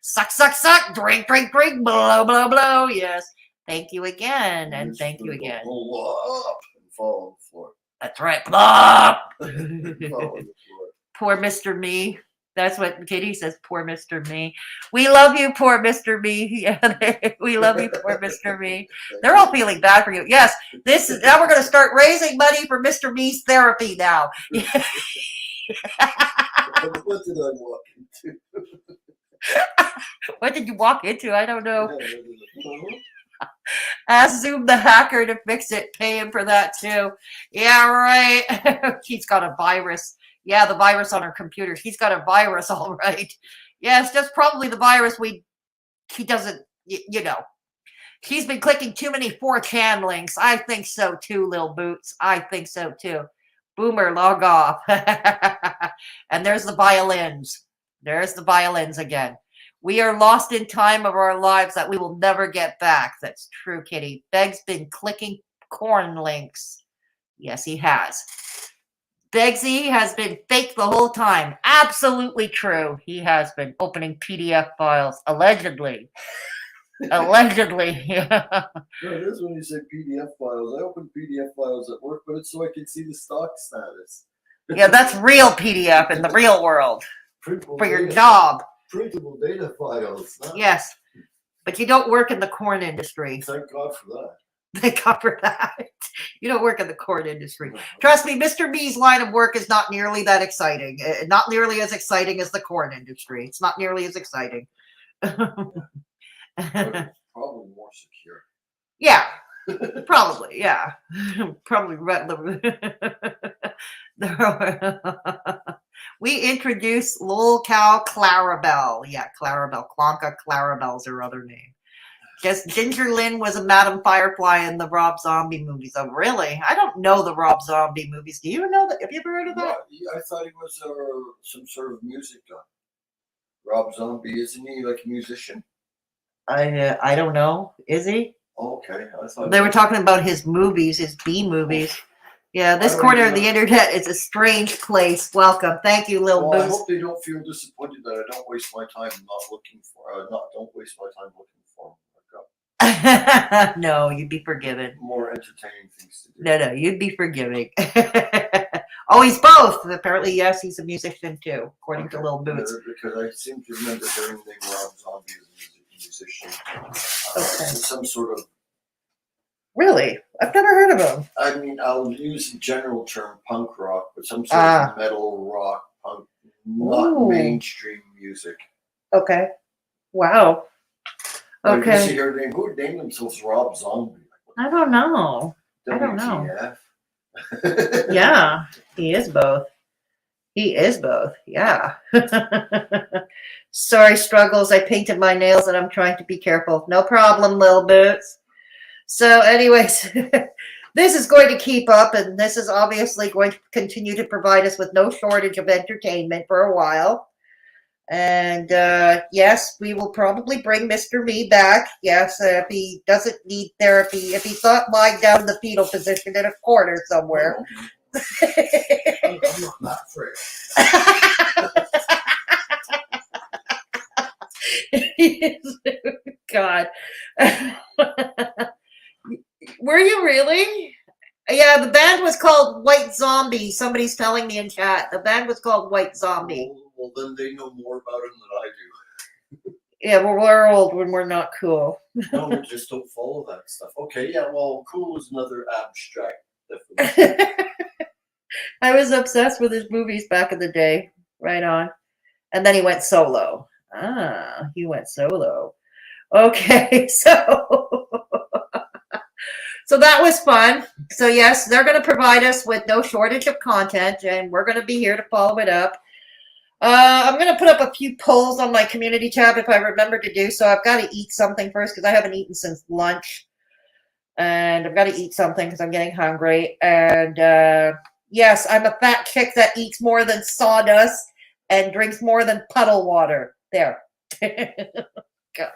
Suck, suck, suck. Drink, drink, drink. Blow, blow, blow. Yes. Thank you again, and thank you again. Blow up and fall on the floor. That's right. Blow. Fall on the floor. Poor Mr. Me. That's what Kitty says, poor Mr. Me. We love you, poor Mr. Me. Yeah, we love you, poor Mr. Me. They're all feeling bad for you. Yes, now we're going to start raising money for Mr. Me's therapy now. What did I walk into? What did you walk into? I don't know. Ask Zoom the hacker to fix it. Pay him for that too. Yeah, right. She's got a virus. Yeah, the virus on her computer. She's got a virus, all right. Yeah, it's just probably the virus she doesn't, you know. She's been clicking too many 4chan links. I think so too, Lil Boots. I think so too. Boomer, log off. And there's the violins. There's the violins again. We are lost in time of our lives that we will never get back. That's true, Kitty. Beg's been clicking corn links. Yes, he has. Begsy has been fake the whole time. Absolutely true. He has been opening PDF files. Allegedly. Allegedly. Yeah. No, it is when you say PDF files. I open PDF files at work, but it's so I can see the stock status. Yeah, that's real PDF in the real world. Printable for your data, job. Printable data files. Yes. But you don't work in the corn industry. Thank God for that. Thank God for that. You don't work in the corn industry. Trust me, Mr. B's line of work is not nearly that exciting. Not nearly as exciting as the corn industry. It's not nearly as exciting. Probably more secure. Yeah, probably. Yeah, probably. We introduced Lol Cow Clarabelle. Yeah, Clarabelle. Clonka Clarabelle's her other name. Just Ginger Lynn was a Madame Firefly in the Rob Zombie movies. Oh, really? I don't know the Rob Zombie movies. Do you know that? Have you ever heard of that? Yeah, I thought he was some sort of music guy. Rob Zombie, isn't he like a musician? I don't know. Is he? Okay. I thought they were talking about his movies, his B movies. Yeah, this corner of the internet is a strange place. Welcome. Thank you, Lil Boots. I hope they don't feel disappointed that I don't waste my time not looking for don't waste my time looking for them. No, you'd be forgiven. More entertaining things to do. No, you'd be forgiving. Oh, he's both. Apparently, yes, he's a musician too, according to Lil Boots. Because I seem to remember hearing the Rob Zombie as a musician. Okay. Some sort of. Really? I've never heard of him. I mean, I'll use the general term punk rock, but some sort of metal rock, punk, not mainstream music. Okay. Wow. I guess Okay. you heard name. Who would name themselves Rob Zombie? I don't know. I don't know. WTF? Yeah, he is both. He is both. Yeah. Sorry, struggles. I painted my nails and I'm trying to be careful. No problem, Lil Boots. So, anyways, this is going to keep up, and this is obviously going to continue to provide us with no shortage of entertainment for a while. And yes, we will probably bring Mr. Me back. Yes, if he doesn't need therapy, if he's not lying down in the fetal position in a corner somewhere. I'm not afraid. God. Were you really? Yeah, the band was called White Zombie. Somebody's telling me in chat. The band was called White Zombie. Well, then they know more about him than I do. Yeah, well, we're old when we're not cool. No, we just don't follow that stuff. Okay, yeah, well, cool is another abstract definition. I was obsessed with his movies back in the day. Right on. And then he went solo. Ah, he went solo. Okay, so so that was fun. So yes, they're going to provide us with no shortage of content, and we're going to be here to follow it up. I'm going to put up a few polls on my community tab if I remember to do so. I've got to eat something first because I haven't eaten since lunch, and I've got to eat something because I'm getting hungry. And yes, I'm a fat chick that eats more than sawdust and drinks more than puddle water. There. God.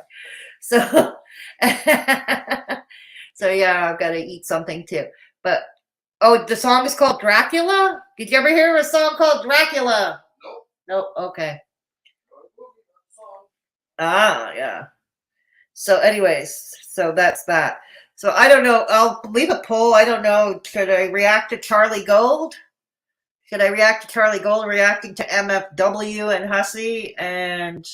So, so yeah, I've got to eat something too. But oh, the song is called Dracula. Did you ever hear a song called Dracula? No. Okay. Ah, yeah. So, anyways, so that's that. So I don't know. I'll leave a poll. I don't know. Should I react to Charlie Gold? Should I react to Charlie Gold reacting to MFW and Hussey and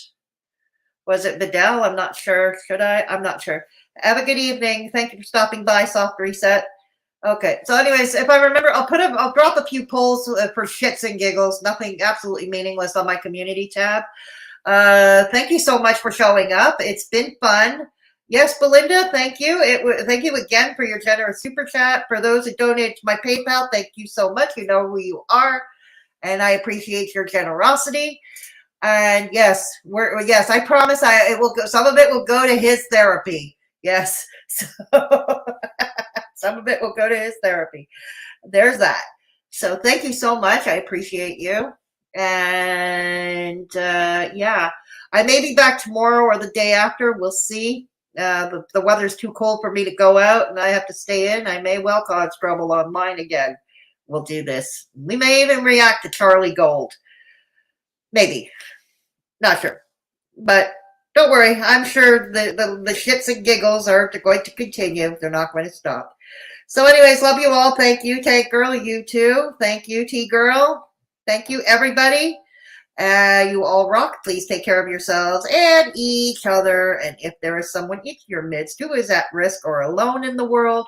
was it Vidal? I'm not sure. Should I? I'm not sure. Have a good evening. Thank you for stopping by. Soft Reset. Okay. So, anyways, if I remember, I'll drop a few polls for shits and giggles. Nothing absolutely meaningless on my community tab. Thank you so much for showing up. It's been fun. Yes, Belinda, thank you. Thank you again for your generous super chat. For those who donate to my PayPal, thank you so much. You know who you are, and I appreciate your generosity. And yes, I promise it will go, some of it will go to his therapy. Yes. So some of it will go to his therapy. There's that. So thank you so much. I appreciate you. And yeah, I may be back tomorrow or the day after. We'll see. The weather's too cold for me to go out and I have to stay in. I may well cause trouble online again. We'll do this. We may even react to Charlie Gold. Maybe. Not sure. But don't worry. I'm sure the shits and giggles are going to continue. They're not going to stop. So anyways, love you all. Thank you, Tank Girl. You too. Thank you, T-Girl. Thank you, everybody. You all rock. Please take care of yourselves and each other. And if there is someone in your midst who is at risk or alone in the world,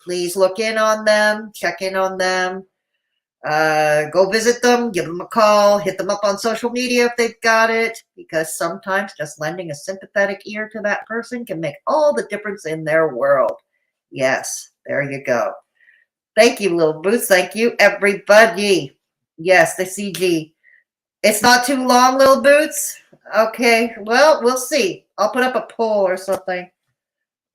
please look in on them, check in on them. Go visit them, give them a call, hit them up on social media if they've got it, because sometimes just lending a sympathetic ear to that person can make all the difference in their world. Yes, there you go. Thank you, Little Boots. Thank you, everybody. Yes, the CG. It's not too long, Little Boots. Okay, well, we'll see. I'll put up a poll or something.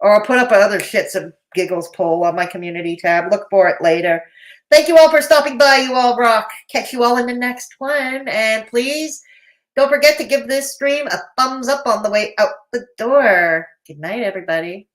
Or I'll put up another shits and giggles poll on my community tab. Look for it later. Thank you all for stopping by. You all rock. Catch you all in the next one. And please don't forget to give this stream a thumbs up on the way out the door. Good night, everybody.